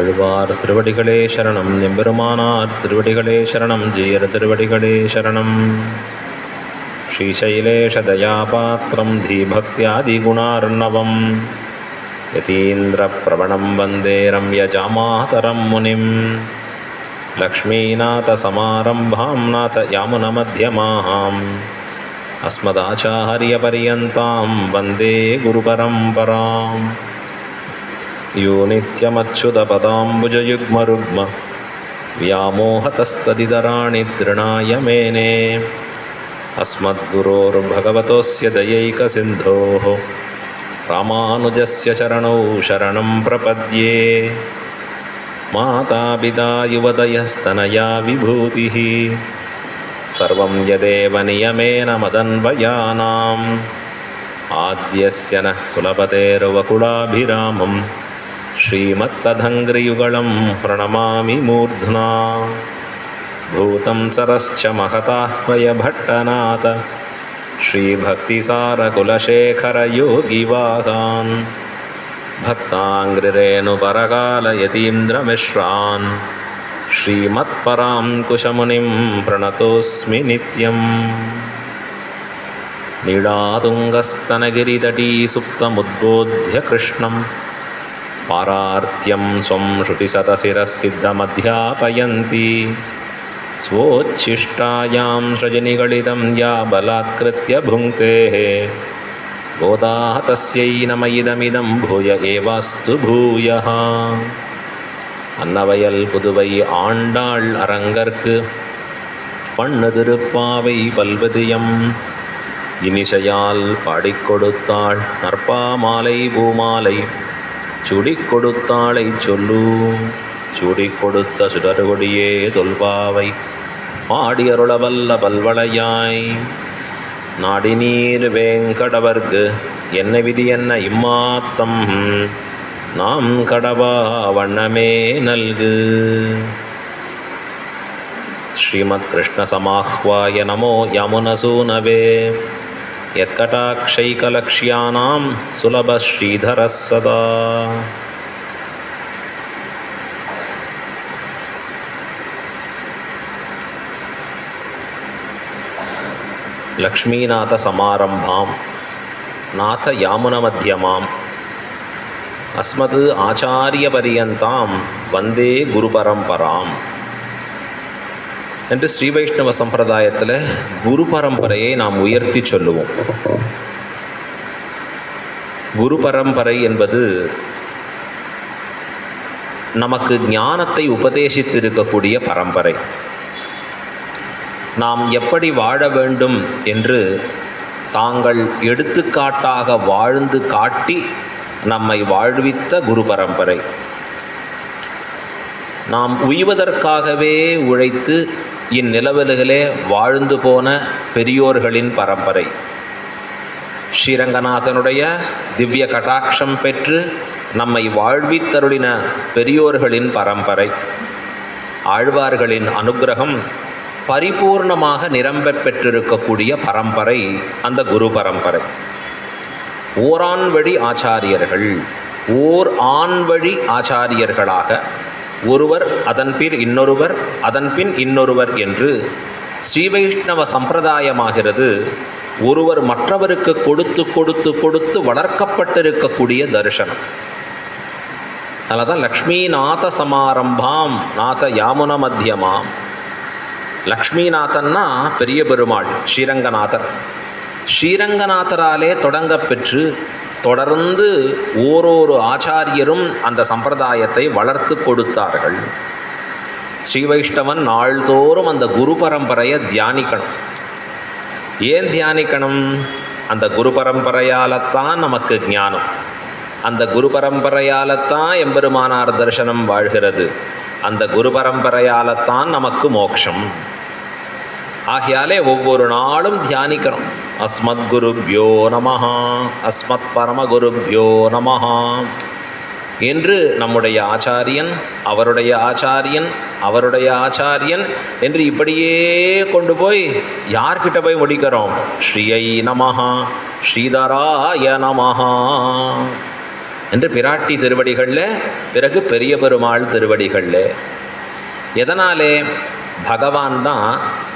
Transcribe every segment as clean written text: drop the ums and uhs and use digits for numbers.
ஆழ்வார் திருவடிகளே சரணம். எம்பெருமானார் திருவடிகளே சரணம். ஜீயர் திருவடிகளே சரணம். ஸ்ரீசைலேஷதயாபாத்திரம் தீபக்தியாதிகுணார்ணவம் யதீந்திரப்ரவணம் வந்தே ரம்யஜாமாதரம் முனிம். லக்ஷ்மீநாதசமாரம்பாம் நாதயாமுனமध्यமாம் அஸ்மதாச்சார்யபர்யந்தாம் வந்தே குருபரம்பராம். யோ நித்யமச்சுதபதாம்புஜயுக்மருக்ம व्यामोहतस्तदितराणि तृणाय मेने. अस्मद्गुरोर्भगवतोऽस्य दयैकसिन्धोः रामानुजस्य चरणौ शरणं प्रपद्ये. मातापिता युवतयस्तनया विभूतिः सर्वं यदेव नियमेन मदन्वयानाम्. आद्यस्य नः कुलपतेर्वकुलाभिरामं श्रीमत्तदङ्घ्रियुगलं प्रणमामि मूर्ध्ना. भूतं सरश्च महताह्वयभट्टनाथ श्रीभक्तिसारकुलशेखरयोगिवाहान् भक्ताङ्घ्रिरेणुपरकालयतीन्द्रमिश्रान् श्रीमत्पराङ्कुशमुनिं प्रणतोऽस्मि नित्यम्. नीलातुङ्गस्तनगिरितटी सुप्तमुद्बोध्य कृष्णं पारार्त्यं स्वं श्रुतिशतशिरःसिद्धमध्यापयन्ती. स्वोच्छिष्टायां सृजनिगलितं या बलात्कृत्य भुङ्क्ते गोदा तस्यै नम इदमिदं भूय एवास्तु भूयः. அன்னவயல் புதுவை ஆண்டாள் அரங்கற்கு பண்ணு திருப்பாவை பல்வதியம் இனிசையால் பாடிக் கொடுத்தாள் நற்பாமாலை பூமாலை சுடிக் கொடுத்தாளை சொல்லு. சூடிக் கொடுத்த சுடர்கொடியே தொல்பாவை பாடியருளவல்ல பல்வளையாய். நாடிநீர் வேங்கடவர்க்கு என்ன விதி என்ன இம்மாத்தம் நாம் கடவா வண்ணமே நல்கு. ஸ்ரீமத் கிருஷ்ண சமாஹ்வாய நமோ யமுனசூனவே யத்கடாக்ஷைகலக்ஷ்யானாம் சுலப ஸ்ரீதரः சதா. லக்ஷ்மீநாத சமாரம்பாம் நாத யாமுனமத்தியமாம் அஸ்மத் ஆச்சாரியபரியந்தாம் வந்தே குரு பரம்பராம் என்று ஸ்ரீ வைஷ்ணவ சம்பிரதாயத்தில் குரு பரம்பரையை நாம் உயர்த்தி சொல்லுவோம். குரு பரம்பரை என்பது நமக்கு ஞானத்தை உபதேசித்திருக்கக்கூடிய பரம்பரை. நாம் எப்படி வாழ வேண்டும் என்று தாங்கள் எடுத்துக்காட்டாக வாழ்ந்து காட்டி நம்மை வாழ்வித்த குரு பரம்பரை. நாம் உய்வதற்காகவே உழைத்து இந்நிலவலுகளே வாழ்ந்து போன பெரியோர்களின் பரம்பரை. ஸ்ரீரங்கநாதனுடைய திவ்ய கடாட்சம் பெற்று நம்மை வாழ்வித்தருளின பெரியோர்களின் பரம்பரை. ஆழ்வார்களின் அனுக்கிரகம் பரிபூர்ணமாக நிரம்ப பெற்றிருக்கக்கூடிய பரம்பரை அந்த குரு பரம்பரை. ஓரான் வழி ஆச்சாரியர்கள், ஓர் ஆண் வழி ஆச்சாரியர்களாக ஒருவர் அதன்பின் இன்னொருவர் அதன்பின் இன்னொருவர் என்று ஸ்ரீ வைஷ்ணவ சம்பிரதாயமாகிறது ஒருவர் மற்றவருக்கு கொடுத்து கொடுத்து கொடுத்து வளர்க்கப்பட்டிருக்கக்கூடிய தரிசனம். அதனால தான் லக்ஷ்மீநாத சமாரம்பாம் நாத யாமுன மத்தியமாம். லக்ஷ்மிநாதன்னா பெரிய பெருமாள் ஸ்ரீரங்கநாதர். ஸ்ரீரங்கநாதராலே தொடங்க பெற்று தொடர்ந்து ஓரொரு ஆச்சாரியரும் அந்த சம்பிரதாயத்தை வளர்த்து கொடுத்தார்கள். ஸ்ரீ வைஷ்ணவன் நாள்தோறும் அந்த குரு பரம்பரையை தியானிக்கணும். ஏன் தியானிக்கணும்? அந்த குரு பரம்பரையால்தான் நமக்கு ஞானம், அந்த குரு பரம்பரையால்தான் எம்பெருமானார் தரிசனம் வாழ்கிறது, அந்த குரு பரம்பரையால்தான் நமக்கு மோட்சம். ஆகையாலே ஒவ்வொரு நாளும் தியானிக்கணும். அஸ்மத் குருப்யோ நமஹா, அஸ்மத் பரமகுருப்யோ நமஹா என்று நம்முடைய ஆச்சாரியன், அவருடைய ஆச்சாரியன், அவருடைய ஆச்சாரியன் என்று இப்படியே கொண்டு போய் யார்கிட்ட போய் முடிக்கிறோம்? ஸ்ரீயை நமஹா, ஸ்ரீதராய நமஹா. என்று பிராட்டி திருவடிகளில், பிறகு பெரிய பெருமாள் திருவடிகளில். எதனாலே? பகவான் தான்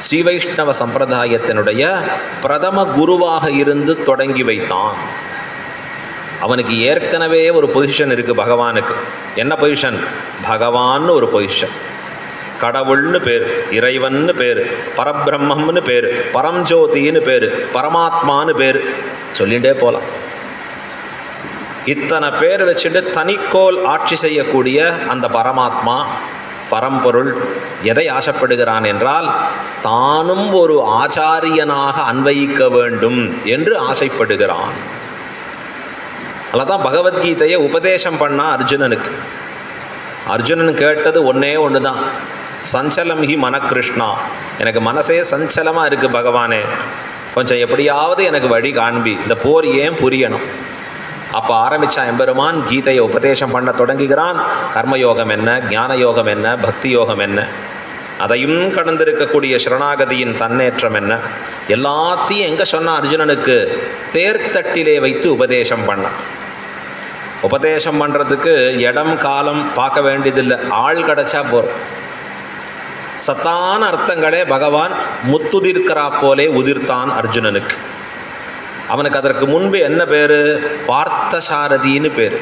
ஸ்ரீ வைஷ்ணவ சம்பிரதாயத்தினுடைய பிரதம குருவாக இருந்து தொடங்கி வைத்தான். அவனுக்கு ஏற்கனவே ஒரு பொசிஷன் இருக்குது பகவானுக்கு. என்ன பொசிஷன்? பகவான்னு ஒரு பொசிஷன். கடவுள்னு பேர், இறைவன்னு பேர், பரபிரம்மம்னு பேர், பரம்ஜோதின்னு பேர், பரமாத்மான்னு பேர், சொல்லிகிட்டே போகலாம். இத்தனை பேர் வச்சுட்டு தனிக்கோல் ஆட்சி செய்யக்கூடிய அந்த பரமாத்மா, பரம்பொருள் எதை ஆசைப்படுகிறான் என்றால், தானும் ஒரு ஆச்சாரியனாக அன்வயிக்க வேண்டும் என்று ஆசைப்படுகிறான். அதுதான் பகவத்கீதையை உபதேசம் பண்ணா அர்ஜுனனுக்கு. அர்ஜுனன் கேட்டது ஒன்றே ஒன்று தான், சஞ்சலம் ஹி மனகிருஷ்ணா, எனக்கு மனசே சஞ்சலமாக இருக்குது பகவானே, கொஞ்சம் எப்படியாவது எனக்கு வழி காண்பி, இந்த போர் ஏன் புரியணும். அப்போ ஆரம்பித்தான் எம்பெருமான் கீதையை உபதேசம் பண்ண தொடங்குகிறான். கர்மயோகம் என்ன, ஞான யோகம் என்ன, பக்தி யோகம் என்ன, அதையும் கடந்திருக்கக்கூடிய சரணாகதியின் தன்னேற்றம் என்ன, எல்லாத்தையும் எங்கே சொன்ன அர்ஜுனனுக்கு? தேர்தட்டிலே வைத்து உபதேசம் பண்ணான். உபதேசம் பண்ணுறதுக்கு இடம் காலம் பார்க்க வேண்டியதில்லை, ஆள் கிடச்சா போகிறோம். சத்தான அர்த்தங்களே பகவான் முத்துதிர்க்கிறா போலே உதிர்த்தான் அர்ஜுனனுக்கு. அவனுக்கு அதற்கு முன்பு என்ன பேர்? பார்த்தசாரதின்னு பேர்.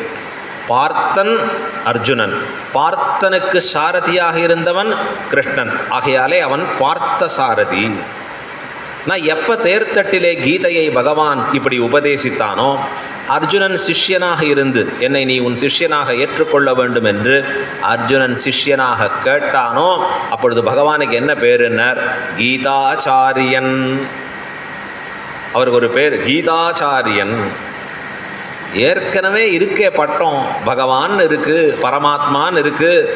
பார்த்தன் அர்ஜுனன், பார்த்தனுக்கு சாரதியாக இருந்தவன் கிருஷ்ணன். ஆகையாலே அவன் பார்த்தசாரதி. நான் எப்போ தேர்தட்டிலே கீதையை பகவான் இப்படி உபதேசித்தானோ, அர்ஜுனன் சிஷ்யனாக இருந்து என்னை நீ உன் சிஷ்யனாக ஏற்றுக்கொள்ள வேண்டும் என்று அர்ஜுனன் சிஷ்யனாக கேட்டானோ, அப்பொழுது பகவானுக்கு என்ன பேருன்னார்? கீதாச்சாரியன். அவருக்கு ஒரு பேர் கீதாச்சாரியன். ஏற்கனவே இருக்கே பட்டம், பகவான் இருக்குது, பரமாத்மான்னு இருக்குது.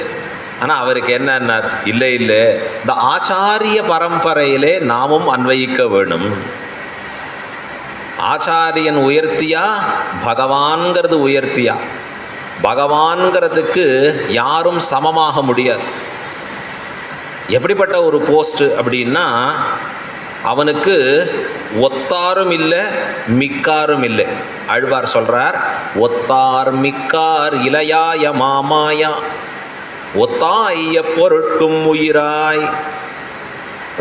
ஆனால் அவருக்கு என்னன்னார்? இல்லை இல்லை, இந்த ஆச்சாரிய பரம்பரையிலே நாமும் அன்வயிக்க வேணும். ஆச்சாரியன் உயர்த்தியா, பகவான்கிறது உயர்த்தியா? பகவான்கிறதுக்கு யாரும் சமமாக முடியாது. எப்படிப்பட்ட ஒரு போஸ்ட்டு அப்படின்னா, அவனுக்கு ஒத்தாரும் இல்லை, மிக்காரும் இல்லை. ஆழ்வார் சொல்கிறார், ஒத்தார் மிக்கார் இளையாய மாமாயா, ஒத்தாய பொருட்கும் உயிராய்.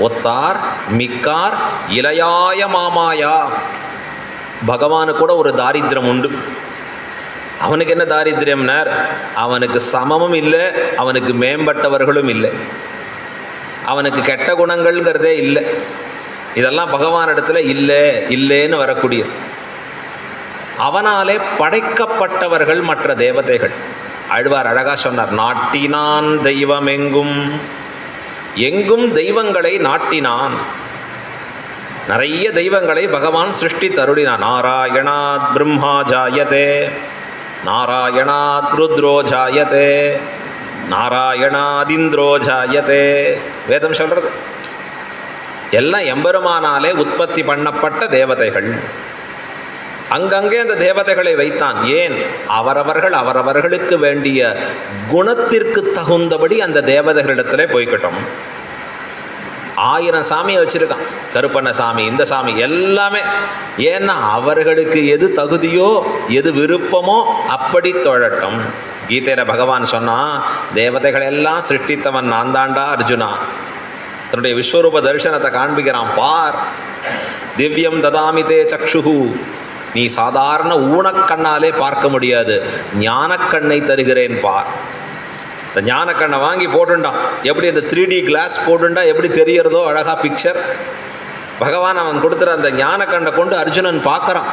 ஒத்தார் மிக்கார் இளையாய மாமாயா. பகவானுக்கு கூட ஒரு தாரித்திரம் உண்டு. அவனுக்கு என்ன தாரித்திரம்னார்? அவனுக்கு சமமும் இல்லை, அவனுக்கு மேம்பட்டவர்களும் இல்லை, அவனுக்கு கெட்ட குணங்கள்ங்கிறதே இல்லை. இதெல்லாம் பகவானிடத்துல இல்லை இல்லைன்னு வரக்கூடிய. அவனாலே படைக்கப்பட்டவர்கள் மற்ற தேவதைகள். ஆழ்வார் அழகா சொன்னார், நாட்டினான் தெய்வம் எங்கும், எங்கும் தெய்வங்களை நாட்டினான். நிறைய தெய்வங்களை பகவான் சிருஷ்டி தருளினான். நாராயணாத் பிரம்மா ஜாயதே, நாராயணாத் ருத்ரோ ஜாயதே, நாராயணாதிந்திரோ ஜாயதே. வேதம் சொல்றது எல்லாம் எம்பெருமானாலே உற்பத்தி பண்ணப்பட்ட தேவதைகள். அங்கங்கே அந்த தேவதைகளை வைத்தான். ஏன்? அவரவர்கள் அவரவர்களுக்கு வேண்டிய குணத்திற்கு தகுந்தபடி அந்த தேவதைகளிடத்திலே போய்கட்டும். 1000 சாமியை வச்சுருக்கான், கருப்பண்ண சாமி, இந்த சாமி எல்லாமே. ஏன்னா அவர்களுக்கு எது தகுதியோ, எது விருப்பமோ அப்படி தொழட்டும். கீதையில் பகவான் சொன்னான், தேவதைகள் எல்லாம் சிருஷ்டித்தவன் நான் தாண்டா அர்ஜுனா. தன்னுடைய விஸ்வரூப தரிசனத்தை காண்பிக்கிறான். பார், திவ்யம் ததாமிதே சக்ஷுஹு, நீ சாதாரண ஊனக்கண்ணாலே பார்க்க முடியாது, ஞானக்கண்ணை தருகிறேன் பார். இந்த ஞானக்கண்ணை வாங்கி போட்டுண்டான். எப்படி அந்த 3D கிளாஸ் போட்டுண்டா எப்படி தெரியறதோ அழகா பிக்சர். பகவான் அவன் கொடுத்துற அந்த ஞானக்கண்ணை கொண்டு அர்ஜுனன் பார்க்குறான்.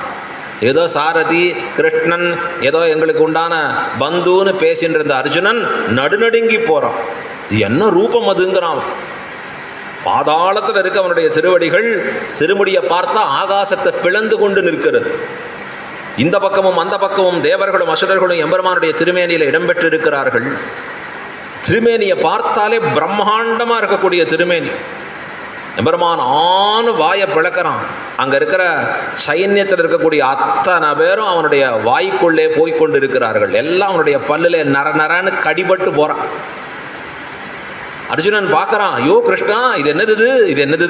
ஏதோ சாரதி கிருஷ்ணன் ஏதோ எங்களுக்கு உண்டான பந்துன்னு பேசின்ற இருந்த அர்ஜுனன் நடுநடுங்கி போகிறான். இது என்ன ரூபம் அதுங்கிறான். பாதாளத்தில் இருக்க அவனுடைய திருவடிகள், திருமுடியை பார்த்தா ஆகாசத்தை பிளந்து கொண்டு நிற்கிறது. இந்த பக்கமும் அந்த பக்கமும் தேவர்களும் அசுரர்களும் எம்பெருமானுடைய திருமேனியில் இடம்பெற்று இருக்கிறார்கள். திருமேனியை பார்த்தாலே பிரம்மாண்டமாக இருக்கக்கூடிய திருமேனி. எம்பெருமான் ஆணு வாயை பிளக்கிறான். அங்கே இருக்கிற சைன்யத்தில் இருக்கக்கூடிய அத்தனை பேரும் அவனுடைய வாய்க்குள்ளே போய்கொண்டு இருக்கிறார்கள். எல்லாம் அவனுடைய பல்லில் நர நரன்னு கடிபட்டு போகிறான். அர்ஜுனன் பார்க்குறான், ஐயோ கிருஷ்ணா, இது என்னது, இது என்னது?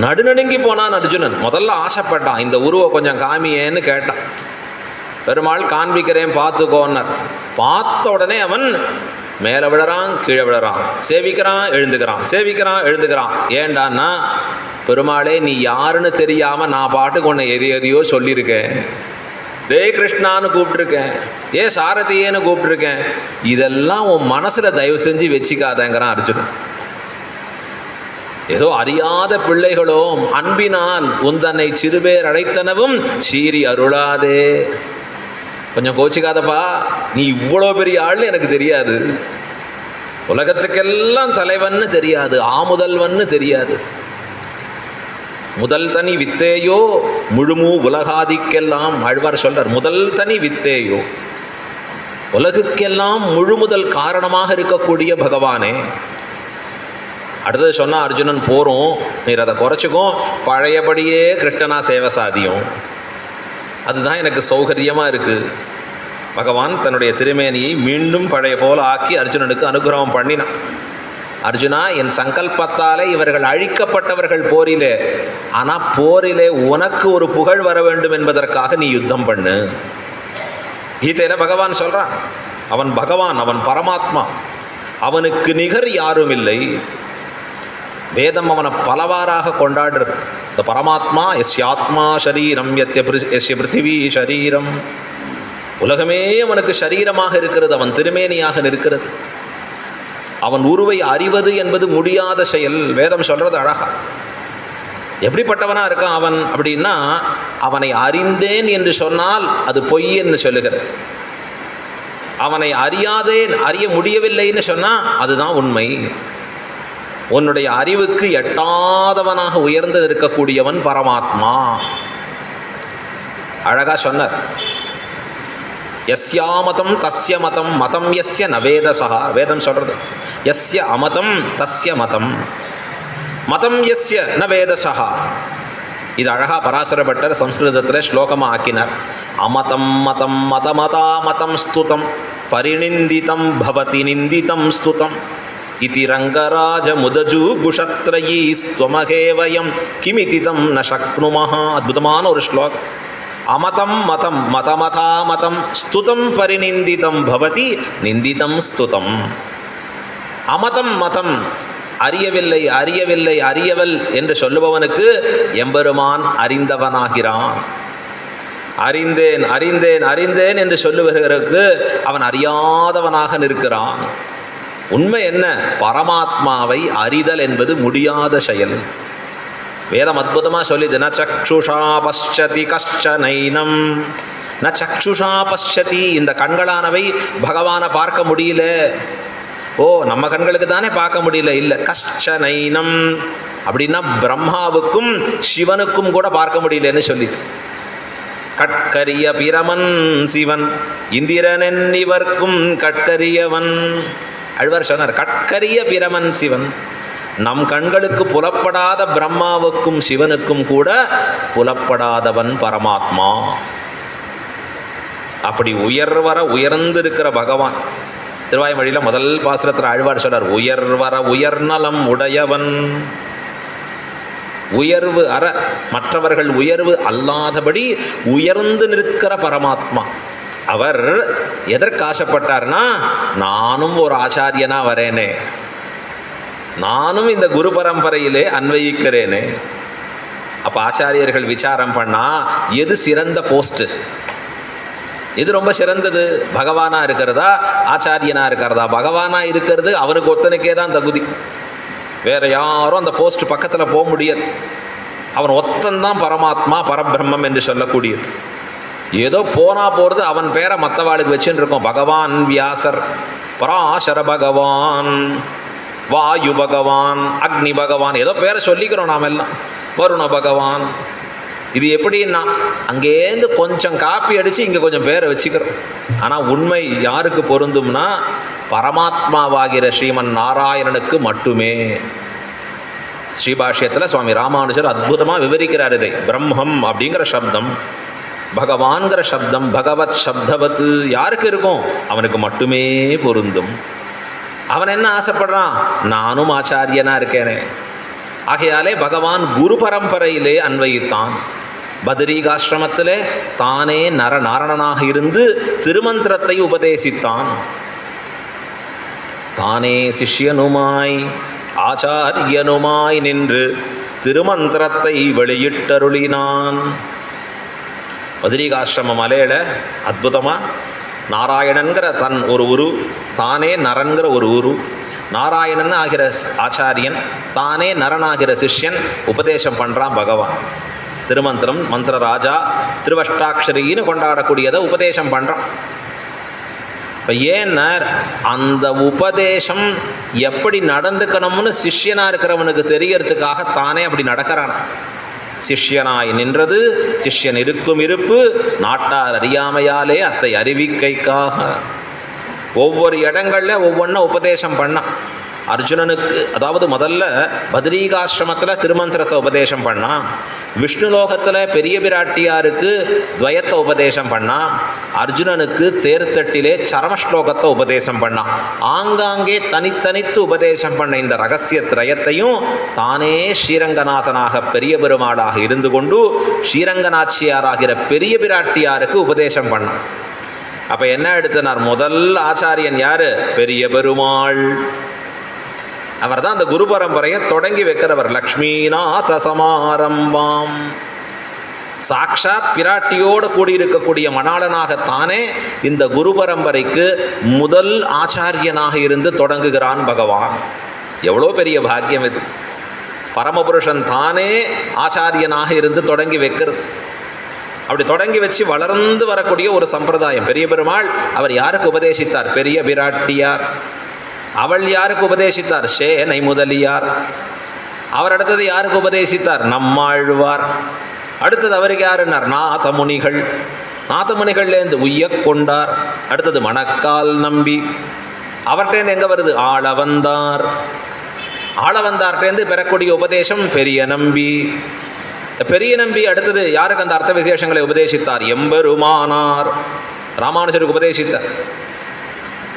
நடுநடுங்கி போனான் அர்ஜுனன். முதல்ல ஆசைப்பட்டான், இந்த உருவை கொஞ்சம் காமியேன்னு கேட்டான். பெருமாள் காண்பிக்கிறேன் பார்த்துக்கோன்னார். பார்த்த உடனே அவன் மேலே விழறான், கீழே விழறான், சேவிக்கிறான், எழுந்துக்கிறான், சேவிக்கிறான், எழுந்துக்கிறான். ஏண்டான்னா, பெருமாளே நீ யாருன்னு தெரியாமல் நான் பாட்டுக்கு உன்னை எதையோ சொல்லியிருக்கேன், ரே கிருஷ்ணான்னு கூப்பிட்டுருக்கேன், ஏ சாரதியேன்னு கூப்பிட்டுருக்கேன், இதெல்லாம் உன் மனசில் தயவு செஞ்சு வச்சிக்காதங்கிறான் அர்ஜுனன். ஏதோ அறியாத பிள்ளைகளோ அன்பினால் உந்தன்னை சிறுபேர் அழைத்தனவும் சீரி அருளாதே. கொஞ்சம் கோச்சிக்காதப்பா, நீ இவ்வளோ பெரிய ஆள்னு எனக்கு தெரியாது, உலகத்துக்கெல்லாம் தலைவன்னு தெரியாது, ஆமுதல்வன்னு தெரியாது, முதல் தனி வித்தேயோ முழுமு உலகாதிக்கெல்லாம் ஆழ்வார் சொல்றார். முதல் தனி வித்தேயோ, உலகுக்கெல்லாம் முழுமுதல் காரணமாக இருக்கக்கூடிய பகவானே. அடுத்தது சொன்னால் அர்ஜுனன் போகிறோம், நீர் அதை குறைச்சிக்கும், பழையபடியே கிருஷ்ணனா சேவை சாதியும், அதுதான் எனக்கு சௌகரியமாக இருக்குது. பகவான் தன்னுடைய திருமேனியை மீண்டும் பழைய போல ஆக்கி அர்ஜுனனுக்கு அனுகிரகம் பண்ணினான். அர்ஜுனா, என் சங்கல்பத்தாலே இவர்கள் அழிக்கப்பட்டவர்கள் போரிலே, ஆனால் போரிலே உனக்கு ஒரு புகழ் வர வேண்டும் என்பதற்காக நீ யுத்தம் பண்ணு. கீதையில் பகவான் சொல்கிறான், அவன் பகவான், அவன் பரமாத்மா, அவனுக்கு நிகர் யாரும் இல்லை. வேதம் அவனை பலவாறாக கொண்டாடுறது. இந்த பரமாத்மா எஸ்யாத்மா ஷரீரம் எஸ்ய பிருத்திவி ஷரீரம், உலகமே அவனுக்கு ஷரீரமாக இருக்கிறது, அவன் திருமேனியாக நிற்கிறது. அவன் உருவை அறிவது என்பது முடியாத செயல். வேதம் சொல்கிறது அழகா. எப்படிப்பட்டவனாக இருக்கான் அவன் அப்படின்னா, அவனை அறிந்தேன் என்று சொன்னால் அது பொய் என்று சொல்லுகிறது. அவனை அறிய முடியவில்லைன்னு சொன்னால் அதுதான் உண்மை. உன்னுடைய அறிவுக்கு எட்டாதவனாக உயர்ந்து இருக்கக்கூடியவன் பரமாத்மா. அழகா சொன்னார், யஸ்யாமதம் தஸ்ய மதம் மதம் யஸ்ய நவேதசா. வேதம் சொல்கிறது, யஸ்ய அமதம் தஸ்ய மதம் மதம் யஸ்ய நவேதசா. இது அழகா பராசர பட்டர் சம்ஸ்கிருதத்தில் ஸ்லோகமாக ஆக்கினார். அமதம் மதம் மதமதா மதம் ஸ்துதம் பரிநிந்திதம் பவதி நிந்திதம் ஸ்துதம் இதி ரங்கராஜ முதஜு குஷத்ரயீ ஸ்வமகேவயம் கிமிதிதம் ந சக்னுமஹ. அற்புதமான ஒரு ஸ்லோகம். அமதம் மதம் மதமதா மதம் ஸ்துதம் பரிநிந்திதம் பவதி நிந்திதம் ஸ்துதம். அமதம் மதம், அறியவில்லை அறியவில்லை அறியவல் என்று சொல்லுபவனுக்கு எம்பெருமான் அறிந்தவனாகிறான். அறிந்தேன் அறிந்தேன் அறிந்தேன் என்று சொல்லுவதற்கு அவன் அறியாதவனாக நிற்கிறான். உண்மை என்ன? பரமாத்மாவை அறிதல் என்பது முடியாத செயல். வேதம் அற்புதமாக சொல்லிது, ந சக்ஷுஷா பஷ்யதி கஷ்டனைனம். ந சக்ஷுஷா பஷ்யதி, இந்த கண்களானவை பகவானை பார்க்க முடியல. ஓ, நம்ம கண்களுக்கு தானே பார்க்க முடியல. இல்லை, கஷ்டனைனம் அப்படின்னா பிரம்மாவுக்கும் சிவனுக்கும் கூட பார்க்க முடியலன்னு சொல்லிச்சு. கட்கரிய பிரமன் சிவன் இந்திரனென் இவர்க்கும் கட்கரியவன். அழ்வார் சொன்னார், கட்கரிய பிரமன் சிவன். நம் கண்களுக்கு புலப்படாத பிரம்மாவுக்கும் சிவனுக்கும் கூட புலப்படாதவன் பரமாத்மா. அப்படி உயர்வர உயர்ந்திருக்கிற பகவான். திருவாய்மொழியில் முதல் பாசுரத்தில் ஆழ்வார் சொன்னார், உயர்வர உயர்நலம் உடையவன். உயர்வு அற, மற்றவர்கள் உயர்வு அல்லாதபடி உயர்ந்து நிற்கிற பரமாத்மா. அவர் எதற்கு ஆசைப்பட்டார்னா, நானும் ஒரு ஆச்சாரியனா வரேனே, நானும் இந்த குரு பரம்பரையிலே அன்வயிக்கிறேனே. அப்போ ஆச்சாரியர்கள் விசாரம் பண்ணால் எது சிறந்த போஸ்ட்டு, இது ரொம்ப சிறந்தது, பகவானாக இருக்கிறதா ஆச்சாரியனாக இருக்கிறதா? பகவானாக இருக்கிறது அவனுக்கு ஒத்தனுக்கே தான் தகுதி. வேறு யாரும் அந்த போஸ்ட் பக்கத்தில் போக முடியாது. அவன் ஒத்தன்தான் பரமாத்மா பரபிரம்மம் என்று சொல்லக்கூடியது. ஏதோ போனால் போகிறது அவன் பேரை மற்றவாளுக்கு வச்சுன்னு இருக்கோம். பகவான் வியாசர், பராசர பகவான், வாயு பகவான், அக்னி பகவான், ஏதோ பேரை சொல்லிக்கிறோம் நாம் எல்லாம், வருண பகவான். இது எப்படின்னா, அங்கேருந்து கொஞ்சம் காப்பி அடித்து இங்கே கொஞ்சம் பேரை வச்சுக்கிறோம். ஆனால் உண்மை யாருக்கு பொருந்தும்னா, பரமாத்மாவாகிற ஸ்ரீமன் நாராயணனுக்கு மட்டுமே. ஸ்ரீபாஷ்யத்தில் சுவாமி ராமானுஜர் அற்புதமாக விவரிக்கிறார் இதை. பிரம்மம் அப்படிங்கிற சப்தம், பகவான்கிற சப்தம், பகவத் சப்தவத்து யாருக்கு இருக்கும்? அவனுக்கு மட்டுமே பொருந்தும். அவன் என்ன ஆசைப்படுறான்? நானும் ஆச்சாரியனாக இருக்கேனே. ஆகையாலே பகவான் குரு பரம்பரையிலே அன்வயித்தான். பதரீகாசிரமத்திலே தானே நாரணனாக இருந்து திருமந்திரத்தை உபதேசித்தான். தானே சிஷ்யனுமாய் ஆச்சாரியனுமாய் நின்று திருமந்திரத்தை வெளியிட்டருளினான். பதரீகாசிரம மலையில அற்புதமாக நாராயணன்கிற தன் ஒரு உரு, தானே நரன்கிற ஒரு உரு, நாராயணன் ஆகிற ஆச்சாரியன், தானே நரனாகிற சிஷ்யன் உபதேசம் பண்ணுறான் பகவான். திருமந்திரம், மந்திர ராஜா, திருவஷ்டாட்சரின்னு கொண்டாடக்கூடியதை உபதேசம் பண்ணுறான். இப்போ ஏன்னா அந்த உபதேசம் எப்படி நடந்துக்கணும்னு சிஷ்யனாக இருக்கிறவனுக்கு தெரியறதுக்காக தானே அப்படி நடக்கிறான். சிஷ்யனாய் நின்றது சிஷ்யன் இருக்கும் இருப்பு நாட்டார் அறியாமையாலே அத்தை அறிவிக்கைக்காக ஒவ்வொரு இடங்களில் ஒவ்வொன்றும் உபதேசம் பண்ணான். அர்ஜுனனுக்கு, அதாவது முதல்ல பதரீகாசிரமத்தில் திருமந்திரத்தை உபதேசம் பண்ணான். விஷ்ணுலோகத்தில் பெரிய பிராட்டியாருக்கு துவயத்தை உபதேசம் பண்ணான். அர்ஜுனனுக்கு தேர்தட்டிலே சரமஸ்லோகத்தை உபதேசம் பண்ணான். ஆங்காங்கே தனித்தனித்து உபதேசம் பண்ண இந்த ரகசிய திரயத்தையும் தானே ஸ்ரீரங்கநாதனாக பெரிய பெருமாளாக இருந்து கொண்டு ஸ்ரீரங்கநாச்சியாராகிற பெரிய பிராட்டியாருக்கு உபதேசம் பண்ணான். அப்போ என்ன எடுத்தனார்? முதல் ஆச்சாரியன் யார்? பெரிய பெருமாள். அவர் தான் அந்த குரு பரம்பரையை தொடங்கி வைக்கிறவர். லக்ஷ்மிநாத சமாரம்பாம். சாக்ஷாத் பிராட்டியோடு கூடியிருக்கக்கூடிய மணாளனாகத்தானே இந்த குரு பரம்பரைக்கு முதல் ஆச்சாரியனாக இருந்து தொடங்குகிறான் பகவான். எவ்வளோ பெரிய பாக்கியம் இது! பரமபுருஷன் தானே ஆச்சாரியனாக இருந்து தொடங்கி வைக்கிறது. அப்படி தொடங்கி வச்சு வளர்ந்து வரக்கூடிய ஒரு சம்பிரதாயம். பெரிய பெருமாள் அவர் யாருக்கு உபதேசித்தார்? பெரிய பிராட்டியார். அவள் யாருக்கு உபதேசித்தார்? சேனை முதலியார். அவர் அடுத்தது யாருக்கு உபதேசித்தார்? நம்மாழ்வார். அடுத்தது அவருக்கு யாருன்னார்? நாதமுனிகள். நாதமுனிகள்லேருந்து உய்ய கொண்டார். அடுத்தது மணக்கால் நம்பி. அவர்கிட்டேருந்து எங்கே வருது? ஆளவந்தார். ஆளவந்தார்கிட்டேருந்து பெறக்கூடிய உபதேசம் பெரிய நம்பி. பெரிய நம்பி அடுத்தது யாருக்கு அந்த அர்த்த விசேஷங்களை உபதேசித்தார்? எம்பெருமானார். ராமானுஜருக்கு உபதேசித்தார்.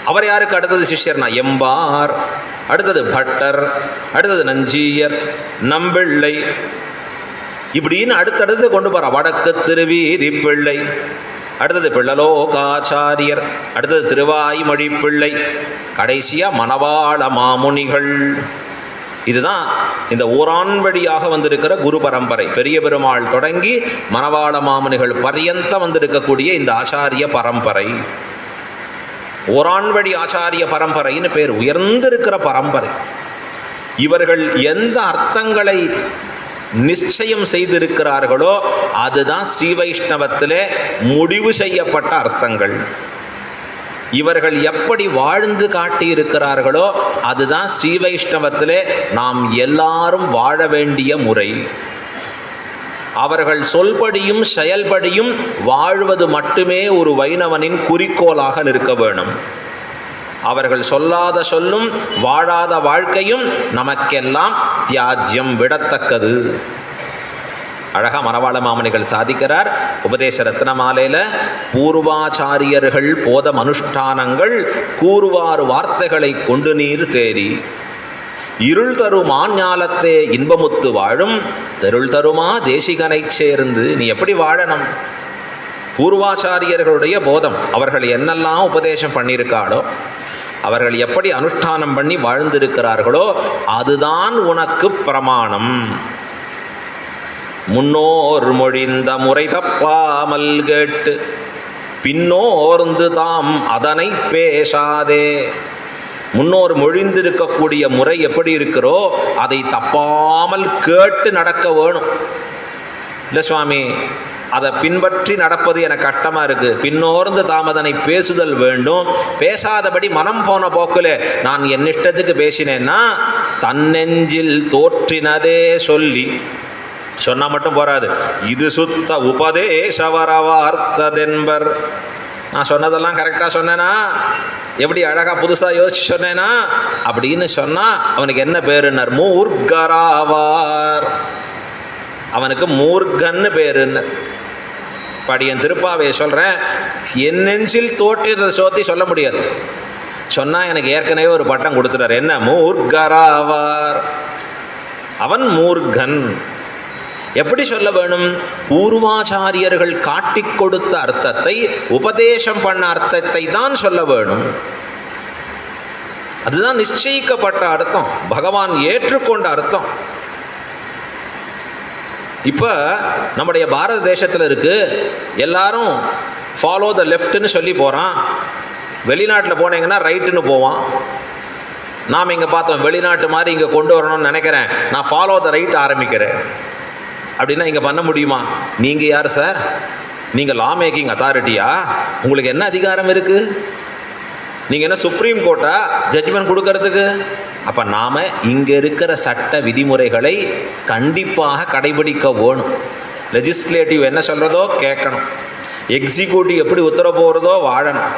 அவர் யாருக்கு அடுத்தது சிஷ்யர்னா? எம்பார். அடுத்தது பட்டர். அடுத்தது நஞ்சீயர், நம்பிள்ளை. இப்படின்னு அடுத்தடுத்து கொண்டு போகிறார். வடக்கு திருவீதி பிள்ளை. அடுத்தது பிள்ளலோகாச்சாரியர். அடுத்தது திருவாய்மொழி பிள்ளை. கடைசியாக மணவாள மாமுனிகள். இதுதான் இந்த ஓரான்வழியாக வந்திருக்கிற குரு பரம்பரை. பெரிய பெருமாள் தொடங்கி மணவாள மாமுனிகள் பர்யந்தம் வந்திருக்கக்கூடிய இந்த ஆச்சாரிய பரம்பரை ஓரான்வழி ஆச்சாரிய பரம்பரைன்னு பேர். உயர்ந்திருக்கிற பரம்பரை. இவர்கள் எந்த அர்த்தங்களை நிச்சயம் செய்திருக்கிறார்களோ அதுதான் ஸ்ரீ வைஷ்ணவத்திலே முடிவு செய்யப்பட்ட அர்த்தங்கள். இவர்கள் எப்படி வாழ்ந்து காட்டியிருக்கிறார்களோ அதுதான் ஸ்ரீ வைஷ்ணவத்திலே நாம் எல்லாரும் வாழ வேண்டிய முறை. அவர்கள் சொல்படியும் செயல்படியும் வாழ்வது மட்டுமே ஒரு வைணவனின் குறிக்கோளாக நிற்க வேணும். அவர்கள் சொல்லாத சொல்லும் வாழாத வாழ்க்கையும் நமக்கெல்லாம் தியாஜ்யம், விடத்தக்கது. அழகாக மணவாள மாமுனிகள் சாதிக்கிறார். உபதேச ரத்ன மாலையில் பூர்வாச்சாரியர்கள் போத அனுஷ்டானங்கள் கூறுவார் வார்த்தைகளை கொண்டு நீர் தேறி இருள் தரும் ஆஞாலத்தே இன்பமுத்து வாழும் தெருள் தருமா தேசிகனை சேர்ந்து. நீ எப்படி வாழணும்? பூர்வாச்சாரியர்களுடைய போதம், அவர்கள் என்னெல்லாம் உபதேசம் பண்ணியிருக்காளோ, அவர்கள் எப்படி அனுஷ்டானம் பண்ணி வாழ்ந்திருக்கிறார்களோ அதுதான் உனக்கு பிரமாணம். முன்னோர் மொழிந்த முறை தப்பாமல் கேட்டு பின்னோர்ந்து தாம் அதனை பேசாதே. முன்னோர் மொழிந்திருக்கக்கூடிய முறை எப்படி இருக்கிறோ அதை தப்பாமல் கேட்டு நடக்க வேணும். இல்லை சுவாமி, அதை பின்பற்றி நடப்பது எனக்கு கஷ்டமாக இருக்குது. பின்னோர்ந்து தாமதனை பேசுதல் வேண்டும். பேசாதபடி மனம் போன போக்கில் நான் என் இஷ்டத்துக்கு பேசினேன்னா தன்னெஞ்சில் தோற்றினதே சொல்லி சொன்னால் மட்டும் போராது. இது சுத்த உபதேசவர வார்த்ததென்பர். நான் சொன்னதெல்லாம் கரெக்டாக சொன்னேனா? எப்படி அழகாக புதுசாக யோசிச்சு சொன்னேனா அப்படின்னு சொன்னால் அவனுக்கு என்ன பேருன்னர்? மூர்க்கராவார். அவனுக்கு மூர்க்கன்னு பேருன்னர். படியன் திருப்பாவையை சொல்கிறேன். என் நெஞ்சில் தோற்றியதை சோத்தி சொல்ல முடியாது. சொன்னால் எனக்கு ஏற்கனவே ஒரு பட்டம் கொடுத்துட்டார். என்ன? மூர்க்கராவார். அவன் மூர்க்கன். எப்படி சொல்ல வேணும்? பூர்வாச்சாரியர்கள் காட்டிக் கொடுத்த அர்த்தத்தை, உபதேசம் பண்ண அர்த்தத்தை தான் சொல்ல வேணும். அதுதான் நிச்சயிக்கப்பட்ட அர்த்தம், பகவான் ஏற்றுக்கொண்ட அர்த்தம். இப்போ நம்முடைய பாரத தேசத்தில் இருக்கு, எல்லாரும் ஃபாலோ த லெஃப்ட்னு சொல்லி போகிறான். வெளிநாட்டில் போனீங்கன்னா ரைட்டுன்னு போவான். நாம் இங்கே பார்த்தோம், வெளிநாட்டு மாதிரி இங்கே கொண்டு வரணும்னு நினைக்கிறேன், நான் ஃபாலோ த ரைட் ஆரம்பிக்கிறேன் அப்படின்னா இங்கே பண்ண முடியுமா? நீங்கள் யார் சார்? நீங்கள் லா மேக்கிங் அத்தாரிட்டியா? உங்களுக்கு என்ன அதிகாரம் இருக்குது? நீங்கள் என்ன சுப்ரீம் கோர்ட்டா ஜட்ஜ்மெண்ட் கொடுக்கறதுக்கு? அப்போ நாம் இங்கே இருக்கிற சட்ட விதிமுறைகளை கண்டிப்பாக கடைபிடிக்க வேணும். லெஜிஸ்லேட்டிவ் என்ன சொல்கிறதோ கேட்கணும், எக்ஸிக்யூட்டிவ் எப்படி உத்தரவு போகிறதோ வாழணும்,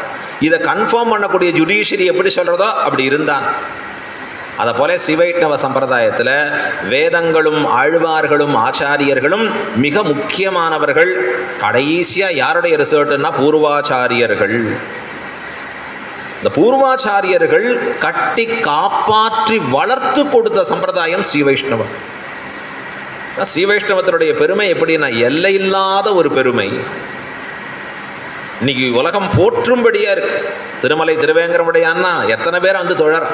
இதை கன்ஃபார்ம் பண்ணக்கூடிய ஜுடிஷியரி எப்படி சொல்கிறதோ அப்படி இருந்தாங்க. அதை போல ஸ்ரீவைஷ்ணவ சம்பிரதாயத்தில் வேதங்களும் ஆழ்வார்களும் ஆச்சாரியர்களும் மிக முக்கியமானவர்கள். கடைசியாக யாருடைய ரிசர்ட்னா பூர்வாச்சாரியர்கள். இந்த பூர்வாச்சாரியர்கள் கட்டி காப்பாற்றி வளர்த்து கொடுத்த சம்பிரதாயம் ஸ்ரீ வைஷ்ணவம். ஸ்ரீ வைஷ்ணவத்தினுடைய பெருமை எப்படின்னா எல்லையில்லாத ஒரு பெருமை. இன்னைக்கு உலகம் போற்றும்படியா இருக்கு. திருமலை திருவேங்கரமுடையான்னா எத்தனை பேர் வந்து தொழற.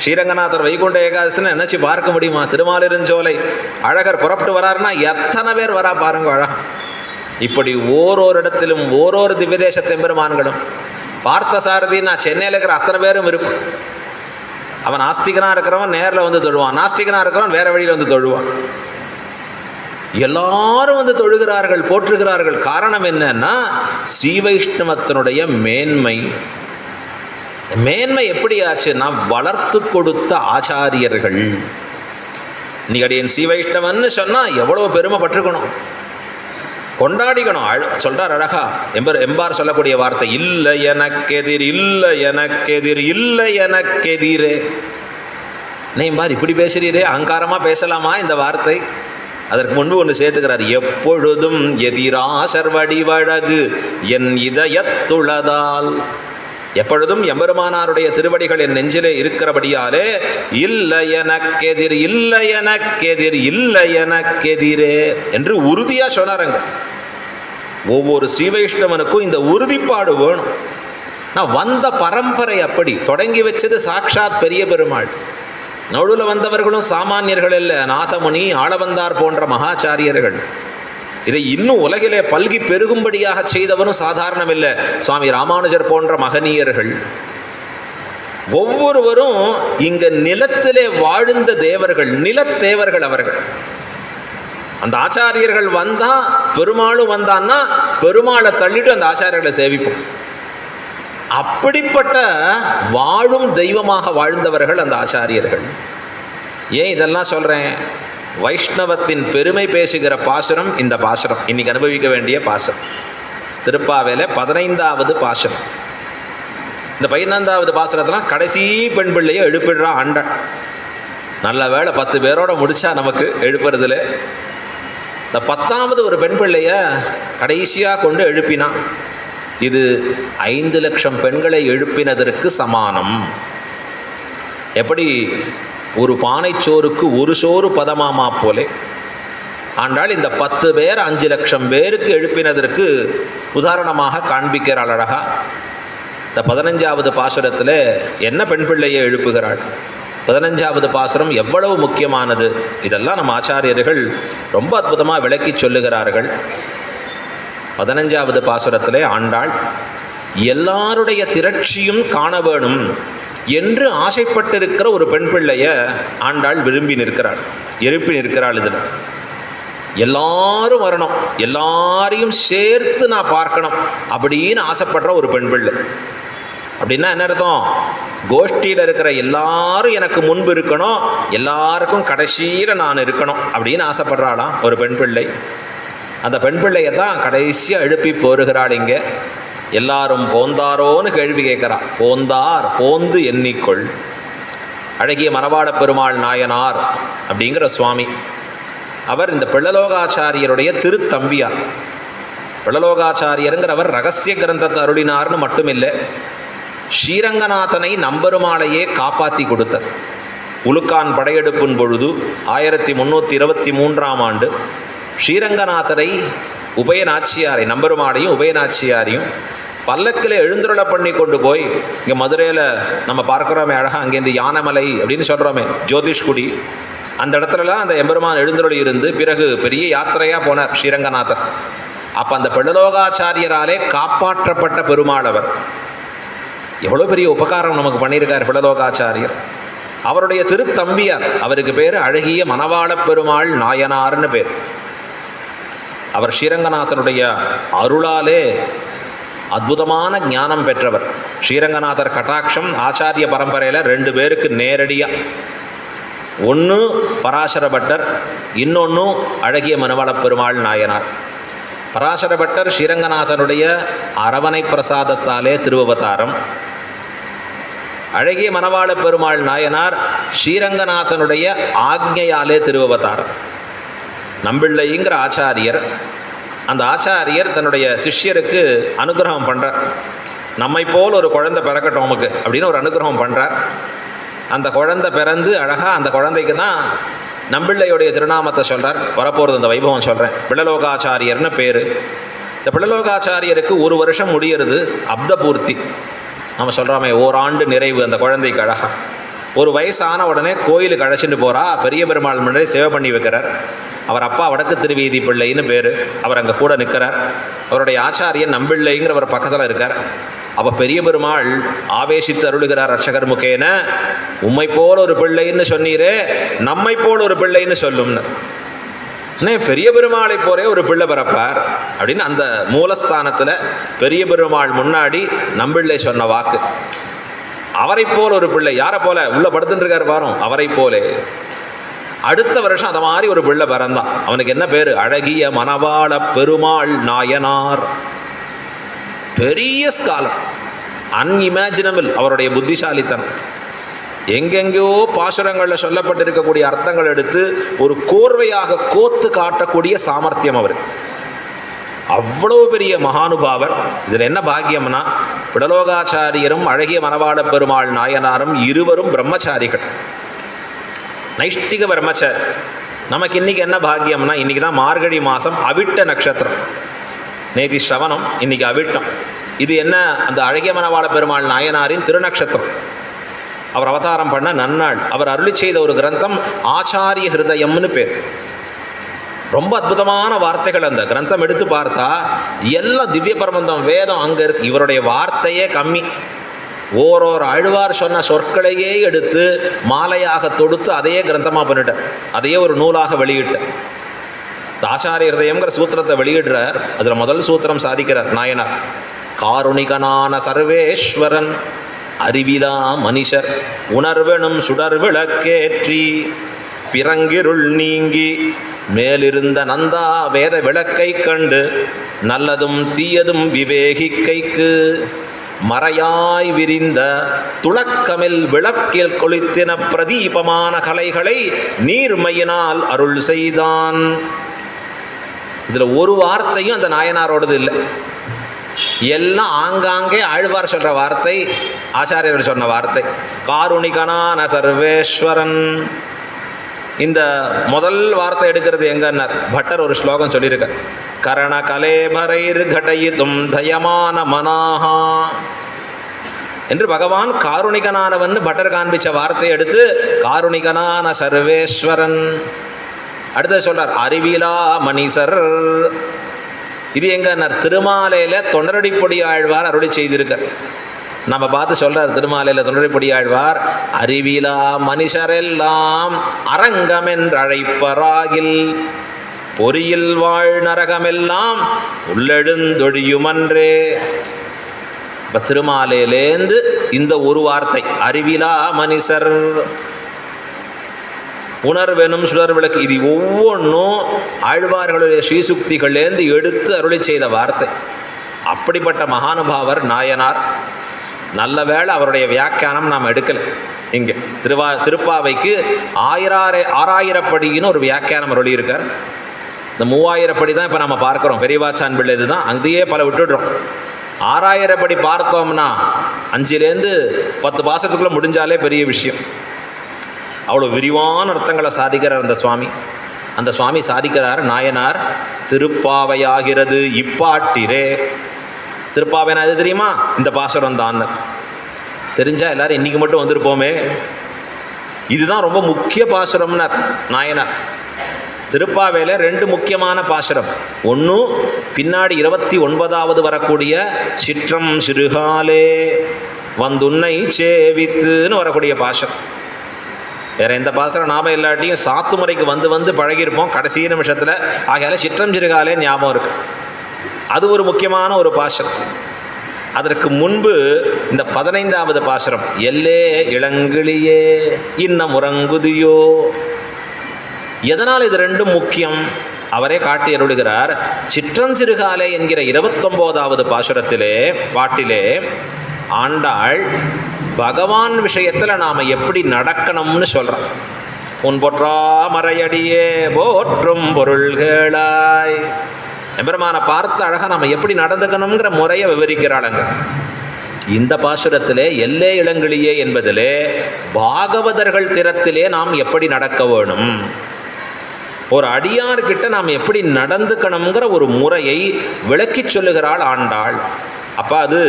ஸ்ரீரங்கநாதர் வைகுண்ட ஏகாதசின்னு நினைச்சு பார்க்க முடியுமா? திருமாலிருஞ்சோலை அழகர் புறப்பட்டு வராருன்னா எத்தனை பேர் வரா பாருங்க அழகா. இப்படி ஓரோரு இடத்திலும் ஓரோரு திவ்யதேச பெருமான்களும். பார்த்த சாரதினா சென்னையில் இருக்கிற அத்தனை பேரும் இருக்கும். அவன் ஆஸ்திகனாக இருக்கிறவன் நேரில் வந்து தொழுவான், நாஸ்திகனாக இருக்கிறவன் வேற வழியில் வந்து தொழுவான். எல்லாரும் வந்து தொழுகிறார்கள், போற்றுகிறார்கள். காரணம் என்னன்னா ஸ்ரீ வைஷ்ணவத்தினுடைய மேன்மை. மேன்மை எப்படி ஆச்சுன்னா வளர்த்து கொடுத்த ஆச்சாரியர்கள். இன்னைக்கு அடியன் ஸ்ரீ வைஷ்ணவன்னு சொன்னால் எவ்வளோ பெருமைப்பட்டிருக்கணும், கொண்டாடிக்கணும். சொல்றார் அழகா எம்பார் சொல்லக்கூடிய வார்த்தை, இல்லை எனக்கெதிர், இல்லை எனக்கெதிர், இல்லை எனக்கெதிரே. எம்பார் இப்படி பேசுறீரே, அகங்காரமாக பேசலாமா இந்த வார்த்தை? அதற்கு முன்பு ஒன்று சேர்த்துக்கிறார், எப்பொழுதும் எதிராசர் வடிவழகு என் இதயத்துளதால். எப்பொழுதும் எம்பெருமானாருடைய திருவடிகள் என் நெஞ்சிலே இருக்கிறபடியாலே இல்லை எனக்கெதிர், இல்லை எனக்கெதிர், இல்லை எனக்கெதிரே என்று உறுதியாக சொன்னாருங்க. ஒவ்வொரு ஸ்ரீ வைஷ்ணவனுக்கும் இந்த உறுதிப்பாடு வேணும். நான் வந்த பரம்பரை அப்படி தொடங்கி வச்சது சாட்சாத் பெரிய பெருமாள். நடுவில் வந்தவர்களும் சாமானியர்கள் இல்லை, நாதமுனி ஆளவந்தார் போன்ற மகாச்சாரியர்கள். இதை இன்னும் உலகிலே பல்கி பெருகும்படியாக செய்தவரும் சாதாரணம் இல்லை, சுவாமி ராமானுஜர் போன்ற மகனீயர்கள். ஒவ்வொருவரும் இங்க நிலத்திலே வாழ்ந்த தேவர்கள், நிலத்தேவர்கள் அவர்கள். அந்த ஆச்சாரியர்கள் வந்தா பெருமாளும் வந்தான்னா பெருமாளை தள்ளிட்டு அந்த ஆச்சாரியர்களை சேவிப்போம். அப்படிப்பட்ட வாழும் தெய்வமாக வாழ்ந்தவர்கள் அந்த ஆச்சாரியர்கள். ஏன் இதெல்லாம் சொல்றேன்? வைஷ்ணவத்தின் பெருமை பேசுகிற பாசுரம் இந்த பாசுரம், இன்னைக்கு அனுபவிக்க வேண்டிய பாசுரம். திருப்பாவேல 15வது பாசுரம். இந்த 15வது பாசுரத்தில் கடைசி பெண் பிள்ளையை எழுப்பிடுறா ஆண்டாள். நல்ல வேளை 10 பேரோட முடிச்சா நமக்கு எழுப்புறதுல. இந்த 10வது ஒரு பெண் பிள்ளைய கடைசியாக கொண்டு எழுப்பினான். இது 5 லட்சம் பெண்களை எழுப்பினதற்கு சமானம். எப்படி ஒரு பானைச்சோருக்கு ஒரு சோறு பதமாமா போலே ஆண்டாள் இந்த 10 பேர் 5 லட்சம் பேருக்கு எழுப்பினதற்கு உதாரணமாக காண்பிக்கிறாள் அழகா. இந்த 15வது பாசுரத்தில் என்ன பெண் பிள்ளையை எழுப்புகிறாள்? 15வது பாசுரம் எவ்வளவு முக்கியமானது, இதெல்லாம் நம்ம ஆச்சாரியர்கள் ரொம்ப அற்புதமாக விளக்கி சொல்லுகிறார்கள். 15வது பாசுரத்திலே ஆண்டாள் எல்லாருடைய திரட்சியும் காண வேணும் என்று ஆசைப்பட்டிருக்கிற ஒரு பெண் பிள்ளைய ஆண்டாள் விரும்பி நிற்கிறாள், எழுப்பி நிற்கிறாள். இதில் எல்லாரும் வரணும், எல்லாரையும் சேர்த்து நான் பார்க்கணும் அப்படின்னு ஆசைப்படுற ஒரு பெண் பிள்ளை. அப்படின்னா என்ன அர்த்தம்? கோஷ்டியில் இருக்கிற எல்லாரும் எனக்கு முன்பு இருக்கணும், எல்லாருக்கும் கடைசியில் நான் இருக்கணும் அப்படின்னு ஆசைப்படுறாளாம் ஒரு பெண் பிள்ளை. அந்த பெண் பிள்ளையை தான் கடைசியாக எழுப்பி போருகிறாள். இங்கே எல்லாரும் போந்தாரோன்னு கேள்வி கேட்குறா. போந்தார் போந்து எண்ணிக்கொள். அழகிய மணவாள பெருமாள் நாயனார் அப்படிங்கிற சுவாமி அவர் இந்த பிள்ளலோகாச்சாரியருடைய திருத்தம்பியார். பிள்ளலோகாச்சாரியருங்கிறவர் ரகசிய கிரந்தத்தை அருளினார்னு மட்டுமில்லை, ஸ்ரீரங்கநாதனை நம்பெருமாளையே காப்பாற்றி கொடுத்தார். உலுக்கான் படையெடுப்பின் பொழுது 1323ஆம் ஆண்டு ஸ்ரீரங்கநாதரை உபயநாச்சியாரை நம்பெருமாளையும் உபயநாச்சியாரையும் பல்லக்கில் எழுந்துருளை பண்ணி கொண்டு போய் இங்கே மதுரையில் நம்ம பார்க்குறோமே அழகாக அங்கேருந்து யானைமலை அப்படின்னு சொல்கிறோமே ஜோதிஷ்குடி, அந்த இடத்துலலாம் அந்த எம்பெருமான் எழுந்துருளி இருந்து பிறகு பெரிய யாத்திரையாக போனார் ஸ்ரீரங்கநாதர். அப்போ அந்த பிள்ளலோகாச்சாரியராலே காப்பாற்றப்பட்ட பெருமாள் அவர். எவ்வளோ பெரிய உபகாரம் நமக்கு பண்ணியிருக்கார் பிள்ளலோகாச்சாரியர். அவருடைய திருத்தம்பியார், அவருக்கு பேர் அழகிய மணவாளப் பெருமாள் நாயனார்னு பேர். அவர் ஸ்ரீரங்கநாதருடைய அருளாலே அற்புதமான ஞானம் பெற்றவர். ஸ்ரீரங்கநாதர் கட்டாட்சம் ஆச்சாரிய பரம்பரையில் 2 பேருக்கு நேரடியாக, ஒன்று பராசர பட்டர், இன்னொன்று அழகிய மணவாளப் பெருமாள் நாயனார். பராசர பட்டர் ஸ்ரீரங்கநாதனுடைய அரவணை பிரசாதத்தாலே திருவவதாரம். அழகிய மணவாளப் பெருமாள் நாயனார் ஸ்ரீரங்கநாதனுடைய ஆக்ஞையாலே திருவவதாரம். நம்பிள்ளைங்கிற ஆச்சாரியர், அந்த ஆச்சாரியர் தன்னுடைய சிஷ்யருக்கு அனுகிரகம் பண்ணுறார். நம்மை போல் ஒரு குழந்தை பிறக்கட்டும் நமக்கு அப்படின்னு ஒரு அனுகிரகம் பண்ணுறார். அந்த குழந்தை பிறந்து அழகாக அந்த குழந்தைக்கு தான் நம்பிள்ளையுடைய திருநாமத்தை சொல்கிறார். வரப்போகிறது அந்த வைபவம் சொல்கிறேன். பிள்ளலோகாச்சாரியர்னு பேர். இந்த பிள்ளலோகாச்சாரியருக்கு 1 வருஷம் முடியறது அப்த பூர்த்தி. நம்ம சொல்கிறோமே ஓராண்டு நிறைவு அந்த குழந்தைக்கு. அழகாக 1 வயசான உடனே கோயிலுக்கு அழைச்சிட்டு போகிறா. பெரிய பெருமாள் முன்னாடி சேவை பண்ணி வைக்கிறார். அவர் அப்பா வடக்கு திருவீதி பிள்ளைன்னு பேர். அவர் அங்கே கூட நிற்கிறார். அவருடைய ஆச்சாரியன் நம்பிள்ளைங்கிறவர் பக்கத்தில் இருக்கார். அப்போ பெரிய பெருமாள் ஆவேசித்து அருளுகிறார் அர்ச்சகர் முகேன, உம்மை போல் ஒரு பிள்ளைன்னு சொன்னீரே, நம்மை போல் ஒரு பிள்ளைன்னு சொல்லும்னு. பெரிய பெருமாளை போரே ஒரு பிள்ளை பிறப்பார் அப்படின்னு அந்த மூலஸ்தானத்தில் பெரிய பெருமாள் முன்னாடி நம்பிள்ளை சொன்ன வாக்கு. அவரை போல் ஒரு பிள்ளை, யாரை போல உள்ள படுத்துட்டு இருக்காரு பாரும், அவரை போலே. அடுத்த வருஷம் அதை மாதிரி ஒரு பிள்ளை பிறந்தான். அவனுக்கு என்ன பேர்? அழகிய மணவாளப் பெருமாள் நாயனார். பெரிய ஸ்காலர், அன்இமேஜினபிள் அவருடைய புத்திசாலித்தனம். எங்கெங்கோ பாசுரங்களில் சொல்லப்பட்டிருக்கக்கூடிய அர்த்தங்கள் எடுத்து ஒரு கோர்வையாக கோத்து காட்டக்கூடிய சாமர்த்தியம் அவர். அவ்வளோ பெரிய மகானுபாவர். இதில் என்ன பாக்கியம்னா, பிடலோகாச்சாரியரும் அழகிய மணவாளப் பெருமாள் நாயனாரும் இருவரும் பிரம்மச்சாரிகள், நைஷ்டிக பிரம்மச்சாரி. நமக்கு இன்றைக்கி என்ன பாக்கியம்னா, இன்றைக்கி தான் மார்கழி மாதம் அவிட்ட நட்சத்திரம். நேதி ஸ்ரவணம், இன்றைக்கி அவிட்டம். இது என்ன? அந்த அழகிய மணவாளப் பெருமாள் நாயனாரின் திருநக்ஷத்திரம். அவர் அவதாரம் பண்ண நன்னாள். அவர் அருளி செய்த ஒரு கிரந்தம் ஆச்சாரிய ஹிருதயம்னு பேர். ரொம்ப அற்புதமான வார்த்தைகள். அந்த கிரந்தம் எடுத்து பார்த்தா எல்லாம் திவ்ய பிரபந்தம், வேதம் அங்கே இருக்கு. இவருடைய வார்த்தையே கம்மி. ஓரோரு ஆழ்வார் சொன்ன சொற்களையே எடுத்து மாலையாக தொடுத்து அதையே கிரந்தமாக பண்ணிட்டார். அதையே ஒரு நூலாக வெளியிட்டார். ஆச்சாரிய ஹிருதயம்ங்கிற சூத்திரத்தை வெளியிடுறார். அதில் முதல் சூத்திரம் சாதிக்கிறார் நாயனார். காருணிகனான சர்வேஸ்வரன் அறிவிலா மனிஷர் உணர்வெனும் சுடர் விளக்கேற்றி பிறங்கிருள் நீங்கி மேலிருந்த நந்தா வேத விளக்கை கண்டு நல்லதும் தீயதும் விவேகிக்கைக்கு மறையாய் விரிந்த துளக்கமில் விளக்கில் கொளுத்தின பிரதீபமான கலைகளை நீர்மையினால் அருள் செய்தான். இதில் ஒரு வார்த்தையும் அந்த நாயனாரோடது இல்லை. எல்லாம் ஆங்காங்கே ஆழ்வார் சொல்கிற வார்த்தை, ஆச்சாரியர்கள் சொன்ன வார்த்தை. காருணிகனான சர்வேஸ்வரன். இந்த முதல் வார்த்தை எடுக்கிறது எங்கன்னார் பட்டர் ஒரு ஸ்லோகம் சொல்லியிருக்க. கரண கலேபரைர் கடயிதும் தயமான மனாஹா என்று பகவான் காருணிகனானவன் பட்டர் காண்பிச்ச வார்த்தையை எடுத்து காருணிகனான சர்வேஸ்வரன். அடுத்து சொல்றார் அறிவிலா மனிசர். இது எங்கன்னார் திருமாலையில் தொண்டரடிப்பொடி ஆழ்வார் அருளி செய்திருக்கார். நம்ம பார்த்து சொல்கிறார் திருமாலையில் தொண்டரடிப்பொடி ஆழ்வார், அறிவிலா மனுஷரெல்லாம் அரங்கமென்றழைப்பராகில் பொறியில் வாழ் நரகமெல்லாம் உள்ளெழுந்தொழியுமன்றே. இப்போ திருமாலையிலேருந்து இந்த ஒரு வார்த்தை அறிவிலா மனுஷர், உணர்வெனும் சுடர் விளக்கு, இது ஒவ்வொன்றும் ஆழ்வார்களுடைய ஸ்ரீசுக்திகள்லேருந்து எடுத்து அருளி செய்த வார்த்தை. அப்படிப்பட்ட மகானுபாவர் நாயனார். நல்ல வேளை அவருடைய வியாக்கியானம் நாம் எடுக்கலை. இங்கே திருப்பாவைக்கு 6000 படின்னு ஒரு வியாக்கியானம் அருளி இருக்கார். இந்த 3000 படி தான் இப்போ நம்ம பார்க்குறோம். பெரியவாச்சான் பிள்ளை இது தான், அங்கேயே பல விட்டுடுறோம். 6000 படி பார்த்தோம்னா 5லேருந்து 10 பாசத்துக்குள்ளே முடிஞ்சாலே பெரிய விஷயம். அவ்வளோ விரிவான அர்த்தங்களை சாதிக்கிறார் அந்த சுவாமி. அந்த சுவாமி சாதிக்கிறார், நாயனார் திருப்பாவையாகிறது இப்பாட்டிரே. திருப்பாவைனா அது தெரியுமா? இந்த பாசுரம் தான். தெரிஞ்சால் எல்லாரும் இன்றைக்கி மட்டும் வந்திருப்போமே. இதுதான் ரொம்ப முக்கிய பாசுரம்னார் நாயனார். திருப்பாவையில் 2 முக்கியமான பாசுரம். ஒன்று பின்னாடி 29வது வரக்கூடிய சிற்றம் சிறுகாலே வந்துன்னை சேவித்துன்னு வரக்கூடிய பாசுரம். வேறு எந்த பாசுரம் நாம் இல்லாட்டியும் சாத்துமுறைக்கு வந்து பழகியிருப்போம் கடைசி நிமிஷத்தில். ஆகையால சிற்றம் சிறுகாலே ஞாபகம் இருக்குது. அது ஒரு முக்கியமான ஒரு பாசுரம். அதற்கு முன்பு இந்த 15வது பாசுரம், எல்லே இளங்கிளியே இன்னம் உறங்குதியோ. எதனால் இது 2ம் முக்கியம்? அவரே காட்டி அருளுகிறார். சிற்றஞ்சிறுகாலே என்கிற 29வது பாட்டிலே ஆண்டாள் பகவான் விஷயத்தில் நாம் எப்படி நடக்கணும்னு சொல்கிறோம். பொன்பொற்றா மறையடியே போற்றும் பொருள்களாய். எம்பெருமானை பார்த்த அழகாக நம்ம எப்படி நடந்துக்கணுங்கிற முறையை விவரிக்கிறாளுங்க. இந்த பாசுரத்திலே எல்லே இளங்கிளியே என்பதிலே பாகவதர்கள் திறத்திலே நாம் எப்படி நடக்க வேணும், ஒரு அடியார்கிட்ட நாம் எப்படி நடந்துக்கணுங்கிற ஒரு முறையை விளக்கி சொல்லுகிறாள் ஆண்டாள். அப்போ அது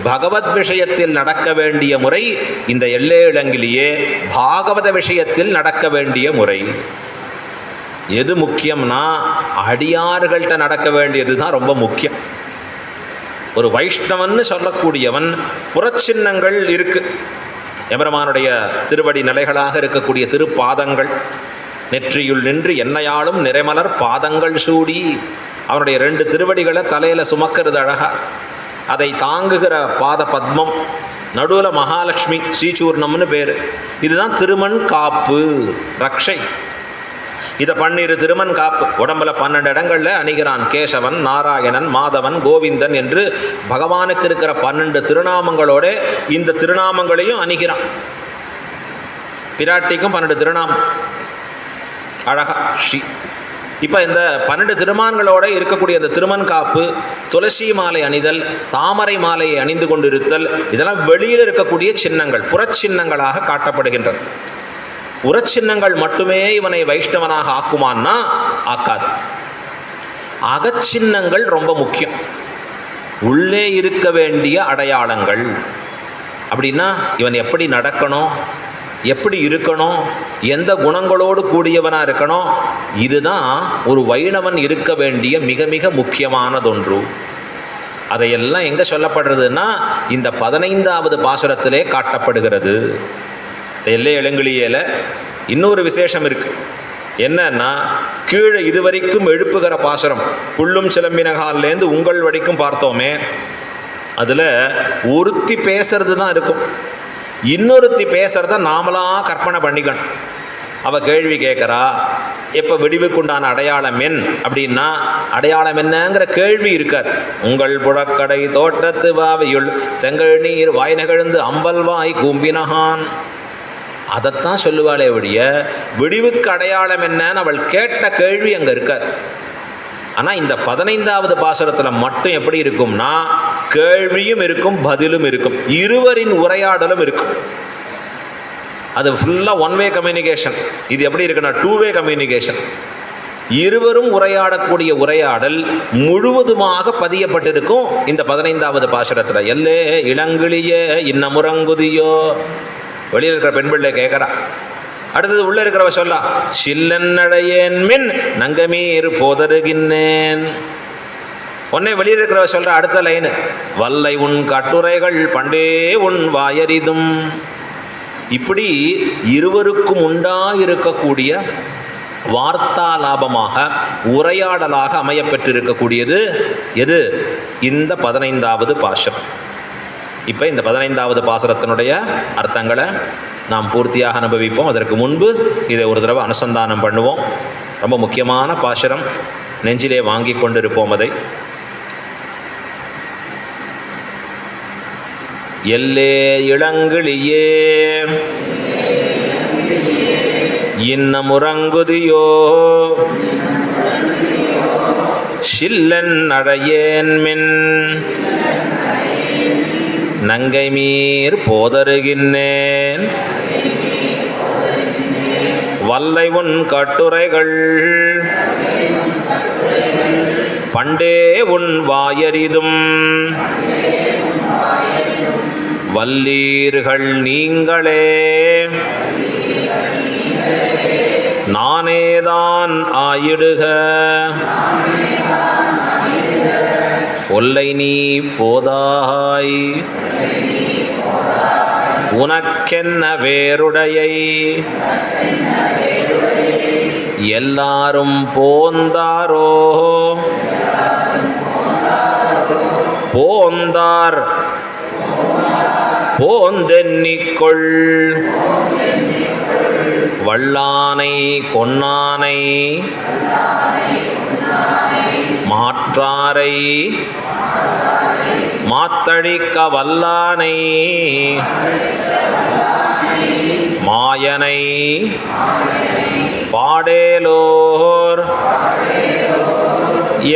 பகவத் விஷயத்தில் நடக்க வேண்டிய முறை. இந்த எல்லே இளங்கிளியே பாகவத விஷயத்தில் நடக்க வேண்டிய முறை. எது முக்கியம்னா அடியார்கள்ட்ட நடக்க வேண்டியது தான் ரொம்ப முக்கியம். ஒரு வைஷ்ணவன்னு சொல்லக்கூடியவன் புறச்சின்னங்கள் இருக்குது. எம்பெருமானுடைய திருவடி நிலைகளாக இருக்கக்கூடிய திருப்பாதங்கள், நெற்றியுள் நின்று என்னையாளும் நிறைமலர் பாதங்கள் சூடி, அவனுடைய 2 திருவடிகளை தலையில் சுமக்கிறது அழகா. அதை தாங்குகிற பாத பத்மம், நடுவில் மகாலட்சுமி ஸ்ரீசூர்ணம்னு பேர். இதுதான் திருமண் காப்பு, ரக்ஷை. இதை 12 திருமண் காப்பு உடம்புல 12 இடங்களில் அணிகிறான். கேசவன், நாராயணன், மாதவன், கோவிந்தன் என்று பகவானுக்கு இருக்கிற 12 திருநாமங்களோட இந்த திருநாமங்களையும் அணிகிறான். பிராட்டிக்கும் 12 திருநாமம் அழகா ஸ்ரீ. இப்போ இந்த 12 திருமான்களோடு இருக்கக்கூடிய அந்த திருமண் காப்பு, துளசி மாலை அணிதல், தாமரை மாலையை அணிந்து கொண்டிருத்தல், இதெல்லாம் வெளியில் இருக்கக்கூடிய சின்னங்கள், புறச்சின்னங்களாக காட்டப்படுகின்றன. புறச்சின்னங்கள் மட்டுமே இவனை வைஷ்ணவனாக ஆக்குமான்னா ஆக்காது. அகச்சின்னங்கள் ரொம்ப முக்கியம். உள்ளே இருக்க வேண்டிய அடையாளங்கள். அப்படின்னா இவன் எப்படி நடக்கணும், எப்படி இருக்கணும், எந்த குணங்களோடு கூடியவனாக இருக்கணும், இதுதான் ஒரு வைணவன் இருக்க வேண்டிய மிக மிக முக்கியமானதொன்று. அதையெல்லாம் எங்கே சொல்லப்படுறதுன்னா இந்த 15வது பாசுரத்திலே காட்டப்படுகிறது. எல்லே இளங்கிளியேல இன்னொரு விசேஷம் இருக்குது. என்னன்னா கீழே இதுவரைக்கும் எழுப்புகிற பாசுரம் புல்லும் சிலம்பினகால்லேருந்து உங்கள் வரைக்கும் பார்த்தோமே, அதில் ஒருத்தி பேசுறது தான் இருக்கும். இன்னொருத்தி பேசுகிறத நாமளாக கற்பனை பண்ணிக்கணும். அவள் கேள்வி கேட்குறா, எப்போ விடிவுக்குண்டான அடையாளம் என் அப்படின்னா அடையாளம் என்னங்கிற கேள்வி இருக்காது. உங்கள் புழக்கடை தோட்டத்து வாவியுள் செங்கல் நீர் வாய் நெகிழ்ந்து அம்பல் வாய் கூம்பினகான், அதைத்தான் சொல்லுவாளே ஒழிய விடிவுக்கு அடையாளம் என்னன்னு அவள் கேட்ட கேள்வி அங்கே இருக்காது. ஆனால் இந்த 15வது பாசுரத்தில் மட்டும் எப்படி இருக்கும்னா கேள்வியும் இருக்கும், பதிலும் இருக்கும், இருவரின் உரையாடலும் இருக்கும். அது ஃபுல்லாக 1 வே கம்யூனிகேஷன். இது எப்படி இருக்குன்னா 2 வே கம்யூனிகேஷன். இருவரும் உரையாடக்கூடிய உரையாடல் முழுவதுமாக பதியப்பட்டிருக்கும் இந்த 15வது பாசுரத்தில். எல்லே இளங்கிளியே இன்னமுறங்குதியோ. வெளியில் இருக்கிற பெண் பிள்ளை கேட்குறா. அடுத்தது உள்ளே இருக்கிறவ சொல்லா, சில்லன்னடையேன் மின் நங்கமீர் போதருகின்றேன். உடனே வெளியில் இருக்கிறவ சொல்கிற அடுத்த லைனு, வல்லை உன் கட்டுரைகள் பண்டே உன் வாயறிதும். இப்படி இருவருக்கும் உண்டாயிருக்கக்கூடிய வார்த்தாலாபமாக உரையாடலாக அமையப்பெற்றிருக்கக்கூடியது எது? இந்த 15வது பாசுரம். இப்போ இந்த 15வது பாசுரத்தினுடைய அர்த்தங்களை நாம் பூர்த்தியாக அனுபவிப்போம். அதற்கு முன்பு இதை ஒரு தடவை அனுசந்தானம் பண்ணுவோம். ரொம்ப முக்கியமான பாசுரம், நெஞ்சிலே வாங்கி கொண்டிருப்போம் அதை. எல்லே இளங்கிளியே இன்னமுறங்குதியோ சில்லன் அடையேன் மின் நங்கை மீர் போதருகின்றேன் வல்லை உன் கட்டுரைகள் பண்டே உன் வாயரிதும் வல்லீர்கள் நீங்களே நானேதான் ஆயிடுக ஒல்லை நீ போதாய் உனக்கென்ன வேறுடையை எல்லாரும் போந்தாரோ போந்தார் போந்தென்னிக்கொள் வல்லானை கொன்னானை மாற்றாரை மாத்தழிக்க வல்லானை மாயனை பாடேலோர்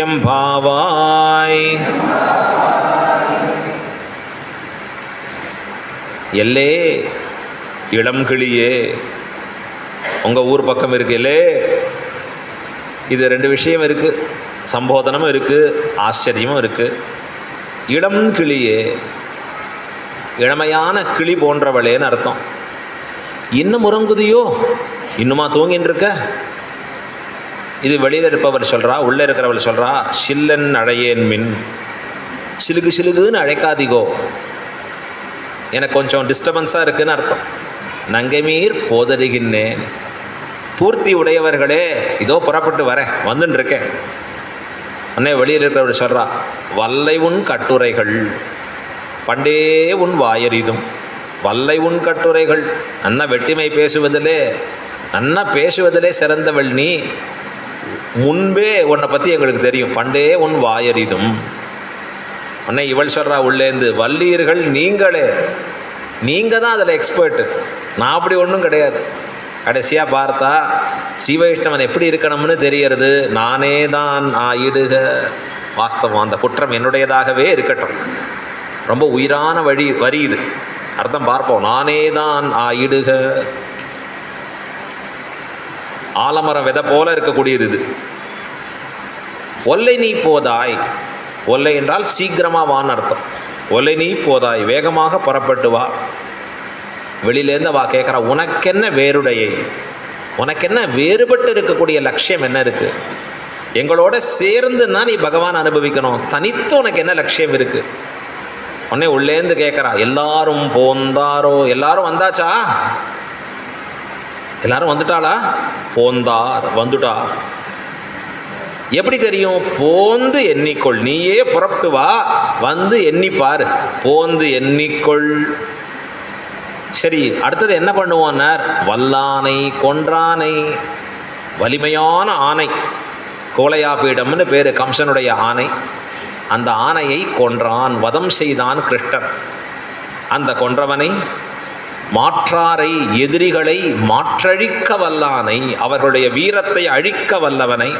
எம்பாவாய். எல்லே இளம்கிளியே, உங்கள் ஊர் பக்கம் இருக்குல்லே, இது ரெண்டு விஷயம் இருக்குது, சம்போதனமும் இருக்குது, ஆச்சரியமும் இருக்குது. இளம் கிளியே, இளமையான கிளி போன்றவளேன்னு அர்த்தம். இன்னும் உறங்குதியோ, இன்னுமா தூங்கின்னு இருக்க? இது வெளியில் இருப்பவர் சொல்கிறா, உள்ளே இருக்கிறவள் சொல்கிறா, சில்லன் அழையேன் மின், சிலுகு சிலுகுன்னு அழைக்காதிகோ, எனக்கு கொஞ்சம் டிஸ்டர்பன்ஸாக இருக்குதுன்னு அர்த்தம். நங்கைமீர் போதருகின்றேன், பூர்த்தி உடையவர்களே இதோ புறப்பட்டு வரேன், வந்துன்னு இருக்கேன். அண்ணே வெளியில் இருக்கிறவர் சொல்கிறா, வல்லை உன் கட்டுரைகள் பண்டே உன் வாயரிதும். வல்லை உன் கட்டுரைகள், அண்ணா வெட்டிமை பேசுவதிலே, அண்ணா பேசுவதிலே சிறந்தவள் நீ, முன்பே உன்னை பற்றி எங்களுக்கு தெரியும், பண்டே உன் வாயரிதும். அண்ணே இவள் சொல்கிறா உள்ளேந்து, வல்லீர்கள் நீங்களே, நீங்கள் தான் அதில் எக்ஸ்பர்ட்டு, நான் அப்படி ஒன்றும் கிடையாது. கடைசியாக பார்த்தா ஸ்ரீவைஷ்ணவன் எப்படி இருக்கணும்னு தெரியறது, நானே தான் ஆயிடுக. வாஸ்தவம், அந்த குற்றம் என்னுடையதாகவே இருக்கட்டும். ரொம்ப உயிரான வரி இது, அர்த்தம் பார்ப்போம். நானே தான் ஆயிடுக, ஆலமரம் விதை போல இருக்கக்கூடியது இது. ஒல்லை நீ போதாய், ஒல்லை என்றால் சீக்கிரமாக வான்னு அர்த்தம். ஒல்லை நீ போதாய், வேகமாக புறப்பட்டு வா. வெளியிலேருந்து வா கேட்குறா, உனக்கென்ன வேறுடையை, உனக்கென்ன வேறுபட்டு இருக்கக்கூடிய லட்சியம் என்ன இருக்குது? எங்களோட சேர்ந்துன்னா நீ பகவான் அனுபவிக்கணும், தனித்து உனக்கு என்ன லட்சியம் இருக்குது? உடனே உள்ளேருந்து கேட்குறா, எல்லாரும் போந்தாரோ, எல்லாரும் வந்தாச்சா? எல்லாரும் வந்துட்டாளா? போந்தார், வந்துட்டா. எப்படி தெரியும்? போந்து எண்ணிக்கொள், நீயே புறப்பட்டு வா, வந்து எண்ணிப்பார், போந்து எண்ணிக்கொள். சரி, அடுத்தது என்ன பண்ணுவான்னார்? வல்லானை கொன்றானை, வலிமையான ஆணை, கோலையாபீடம்னு பேர், கம்சனுடைய ஆணை. அந்த ஆணையை கொன்றான், வதம் செய்தான் கிருஷ்ணன். அந்த கொன்றவனை, மாற்றாரை, எதிரிகளை மாற்றழிக்க வல்லானை, அவர்களுடைய வீரத்தை அழிக்க வல்லவனை,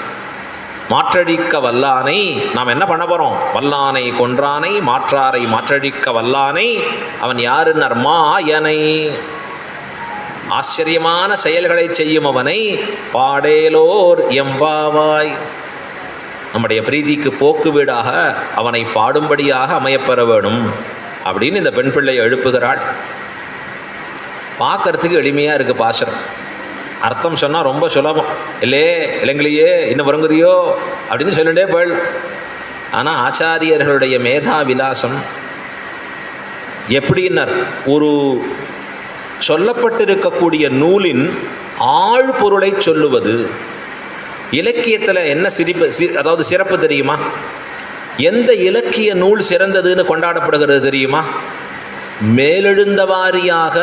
மாற்றழிக்க வல்லானை நாம் என்ன பண்ண போகிறோம்? வல்லானை கொன்றானை, மாற்றாரை மாற்றழிக்க வல்லானை. அவன் யாருன்னர்? மாயனை, ஆச்சரியமான செயல்களை செய்யும் அவனை. பாடேலோர் எம்பாவாய், நம்முடைய பிரீதிக்கு போக்கு வீடாக அவனை பாடும்படியாக அமையப்பெற வேணும் அப்படின்னு இந்த பெண் பிள்ளையை எழுப்புகிறாள். பார்க்கறதுக்கு எளிமையாக இருக்குது பாசுரம், அர்த்தம் சொன்னால் ரொம்ப சுலபம். இல்லே இளங்கிலேயே இன்னும் வருங்குதியோ அப்படின்னு சொல்லிட்டே போயிடலாம். ஆனால் ஆச்சாரியர்களுடைய மேதா விலாசம் எப்படின்னர், ஒரு சொல்லப்பட்டிருக்கக்கூடிய நூலின் ஆழ் பொருளை சொல்லுவது. இலக்கியத்தில் என்ன அதாவது சிறப்பு தெரியுமா? எந்த இலக்கிய நூல் சிறந்ததுன்னு கொண்டாடப்படுகிறது தெரியுமா? மேலெழுந்த வாரியாக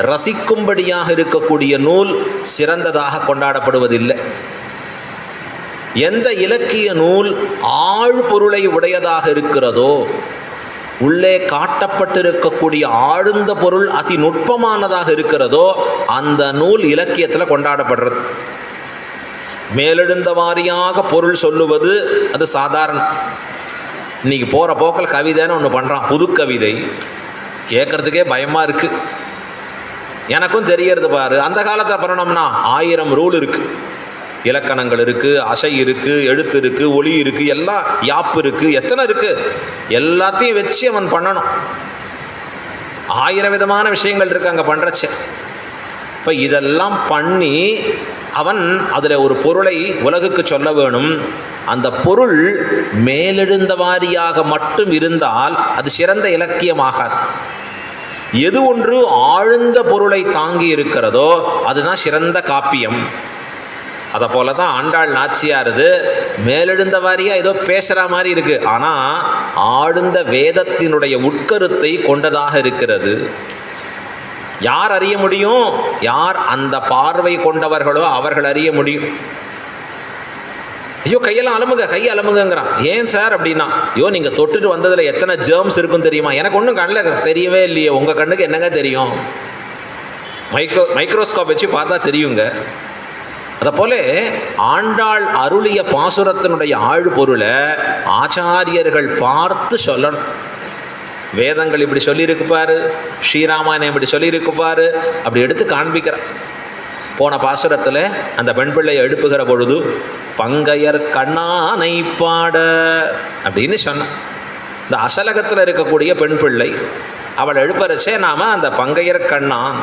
ரசிக்கும்படியாக இருக்கக்கூடிய நூல் சிறந்ததாக கொண்டாடப்படுவதில்லை. எந்த இலக்கிய நூல் ஆழ் பொருளை உடையதாக இருக்கிறதோ, உள்ளே காட்டப்பட்டிருக்கக்கூடிய ஆழ்ந்த பொருள் அதி நுட்பமானதாக இருக்கிறதோ, அந்த நூல் இலக்கியத்தில் கொண்டாடப்படுறது. மேலெழுந்த வாரியாக பொருள் சொல்லுவது அது சாதாரணம். இன்றைக்கி போகிற போக்கில் கவிதைன்னு ஒன்று பண்ணுறான், புது கவிதை, கேட்குறதுக்கே பயமாக இருக்குது. எனக்கும் தெரியறது பாரு. அந்த காலத்தை பண்ணணும்னா 1000 ரூல் இருக்குது, இலக்கணங்கள் இருக்குது, அசை இருக்குது, எழுத்து இருக்குது, ஒளி இருக்குது, எல்லாம் யாப்பு இருக்குது, எத்தனை இருக்குது, எல்லாத்தையும் வச்சு அவன் பண்ணணும். 1000 விதமான விஷயங்கள் இருக்குது அங்கே பண்ணுறச்ச. இப்போ இதெல்லாம் பண்ணி அவன் அதில் ஒரு பொருளை உலகுக்கு சொல்ல வேணும். அந்த பொருள் மேலெழுந்த வாரியாக மட்டும் இருந்தால் அது சிறந்த இலக்கியமாகாது. எது ஒன்று ஆழ்ந்த பொருளை தாங்கி இருக்கிறதோ அதுதான் சிறந்த காப்பியம். அதை போல தான் ஆண்டாள் நாச்சியாருது மேலெழுந்த வாரியாக ஏதோ பேசுகிற மாதிரி இருக்குது, ஆனால் ஆழ்ந்த வேதத்தினுடைய உட்கருத்தை கொண்டதாக இருக்கிறது. யார் அறிய முடியும்? யார் அந்த பார்வை கொண்டவர்களோ அவர்கள் அறிய முடியும். ஐயோ கையெல்லாம் அலமுங்க, கையை அலமுங்கிறான். ஏன் சார் அப்படின்னா, ஐயோ நீங்கள் தொட்டுட்டு வந்ததில் எத்தனை ஜேர்ம்ஸ் இருக்குன்னு தெரியுமா? எனக்கு ஒன்றும் கண்ணில் தெரியவே இல்லையே, உங்கள் கண்ணுக்கு என்னங்க தெரியும்? மைக்ரோஸ்கோப் வச்சு பார்த்தா தெரியுங்க. அதை போல ஆண்டாள் அருளிய பாசுரத்தினுடைய ஆழ் பொருளை ஆச்சாரியர்கள் பார்த்து சொல்லணும். வேதங்கள் இப்படி சொல்லியிருக்குப்பாரு, ஸ்ரீராமாயணம் இப்படி சொல்லியிருக்குப்பாரு, அப்படி எடுத்து காண்பிக்கிறார். போன பாசுரத்தில் அந்த பெண் பிள்ளையை எழுப்புகிற பொழுது பங்கையர் கண்ணானை பாட அப்படின்னு சொன்னான். இந்த அசலகத்தில் இருக்கக்கூடிய பெண் பிள்ளை அவள் எழுப்பறச்சே நாம் அந்த பங்கையர் கண்ணான்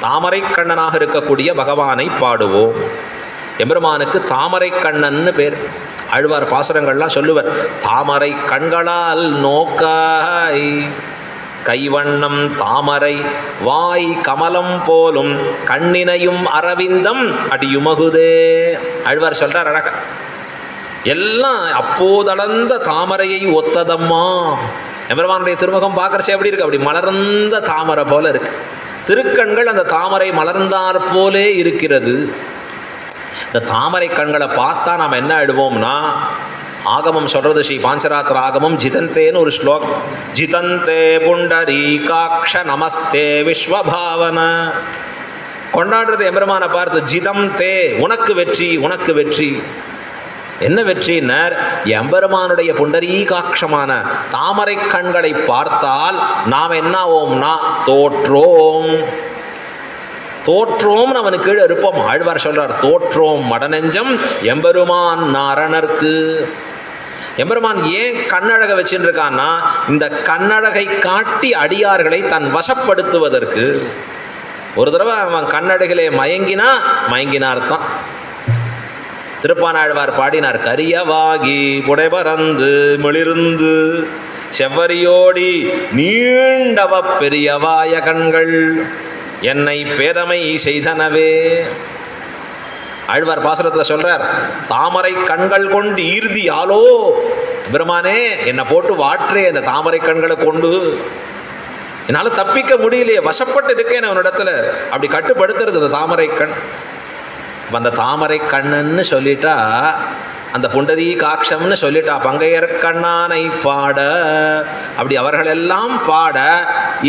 தாமரை கண்ணனாக இருக்கக்கூடிய பகவானை பாடுவோம். எம்பெருமானுக்கு தாமரை கண்ணன்னு பேர். ஆழ்வார் பாசுரங்கள்லாம் சொல்லுவர். தாமரை கண்களால் நோக்காய் கைவண்ணம் தாமரை வாய் கமலம் போலும் கண்ணினையும் அரவிந்தம் அடியுமகுதே. ஆழ்வார் சொல்றார் அழகா, எல்லாம் அப்போதளர்ந்த தாமரையை ஒத்ததம்மா. எம்பெருமானுடைய திருமுகம் பார்க்கறச்சே எப்படி இருக்கு? அப்படி மலர்ந்த தாமரை போல இருக்கு. திருக்கண்கள் அந்த தாமரை மலர்ந்தார் போலே இருக்கிறது. இந்த தாமரை கண்களை பார்த்தா நாம் என்ன எழுவோம்னா, ஆகமம் சொல்கிறது, ஸ்ரீ பாஞ்சராத்திர ஆகமம் ஜிதந்தேன்னு ஒரு ஸ்லோகம். ஜிதந்தே புண்டரீகாக்ஷ நமஸ்தே விஸ்வபாவன. கொண்டாடுறது எம்பெருமானை பார்த்து. ஜிதம் தே, உனக்கு வெற்றி, உனக்கு வெற்றி. என்ன வெற்றினர்? எம்பெருமானுடைய புண்டரீகாட்சமான தாமரை கண்களை பார்த்தால் நாம் என்ன ஆவோம்னா தோற்றோம். தோற்றோம் அவனுக்கு கீழே இருப்போம். ஆழ்வார் சொல்றார், தோற்றோம் மடநெஞ்சம் எம்பெருமான் நாரணர்க்கு. எம்பெருமான் ஏன் கண்ணழகை வச்சுட்டு இருக்கான்னா, இந்த கண்ணழகை காட்டி அடியார்களை தன் வசப்படுத்துவதற்கு. ஒரு தடவை அவன் கண்ணழகிலே மயங்கினார் தான். திருப்பானாழ்வார் பாடினார், கரியவாகி புடைபறந்து மிளிர்ந்து செவ்வரியோடி நீண்டவ பெரியவாய கண்கள் என்னை பேதமை செய்தனவே. ஆழ்வார் பாசுரத்தில் சொல்றார், தாமரை கண்கள் கொண்டு ஈர்தியாலோ பெருமானே, என்னை போட்டு வாற்றே அந்த தாமரை கண்களை கொண்டு. என்னால் தப்பிக்க முடியலையே, வசப்பட்டு இருக்கேன் அவனிடத்துல. அப்படி கட்டுப்படுத்துறது அந்த தாமரை கண். அந்த தாமரை கண்ணுன்னு சொல்லிட்டா, அந்த புண்டரீகாட்சம்னு சொல்லிட்டா, பங்கையர் கண்ணானை பாட. அப்படி அவர்களெல்லாம் பாட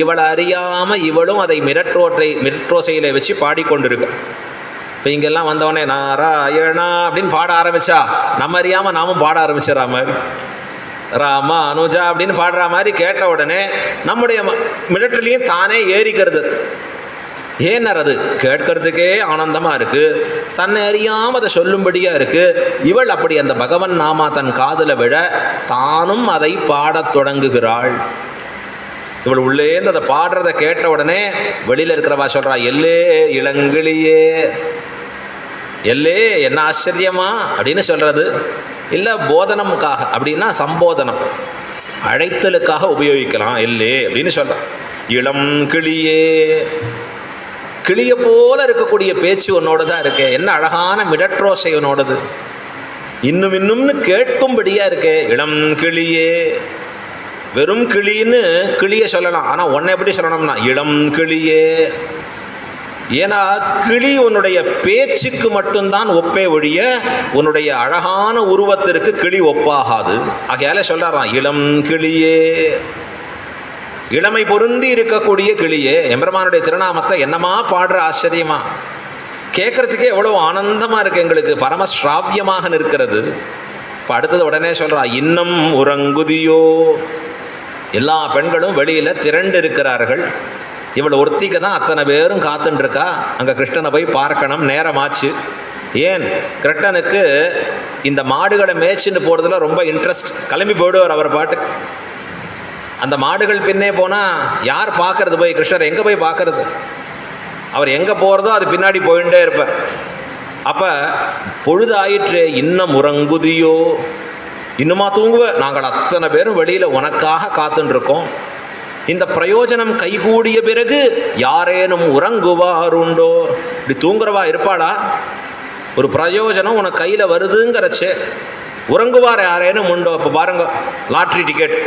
இவளை அறியாமல் இவளும் அதை மிரட்டோசையில் வச்சு பாடிக்கொண்டிருக்க. இப்போ இங்கெல்லாம் வந்தவொடனே நாராயணா அப்படின்னு பாட ஆரம்பித்தா, நம்ம அறியாமல் நாமும் பாட ஆரம்பிச்சிடற மாதிரி, ராமா அனுஜா அப்படின்னு பாடுற மாதிரி கேட்ட உடனே நம்முடைய மிரட்டலையும் தானே ஏறிக்கிறது. ஏன்னர் அது கேட்கறதுக்கே ஆனந்தமாக இருக்குது, தன்னை அறியாமல் அதை சொல்லும்படியாக இருக்குது. இவள் அப்படி அந்த பகவன் நாமா தன் காதில் விட தானும் அதை பாடத் தொடங்குகிறாள். இவள் உள்ளேருந்து அதை பாடுறதை கேட்ட உடனே வெளியில் இருக்கிறவா சொல்கிறா, எல்லே இளங்கிளியே, எல்லே என்ன ஆச்சரியமா அப்படின்னு சொல்கிறது இல்லை. போதனமுக்காக அப்படின்னா சம்போதனம், அழைத்தலுக்காக உபயோகிக்கலாம். எல்லே அப்படின்னு சொல்கிறான். இளம் கிளியே, கிளியை போல இருக்கக்கூடிய பேச்சு உன்னோட தான் இருக்கே, என்ன அழகான மிடற்றோசை உன்னோடது, இன்னும் இன்னும்னு கேட்கும்படியாக இருக்கே. இளம் கிளியே, வெறும் கிளின்னு கிளியை சொல்லலாம், ஆனால் உன்னை எப்படி சொல்லணும்னா இளம் கிளியே. ஏன்னா கிளி உன்னுடைய பேச்சுக்கு மட்டும்தான் ஒப்பே ஒழிய உன்னுடைய அழகான உருவத்திற்கு கிளி ஒப்பாகாது. ஆகையால சொல்றாராம் இளம் கிளியே, இளமை பொருந்தி இருக்கக்கூடிய கிளியே. எம்பெருமானுடைய திருநாமத்தை என்னமா பாடுற ஆச்சரியமா, கேட்கறதுக்கே எவ்வளோ ஆனந்தமாக இருக்குது எங்களுக்கு, பரமஸ்ராவியமாக நிற்கிறது. இப்போ அடுத்தது உடனே சொல்கிறா, இன்னும் உறங்குதியோ. எல்லா பெண்களும் வெளியில் திரண்டு இருக்கிறார்கள். இவள் ஒருத்திக்கு தான் அத்தனை பேரும் காத்துட்டுருக்கா. அங்கே கிருஷ்ணனை போய் பார்க்கணும், நேரமாச்சு. ஏன் கிருஷ்ணனுக்கு இந்த மாடுகளை மேய்ச்சின்னு போகிறதுல ரொம்ப இன்ட்ரெஸ்ட். கிளம்பி போயிடுவார் அவர் பாட்டு. அந்த மாடுகள் பின்னே போனால் யார் பார்க்கறது? போய் கிருஷ்ணர் எங்கே போய் பார்க்கறது? அவர் எங்கே போகிறதோ அது பின்னாடி போயிட்டே இருப்பார். அப்போ பொழுது ஆயிற்று, இன்னும் உறங்குதியோ, இன்னுமா தூங்குவ? நாங்கள் அத்தனை பேரும் வெளியில் உனக்காக காத்துருக்கோம். இந்த பிரயோஜனம் கைகூடிய பிறகு யாரேனும் உறங்குவாருண்டோ? இப்படி தூங்குறவா இருப்பாளா? ஒரு பிரயோஜனம் உனக்கு கையில் வருதுங்கிறச்சே உறங்குவார் யாரேனும் உண்டோ? இப்போ பாருங்க, லாட்ரி டிக்கெட்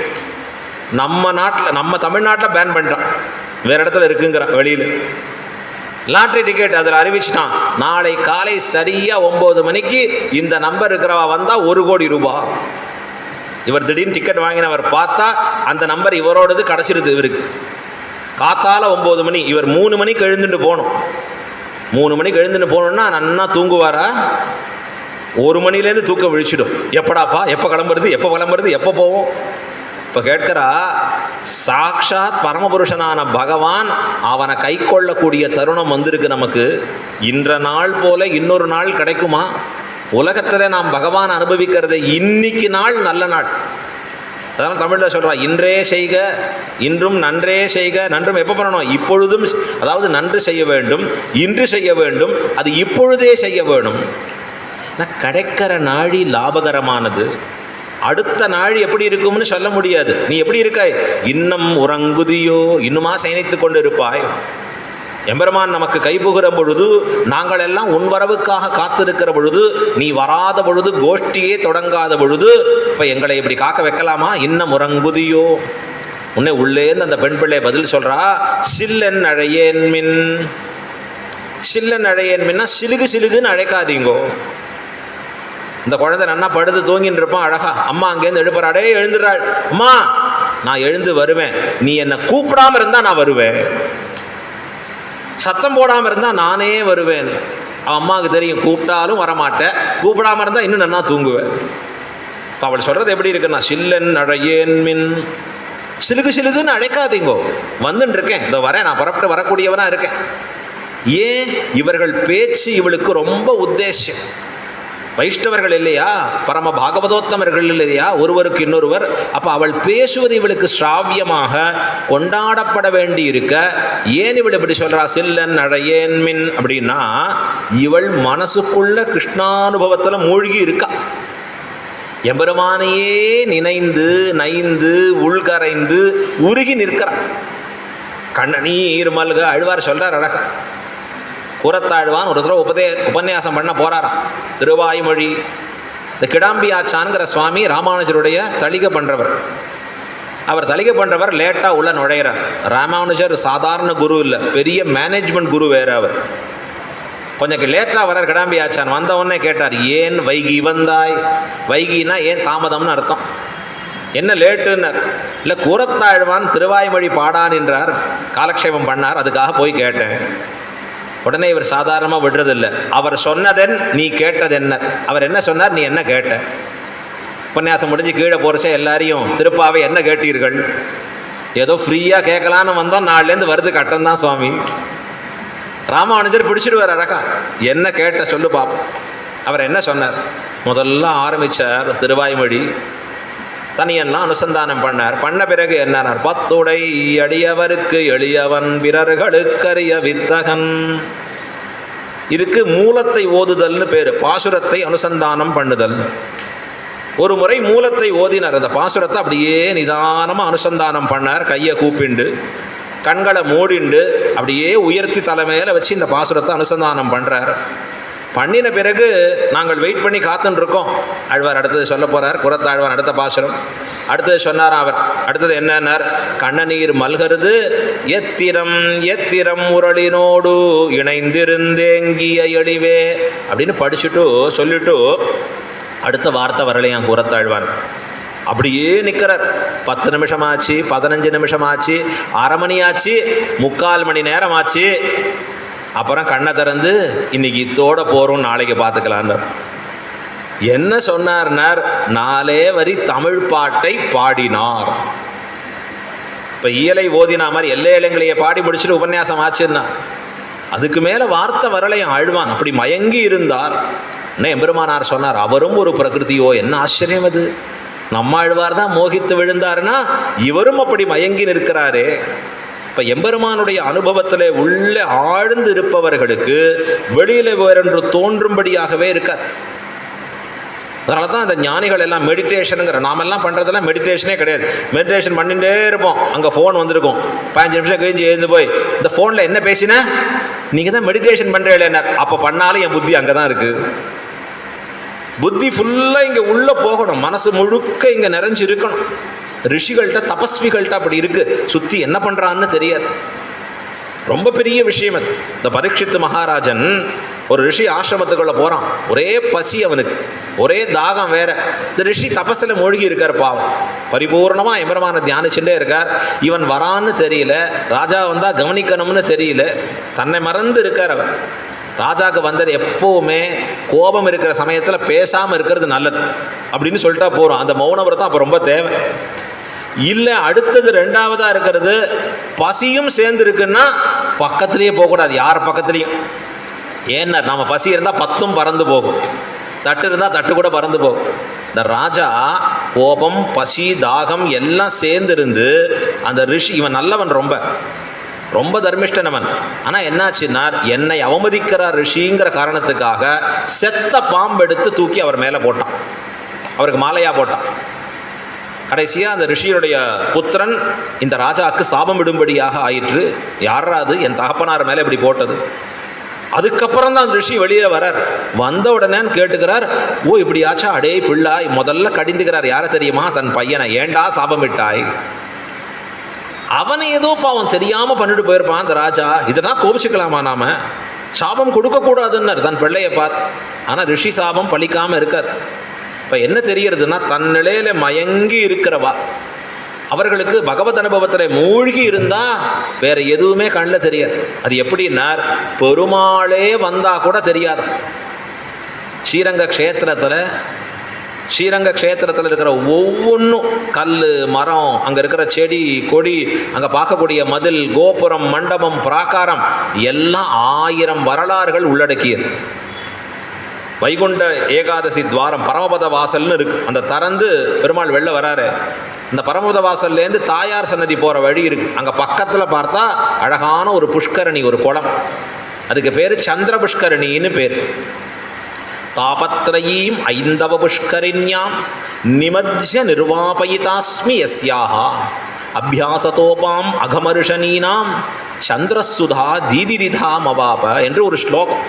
நம்ம நாட்டில், நம்ம தமிழ்நாட்டில் பேன் பண்ணிட்டான், வேறு இடத்துல இருக்குங்கிறான் வெளியில். லாட்ரி டிக்கெட் அதில் அறிவிச்சிட்டான், நாளை காலை சரியாக 9 மணிக்கு இந்த நம்பர் இருக்கிறவா வந்தால் 1 கோடி ரூபாய். இவர் திடீர்னு டிக்கெட் வாங்கினவர் பார்த்தா அந்த நம்பர் இவரோடது கிடச்சிருது. இவருக்கு காத்தால 9 மணி, இவர் 3 மணிக்கு எழுந்துட்டு போகணும். 3 மணிக்கு எழுந்துட்டு போகணுன்னா நன்னா தூங்குவாரா? 1 மணிலேருந்து தூக்கம் விழிச்சிடும். எப்படாப்பா, எப்போ கிளம்புறது, எப்போ கிளம்புறது, எப்போ போவோம்? இப்போ கேட்கிறா, சாக்ஷாத் பரமபுருஷனான பகவான் அவனை கை கொள்ளக்கூடிய தருணம் வந்திருக்கு நமக்கு. இன்ற நாள் போல இன்னொரு நாள் கிடைக்குமா? உலகத்தில் நாம் பகவான் அனுபவிக்கிறது இன்னைக்கு நாள் நல்ல நாள். அதனால் தமிழில் சொல்கிறா, இன்றே செய்க, இன்றும் நன்றே செய்க. நன்றும் எப்போ பண்ணணும்? இப்பொழுதும். அதாவது நன்று செய்ய வேண்டும், இன்று செய்ய வேண்டும், அது இப்பொழுதே செய்ய வேணும். கிடைக்கிற நாழி லாபகரமானது. அடுத்த நாள் எப்படி இருக்கும்னு சொல்ல முடியாது. நீ எப்படி இருக்காய்? இன்னும் உறங்குதியோ, இன்னுமா சயனித்து கொண்டு இருப்பாய். எம்பெருமான் நமக்கு கைபுகிற பொழுது, நாங்கள் எல்லாம் உன் வரவுக்காக காத்திருக்கிற பொழுது, நீ வராத பொழுது, கோஷ்டியே தொடங்காத பொழுது, இப்போ எங்களை இப்படி காக்க வைக்கலாமா? இன்னும் உறங்குதியோ. உன்னை உள்ளேந்து அந்த பெண் பிள்ளை பதில் சொல்கிறா, சில்லன் அழையேன் மின். சில்லன் அழையேன் மின்னா சிலுகு சிலுகுன்னு அழைக்காதீங்கோ. இந்த குழந்தை நன்னா படுத்து தூங்கின்னு இருப்பான் அழகா. அம்மா அங்கேருந்து எழுப்புறாடே, எழுந்துடுறாள். அம்மா நான் எழுந்து வருவேன், நீ என்னை கூப்பிடாமல் இருந்தால் நான் வருவேன், சத்தம் போடாமல் இருந்தால் நானே வருவேன். அவன் அம்மாவுக்கு தெரியும், கூப்பிட்டாலும் வரமாட்டேன், கூப்பிடாமல் இருந்தால் இன்னும் நன்னா தூங்குவேன். இப்போ அவள் சொல்கிறது எப்படி இருக்குன்னா, சில்லன் அழையேன் மின். சிலுகு சிலுகுன்னு அழைக்காதீங்கோ, வந்துன்னு இருக்கேன், இதோ வரேன், நான் புறப்பட்டு வரக்கூடியவனாக இருக்கேன். ஏன்? இவர்கள் பேச்சு இவளுக்கு ரொம்ப உத்தேசம். வைஷ்ணவர்கள் இல்லையா, பரம பாகவதோத்தமர்கள் இல்லையா, ஒருவருக்கு இன்னொருவர். அப்போ அவள் பேசுவது இவளுக்கு ஸ்ராவியமாக கொண்டாடப்பட வேண்டி இருக்க, ஏன் இவள் இப்படி சொல்கிறா சில்லன் அழையேன் மின் அப்படின்னா, இவள் மனசுக்குள்ள கிருஷ்ணானுபவத்தில் மூழ்கி இருக்கா. எம்பெருமானையே நினைந்து நைந்து உள்கரைந்து உருகி நிற்கிறாள். கண்ணநீர் மல்க அழுவார் சொல்கிறார் அழகா. கூரத்தாழ்வான் ஒரு தடவை உபன்யாசம் பண்ண போகிறாராம் திருவாய்மொழி. இந்த கிடாம்பி ஆச்சான்கிற சுவாமி ராமானுஜருடைய தளிகை பண்ணுறவர். அவர் தளிகை பண்ணுறவர் லேட்டாக உள்ள நுழையிறார். ராமானுஜர் சாதாரண குரு இல்லை, பெரிய மேனேஜ்மெண்ட் குரு வேறு. அவர் கொஞ்சம் லேட்டாக வர்றார் கிடாம்பி ஆச்சான். வந்த உடனே கேட்டார், ஏன் வைகி வந்தாய்? வைகினா ஏன் தாமதம்னு அர்த்தம். என்ன லேட்டுன்னார். இல்லை, கூரத்தாழ்வான் திருவாய்மொழி பாடான் என்றார், காலக்ஷேபம் பண்ணார், அதுக்காக போய் கேட்டேன். உடனே இவர் சாதாரணமாக விடுறதில்லை. அவர் சொன்னதென், நீ கேட்டதென்ன? அவர் என்ன சொன்னார், நீ என்ன கேட்ட? உபன்யாசம் முடிஞ்சு கீழே போகிறச்சே எல்லாரையும் திருப்பாவை என்ன கேட்டீர்கள்? ஏதோ ஃப்ரீயாக கேட்கலான்னு வந்தோம், நாள்லேருந்து வருது கட்டம்தான் சுவாமி. ராமானுஜர் பிடிச்சிடுவார் அழகா. என்ன கேட்ட சொல்லு பாப்போம். அவர் என்ன சொன்னார்? முதல்ல ஆரம்பித்தார் திருவாய்மொழி, தனியெல்லாம் அனுசந்தானம் பண்ணார். பண்ண பிறகு என்னார்? 10 அடியவருக்கு எளியவன் பிறர்களுக்கரிய வித்தகன். இதுக்கு மூலத்தை ஓதுதல்னு பேர், பாசுரத்தை அனுசந்தானம் பண்ணுதல். ஒரு முறை மூலத்தை ஓதினார். அந்த பாசுரத்தை அப்படியே நிதானமாக அனுசந்தானம் பண்ணார். கையை கூப்பிண்டு கண்களை மூடிண்டு அப்படியே உயர்த்தி தலைமையில் வச்சு இந்த பாசுரத்தை அனுசந்தானம் பண்ணுறார். பண்ணின பிறகு நாங்கள் வெயிட் பண்ணி காத்துருக்கோம். ஆழ்வார் அடுத்தது சொல்ல போகிறார். குரத்தாழ்வான் அடுத்த பாசுரம். அடுத்தது சொன்னார் அவர். அடுத்தது என்னன்னார்? கண்ணநீர் மல்கருது எத்திரம் எத்திரம் உரளினோடு இணைந்திருந்தேங்கிய எழிவே அப்படின்னு படிச்சுட்டு சொல்லிட்டு அடுத்த வார்த்தை வரலையாம் குரத்தாழ்வான். அப்படியே நிற்கிறார். 10 நிமிஷம் ஆச்சு, 15 நிமிஷம் ஆச்சு, அரை மணி ஆச்சு, 3/4 மணி நேரம் ஆச்சு. அப்புறம் கண்ணை திறந்து இன்னைக்கு இத்தோட போகிறோம், நாளைக்கு பார்த்துக்கலான்னார். என்ன சொன்னார்னார்? 4 வரி தமிழ் பாட்டை பாடினார். இப்போ இயலை ஓதினா மாதிரி எல்லை இலைங்களையே பாடி முடிச்சுட்டு உபன்யாசம் ஆச்சுன்னா அதுக்கு மேலே வார்த்தை வரலையும் ஆழ்வான் அப்படி மயங்கி இருந்தார். என்ன எம்பெருமானார் சொன்னார், அவரும் ஒரு பிரகிருதியோ, என்ன ஆச்சரியம் அது, நம்ம ஆழ்வார் தான் மோகித்து விழுந்தாருன்னா இவரும் அப்படி மயங்கி நிற்கிறாரே. இப்போ எம்பெருமானுடைய அனுபவத்தில் உள்ள ஆழ்ந்து இருப்பவர்களுக்கு வெளியில் வேறொன்று தோன்றும்படியாகவே இருக்காது. அதனால தான் அந்த ஞானிகள் எல்லாம் மெடிடேஷனுங்கிற, நாமெல்லாம் பண்ணுறதெல்லாம் மெடிடேஷனே கிடையாது. மெடிடேஷன் பண்ணிகிட்டே இருப்போம், அங்கே ஃபோன் வந்திருக்கும், 15 நிமிஷம் கழிஞ்சு எழுந்து போய் இந்த ஃபோனில் என்ன பேசினா நீங்கள் தான் மெடிடேஷன் பண்ணுறீங்களேன்னார். அப்போ பண்ணாலும் என் புத்தி அங்கே தான் இருக்குது. புத்தி ஃபுல்லாக இங்கே உள்ளே போகணும், மனசு முழுக்க இங்கே நிறைஞ்சு இருக்கணும். ரிஷிகள்கிட்ட தபஸ்விகள்கிட்ட அப்படி இருக்குது, சுற்றி என்ன பண்ணுறான்னு தெரியாது. ரொம்ப பெரிய விஷயம் அது. இந்த பரீட்சித்து மகாராஜன் ஒரு ரிஷி ஆசிரமத்துக்குள்ளே போகிறான், ஒரே பசி அவனுக்கு, ஒரே தாகம் வேற. இந்த ரிஷி தபஸில் மூழ்கி இருக்கார் பாவம், பரிபூர்ணமாக எம்பெருமான தியானிச்சுட்டே இருக்கார். இவன் வரான்னு தெரியல, ராஜா வந்தால் கவனிக்கணும்னு தெரியல, தன்னை மறந்து இருக்கார் அவர். ராஜாவுக்கு வந்தது எப்போவுமே கோபம் இருக்கிற சமயத்தில் பேசாமல் இருக்கிறது நல்லது அப்படின்னு சொல்லிட்டா போகிறோம். அந்த மௌன விரதம் அப்போ ரொம்ப தேவை. இல்லை அடுத்தது ரெண்டாவதாக இருக்கிறது, பசியும் சேர்ந்து இருக்குன்னா பக்கத்துலேயே போகக்கூடாது, யார் பக்கத்துலேயும். ஏன்னா நம்ம பசி இருந்தால் 10 பறந்து போகும், தட்டு இருந்தால் தட்டு கூட பறந்து போகும். இந்த ராஜா கோபம் பசி தாகம் எல்லாம் சேர்ந்துருந்து அந்த ரிஷி, இவன் நல்லவன், ரொம்ப ரொம்ப தர்மிஷ்டனவன். ஆனால் என்னாச்சுன்னா என்னை அவமதிக்கிறார் ரிஷிங்கிற காரணத்துக்காக செத்த பாம்பெடுத்து தூக்கி அவர் மேலே போட்டான், அவருக்கு மாலையாக போட்டான். கடைசியாக அந்த ரிஷியுடைய புத்திரன் இந்த ராஜாவுக்கு சாபம் விடும்படியாக ஆயிற்று. யாராது என் தகப்பனார் மேலே இப்படி போட்டது. அதுக்கப்புறம் தான் அந்த ரிஷி வெளியில் வரார். வந்த உடனே கேட்டுக்கிறார், ஓ இப்படி ஆச்சா, அடே பிள்ளாய். முதல்ல கடிந்துக்கிறார், யாரை தெரியுமா, தன் பையனை. ஏண்டா சாபம் விட்டாய்? அவனை ஏதோ பாவம் தெரியாமல் பண்ணிட்டு போயிருப்பான் அந்த ராஜா, இதெல்லாம் கோபிச்சுக்கலாமா நாம? சாபம் கொடுக்கக்கூடாதுன்னார் தன் பிள்ளையை பார்த்து. ஆனால் ரிஷி சாபம் பழிக்காமல் இருக்காது. இப்போ என்ன தெரிகிறதுனா, தன் நிலையில் மயங்கி இருக்கிறவா அவர்களுக்கு பகவத் அனுபவத்தில் மூழ்கி இருந்தால் வேறு எதுவுமே கண்ணில் தெரியாது. அது எப்படின்னார், பெருமாளே வந்தால் கூட தெரியாது. ஸ்ரீரங்க க்ஷேத்திரத்தில் இருக்கிற ஒவ்வொன்றும், கல் மரம், அங்கே இருக்கிற செடி கொடி, அங்கே பார்க்கக்கூடிய மதில் கோபுரம் மண்டபம் பிராகாரம் எல்லாம் 1000 வரலாறுகள் உள்ளடக்கியது. வைகுண்ட ஏகாதசி துவாரம் பரமபத வாசல்னு இருக்கு, அந்த திறந்து பெருமாள் வெளில வராரு. இந்த பரமபத வாசல்லேருந்து தாயார் சன்னதி போகிற வழி இருக்குது. அங்கே பக்கத்தில் பார்த்தா அழகான ஒரு புஷ்கரணி, ஒரு குளம். அதுக்கு பேர் சந்திர புஷ்கரணின்னு பேர். தாபத்ரயீம் ஐந்தவ புஷ்கரிண்யாம் நிமத்ய நிர்வாபயிதாஸ்மி யஸ்யாஹா அபியாசதோபாம் அகமருஷனீனாம் சந்திரசுதா தீதிரிதாம் அவாப என்று ஒரு ஸ்லோகம்.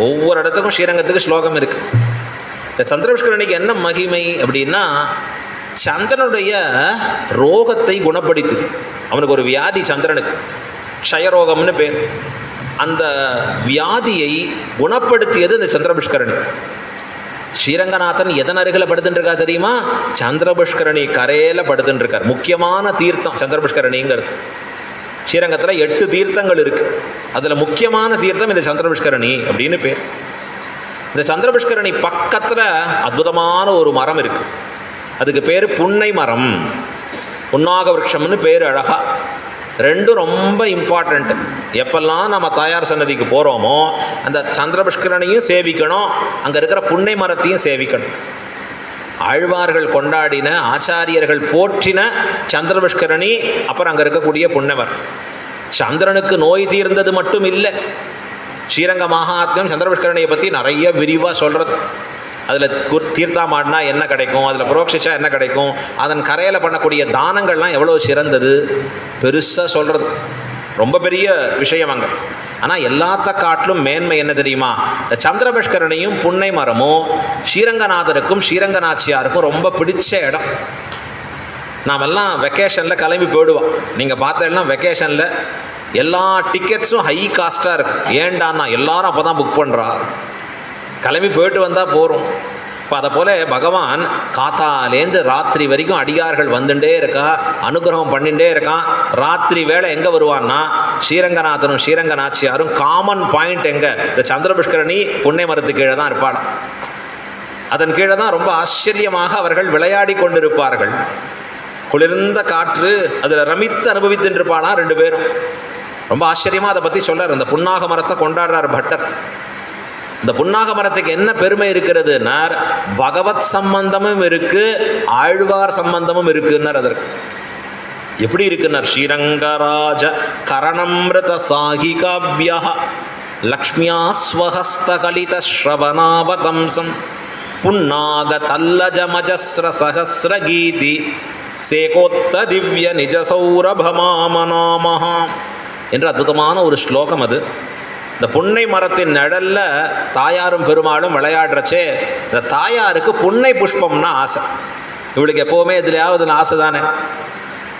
ஒவ்வொரு இடத்துக்கும் ஸ்ரீரங்கத்துக்கு ஸ்லோகம் இருக்குது. இந்த சந்திரபுஷ்கரணிக்கு என்ன மகிமை அப்படின்னா, சந்திரனுடைய ரோகத்தை குணப்படுத்துது. அவனுக்கு ஒரு வியாதி, சந்திரனுக்கு க்ஷயரோகம்னு பேர். அந்த வியாதியை குணப்படுத்தியது இந்த சந்திரபுஷ்கரணி. ஸ்ரீரங்கநாதன் எதன் அருகில் படுத்துட்டுருக்கா தெரியுமா? சந்திரபுஷ்கரணி கரையில் படுத்துட்டுருக்கார். முக்கியமான தீர்த்தம் சந்திரபுஷ்கரணிங்கிறது. ஸ்ரீரங்கத்தில் 8 தீர்த்தங்கள் இருக்குது, அதில் முக்கியமான தீர்த்தம் இந்த சந்திரபுஷ்கரணி அப்படின்னு பேர். இந்த சந்திரபுஷ்கரணி பக்கத்தில் அற்புதமான ஒரு மரம் இருக்குது, அதுக்கு பேர் புன்னை மரம், புன்னாக விருட்சம்னு பேர். அழகா ரெண்டும் ரொம்ப இம்பார்ட்டண்ட்டு. எப்பெல்லாம் நம்ம தாயார் சன்னதிக்கு போகிறோமோ அந்த சந்திரபுஷ்கரணியும் சேவிக்கணும், அங்கே இருக்கிற புன்னை மரத்தையும் சேவிக்கணும். ஆழ்வார்கள் கொண்டாடின, ஆச்சாரியர்கள் போற்றின சந்திரபுஷ்கரணி, அப்புறம் அங்கே இருக்கக்கூடிய புன்னைமரம். சந்திரனுக்கு நோய் தீர்ந்தது மட்டும் இல்லை, ஸ்ரீரங்க மகாத்மியம் சந்திரபுஷ்கரணியை பற்றி நிறைய விரிவாக சொல்கிறது. அதில் தீர்த்தாமாடினா என்ன கிடைக்கும், அதில் புரோக்ஷிச்சா என்ன கிடைக்கும், அதன் கரையில் பண்ணக்கூடிய தானங்கள்லாம் எவ்வளோ சிறந்தது, பெருசாக சொல்கிறது. ரொம்ப பெரிய விஷயம் அங்கே. ஆனால் எல்லாத்த காட்டிலும் மேன்மை என்ன தெரியுமா? இந்த சந்திரபுஷ்கரணியும் புன்னை மரமும் ஸ்ரீரங்கநாதருக்கும் ஸ்ரீரங்கநாச்சியாருக்கும் ரொம்ப பிடிச்ச இடம். நாமெல்லாம் வெக்கேஷனில் கிளம்பி போயிடுவோம். நீங்கள் பார்த்தீங்கன்னா வெக்கேஷனில் எல்லா டிக்கெட்ஸும் ஹை காஸ்ட்டாக இருக்கும். ஏண்டான்னா எல்லாரும் அப்போ தான் புக் பண்ணுறா, கிளம்பி போயிட்டு வந்தால் போகிறோம். இப்போ அதை போல் பகவான் காத்தாலேருந்து ராத்திரி வரைக்கும் அடியார்கள் வந்துட்டே இருக்கா, அனுகிரகம் பண்ணிகிட்டே இருக்கான். ராத்திரி வேளை எங்கே வருவான்னா ஸ்ரீரங்கநாதனும் ஸ்ரீரங்கநாச்சியாரும் காமன் பாயிண்ட் எங்கே? இந்த சந்திரபுஷ்கரணி புன்னை மரத்து கீழே தான் இருப்பாள். அதன் கீழே தான் ரொம்ப ஆச்சரியமாக அவர்கள் விளையாடி கொண்டிருப்பார்கள். குளிர்ந்த காற்று, அதில் ரமித்து அனுபவித்துட்டு இருப்பானா ரெண்டு பேரும். ரொம்ப ஆச்சரியமாக அதை பற்றி சொல்கிறார். அந்த புன்னாக மரத்தை கொண்டாடுறார் பட்டர். இந்த புன்னாக மரத்துக்கு என்ன பெருமை இருக்கிறதுன்னா பகவத் சம்பந்தமும் இருக்கு, ஆழ்வார் சம்பந்தமும் இருக்குன்னார். அதற்கு எப்படி இருக்குன்னார், ஸ்ரீரங்கராஜ கரணம்ருத சாகிகாபியா லக்ஷ்மியா ஸ்வஹஸ்தகலித ஸ்ரவணாவதம்சம் புன்னாக தல்லஜமஜஸ்ர சஹஸ்ர கீதி சேகோத்த திவ்ய நிஜசௌரபமாமநாமஹா என்ற அற்புதமான ஒரு ஸ்லோகம் அது. இந்த புன்னை மரத்தின் நிழல்ல தாயாரும் பெருமாளும் விளையாடுறச்சே, இந்த தாயாருக்கு புன்னை புஷ்பம்னா ஆசை. இவளுக்கு எப்போவுமே இதுலையாவது ஆசை தானே.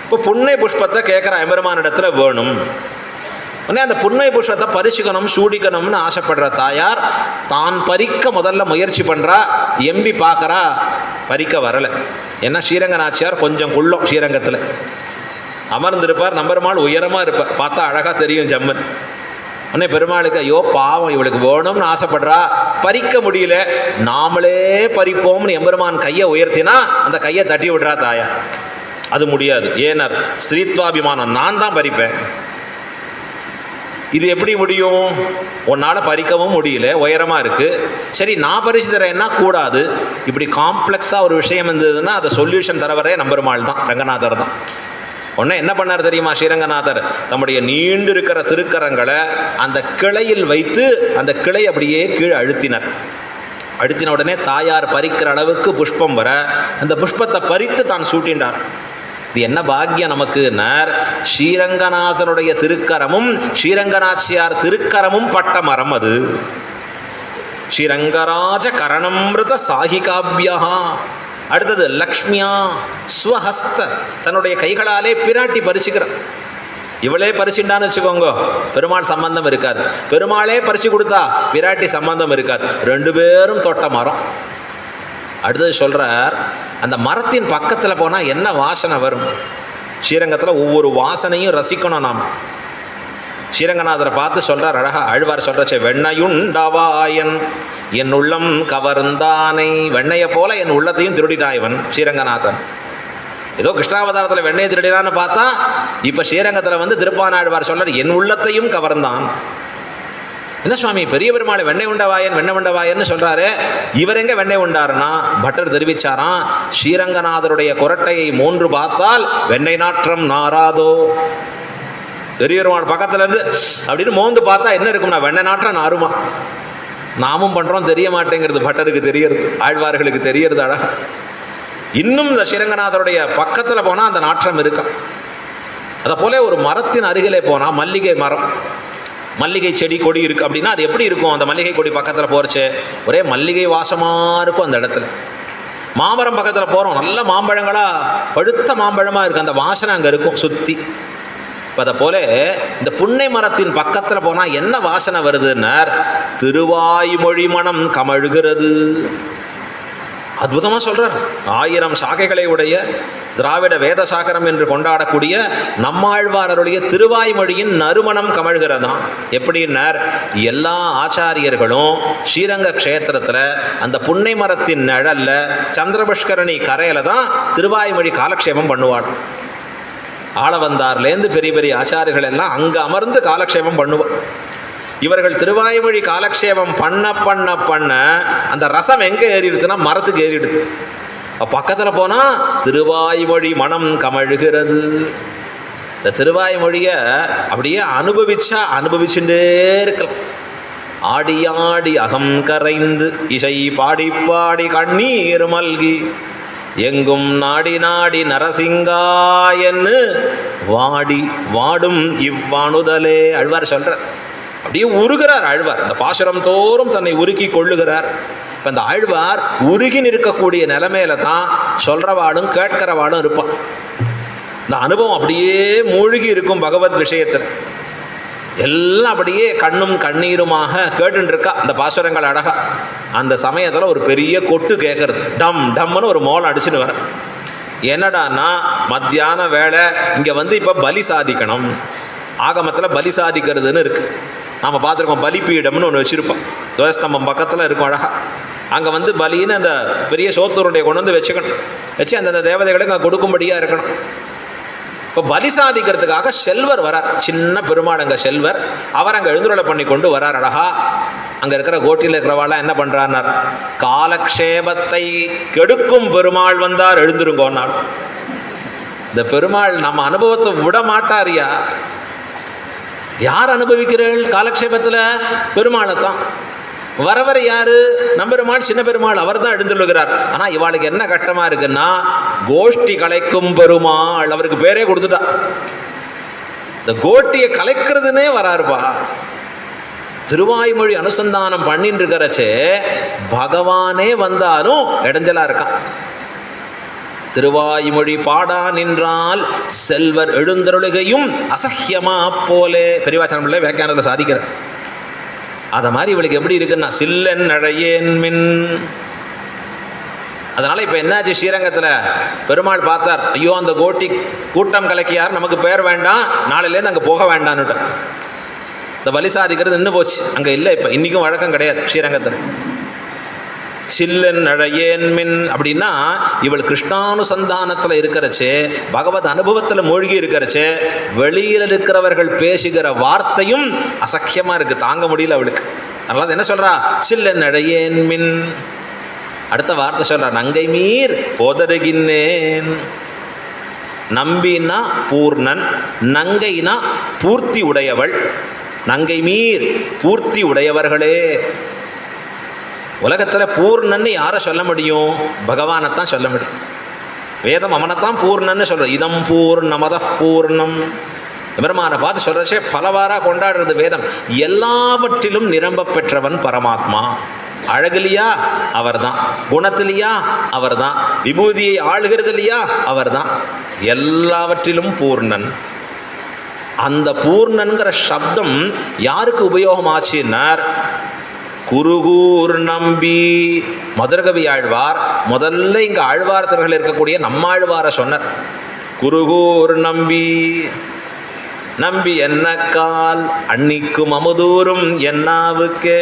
இப்போ புன்னை புஷ்பத்தை கேட்குற எம்பெருமான் இடத்துல வேணும். உடனே அந்த புன்னை புஷ்பத்தை பறிச்சுக்கணும், சூடிக்கணும்னு ஆசைப்படுற தாயார் தான் பறிக்க முதல்ல முயற்சி பண்ணுறா. எம்பி பார்க்குறா, பறிக்க வரலை. ஏன்னா ஸ்ரீரங்கநாச்சியார் கொஞ்சம் குள்ளம், ஸ்ரீரங்கத்தில் அமர்ந்திருப்பார். நம்பெருமாள் உயரமாக இருப்பார், பார்த்தா அழகாக தெரியும் ஜம்மன். உடனே பெருமாளுக்கு ஐயோ பாவம், இவளுக்கு வேணும்னு ஆசைப்படுறா, பறிக்க முடியல, நாமளே பறிப்போம்னு எம்பெருமான் கையை உயர்த்தினா அந்த கையை தட்டி விடுறா தாயா. அது முடியாது. ஏனர் ஸ்ரீத்வாபிமானம், நான் தான் பறிப்பேன். இது எப்படி முடியும்? உன்னால் பறிக்கவும் முடியல, உயரமாக இருக்குது. சரி நான் பறிச்சு தரேன்னா கூடாது. இப்படி காம்ப்ளெக்ஸாக ஒரு விஷயம் இருந்ததுன்னா அதை சொல்யூஷன் தரவரே நம்பெருமாள் தான், ரங்கநாதர் தான். உடனே என்ன பண்ணார் தெரியுமா? ஸ்ரீரங்கநாதர் தம்முடைய நீண்டு இருக்கிற திருக்கரங்களை அந்த கிளையில் வைத்து அந்த கிளை அப்படியே கீழே அழுத்தினார். அழுத்தின உடனே தாயார் பறிக்கிற அளவுக்கு புஷ்பம் வர அந்த புஷ்பத்தை பறித்து தான் சூட்டின்றார். இது என்ன பாக்கியம் நமக்குன்னார், ஸ்ரீரங்கநாதனுடைய திருக்கரமும் ஸ்ரீரங்கநாச்சியார் திருக்கரமும் பட்ட மரம் அது. ஸ்ரீரங்கராஜ கரணம்ருத சாகிகாபியா. அடுத்தது லக்ஷ்மியா ஸ்வஹஸ்த, தன்னுடைய கைகளாலே பிராட்டி பறிச்சுக்கிறார். இவளே பறிச்சுட்டான்னு வச்சுக்கோங்க, பெருமாள் சம்பந்தம் இருக்காது. பெருமாளே பறிச்சு கொடுத்தா பிராட்டி சம்பந்தம் இருக்காது. ரெண்டு பேரும் தொட்ட மரம். அடுத்தது சொல்கிறார், அந்த மரத்தின் பக்கத்தில் போனால் என்ன வாசனை வரும்? ஸ்ரீரங்கத்தில் ஒவ்வொரு வாசனையும் ரசிக்கணும் நாம். ஸ்ரீரங்கநாதரை பார்த்து சொல்கிறார் அழகா, ஆழ்வார் சொல்கிறச்சே, வெண்ணையுண்டவாயன் என் உள்ளம் கவர்ந்தானை. வெண்ணையை போல என் உள்ளத்தையும் திருடிட்டான் இவன் ஸ்ரீரங்கநாதன். ஏதோ கிருஷ்ணாவதாரத்தில் வெண்ணையை திருடினான்னு பார்த்தா இப்போ ஸ்ரீரங்கத்தில் வந்து திருப்பானாழ்வார் சொல்கிறார் என் உள்ளத்தையும் கவர்ந்தான். என்ன சுவாமி, பெரிய பெருமாளை வெண்ணெய் உண்டவாயன் வெண்ணெய் உண்டவாயன்னு சொல்கிறாரு, இவர் எங்கே வெண்ணெய் உண்டாருன்னா பட்டர் தெரிவிச்சாராம், ஸ்ரீரங்கநாதருடைய குரட்டையை 3 பார்த்தால் வெண்ணெய் நாற்றம் நாராதோ. பெரிய பெருமாள் பக்கத்தில் இருந்து அப்படின்னு மோந்து பார்த்தா என்ன இருக்கும்னா வெண்ணெய் நாற்றம் நாருமா. நாமும் பண்ணுறோம், தெரிய மாட்டேங்கிறது. பட்டருக்கு தெரியறது, ஆழ்வார்களுக்கு தெரியறது அழகா. இன்னும் இந்த ஸ்ரீரங்கநாதருடைய பக்கத்தில் போனால் அந்த நாற்றம் இருக்கா. அதை போல ஒரு மரத்தின் அருகிலே போனால், மல்லிகை மரம், மல்லிகை செடி கொடி இருக்குது அப்படின்னா அது எப்படி இருக்கும்? அந்த மல்லிகை கொடி பக்கத்தில் போகிறச்சே ஒரே மல்லிகை வாசமாக இருக்கும் அந்த இடத்துல. மாமரம் பக்கத்தில் போகிறோம், நல்ல மாம்பழங்களாக பழுத்த மாம்பழமாக இருக்குது, அந்த வாசனை அங்கே இருக்கும் சுற்றி. இப்போ அதை போல இந்த புன்னை மரத்தின் பக்கத்தில் போனால் என்ன வாசனை வருதுன்னார், திருவாய்மொழி மனம் கமழுகிறது. அற்புதமாக சொல்கிறார். 1000 சாக்கைகளை உடைய திராவிட வேத சாகரம் என்று கொண்டாடக்கூடிய நம்மாழ்வாரருடைய திருவாய்மொழியின் நறுமணம் கமழ்கிறதான். எப்படின்னார், எல்லா ஆச்சாரியர்களும் ஸ்ரீரங்க க்ஷேத்திரத்தில் அந்த புன்னை மரத்தின் நிழலில் சந்திரபுஷ்கரணி கரையில் தான் திருவாய்மொழி காலக்ஷேபம் பண்ணுவாள். ஆளவந்தார்லேருந்து பெரிய பெரிய ஆச்சாரியர்கள் எல்லாம் அங்கே அமர்ந்து காலக்ஷேபம் பண்ணுவாள். இவர்கள் திருவாய்மொழி காலக்ஷேபம் பண்ண பண்ண பண்ண அந்த ரசம் எங்கே ஏறிடுதுன்னா மரத்துக்கு ஏறிடுது. பக்கத்தில் போனால் திருவாய்மொழி மனம் கமழுகிறது. இந்த திருவாய்மொழியை அப்படியே அனுபவிச்சுட்டே இருக்கலாம். ஆடி ஆடி அகம் கரைந்து இசை பாடி பாடி கண்ணீர் மல்கி எங்கும் நாடி நாடி நரசிங்கா என்று வாடி வாடும் இவ்வாணுதலே. ஆழ்வார் சொல்கிறார், அப்படியே உருகிறார் ஆழ்வார். இந்த பாசுரம் தோறும் தன்னை உருக்கி கொள்ளுகிறார். இப்போ இந்த ஆழ்வார் உருகி நிற்கக்கூடிய நிலைமையில தான் சொல்கிறவாளும் கேட்கிறவாளும் இருப்பான். இந்த அனுபவம் அப்படியே மூழ்கி இருக்கும் பகவத் விஷயத்தில். எல்லாம் அப்படியே கண்ணும் கண்ணீருமாக கேட்டுருக்கா அந்த பாசுரங்கள் அழகா. அந்த சமயத்தில் ஒரு பெரிய கொட்டு கேட்கறது, டம் டம்னு ஒரு மோளம் அடிச்சுன்னு வர. என்னடான்னா மத்தியான வேலை, இங்கே வந்து இப்போ பலி சாதிக்கணும். ஆகமத்தில் பலி சாதிக்கிறதுன்னு இருக்குது. நாம் பார்த்துருக்கோம், பலிப்பீடம்னு ஒன்று வச்சுருப்போம், துவஸ்தம்பம் பக்கத்தில் இருக்கும் அழகா. அங்கே வந்து பலின்னு அந்த பெரிய சோத்துருடைய கொண்டு வந்து வச்சுக்கணும், வச்சு அந்தந்த தேவதைகளுக்கு அங்கே கொடுக்கும்படியாக இருக்கணும். இப்போ பலி சாதிக்கிறதுக்காக செல்வர் வரார், சின்ன பெருமாள் அங்கே செல்வர், அவர் அங்கே எழுந்துருளை பண்ணி கொண்டு வரார். அழகா அங்கே இருக்கிற கோட்டியில் இருக்கிறவாள்லாம் என்ன பண்ணுறாருனார், காலக்ஷேபத்தை கெடுக்கும் பெருமாள் வந்தார் எழுந்துருங்கோன்னாள். இந்த பெருமாள் நம்ம அனுபவத்தை விட மாட்டாரியா. யார் அனுபவிக்கிறீர்கள் காலக்ஷேபத்தில்? பெருமாளை தான். வரவர யாரு? நம்பெருமாள் சின்ன பெருமாள், அவர் தான் எழுந்துள்ளுகிறார். ஆனால் இவாளுக்கு என்ன கட்டமாக இருக்குன்னா, கோஷ்டி கலைக்கும் பெருமாள், அவருக்கு பேரே கொடுத்துட்டா. இந்த கோஷ்டியை கலைக்கிறதுனே வராருப்பா. திருவாய்மொழி அனுசந்தானம் பண்ணிட்டு இருக்கிறச்சே பகவானே வந்தாலும் இடைஞ்சலா இருக்கான். திருவாய்மொழி பாடா நின்றால் செல்வர் எழுந்தருளுகையும் அசஹ்யமா போலே பெரியவாச்சனம் பிள்ளை வியாக்கியானத்தில் சாதிக்கிறார். அதை மாதிரி இவளுக்கு எப்படி இருக்குன்னா, சில்லன் அழையேன் மின். அதனால இப்போ என்னாச்சு, ஸ்ரீரங்கத்தில் பெருமாள் பார்த்தார், ஐயோ அந்த கோட்டி கூட்டம் கலக்கியார், நமக்கு பேர் வேண்டாம், நாளையிலேருந்து அங்கே போக வேண்டான்னுட்டு. இந்த பலி சாதிக்கிறது நின்று போச்சு, அங்கே இல்லை. இப்போ இன்றைக்கும் வழக்கம் கிடையாது ஸ்ரீரங்கத்தில். சில்லன் அழையேன் மின் அப்படின்னா இவள் கிருஷ்ணானுசந்தானத்தில் இருக்கிறச்சே, பகவத் அனுபவத்தில் மூழ்கி இருக்கிறச்சே, வெளியில் இருக்கிறவர்கள் பேசுகிற வார்த்தையும் அசக்கியமாக இருக்குது, தாங்க முடியல அவளுக்கு. அதனால என்ன சொல்கிறா, சில்லன் அழையேன் மின். அடுத்த வார்த்தை சொல்கிறா, நங்கை மீர் போதருகின்னேன். நம்பினா பூர்ணன், நங்கைனா பூர்த்தி உடையவள். நங்கை மீர் பூர்த்தி உடையவர்களே. உலகத்தில் பூர்ணன்னு யாரை சொல்ல முடியும்? பகவானைத்தான் சொல்ல முடியும். வேதம் அவனைத்தான் பூர்ணன்னு சொல்கிறது. இதம் பூர்ணமத பூர்ணம். பெருமானை பார்த்து சொல்கிறச்சே பலவாறாக கொண்டாடுறது வேதம். எல்லாவற்றிலும் நிரம்ப பெற்றவன் பரமாத்மா. அழகுலையா அவர் தான், குணத்திலையா அவர் தான், விபூதியை ஆளுகிறது இல்லையா அவர் தான், எல்லாவற்றிலும் பூர்ணன். அந்த பூர்ணன்கிற சப்தம் யாருக்கு உபயோகமாச்சுன்னார், குருகூர் நம்பி. மதுரகவி ஆழ்வார் முதல்ல இங்கே ஆழ்வார்த்தர்கள் இருக்கக்கூடிய நம்மாழ்வாரை சொன்னார். குருகூர் நம்பி, நம்பி என்ன கால் அன்னிக்கும் அமுதூரும் என்னாவுக்கு.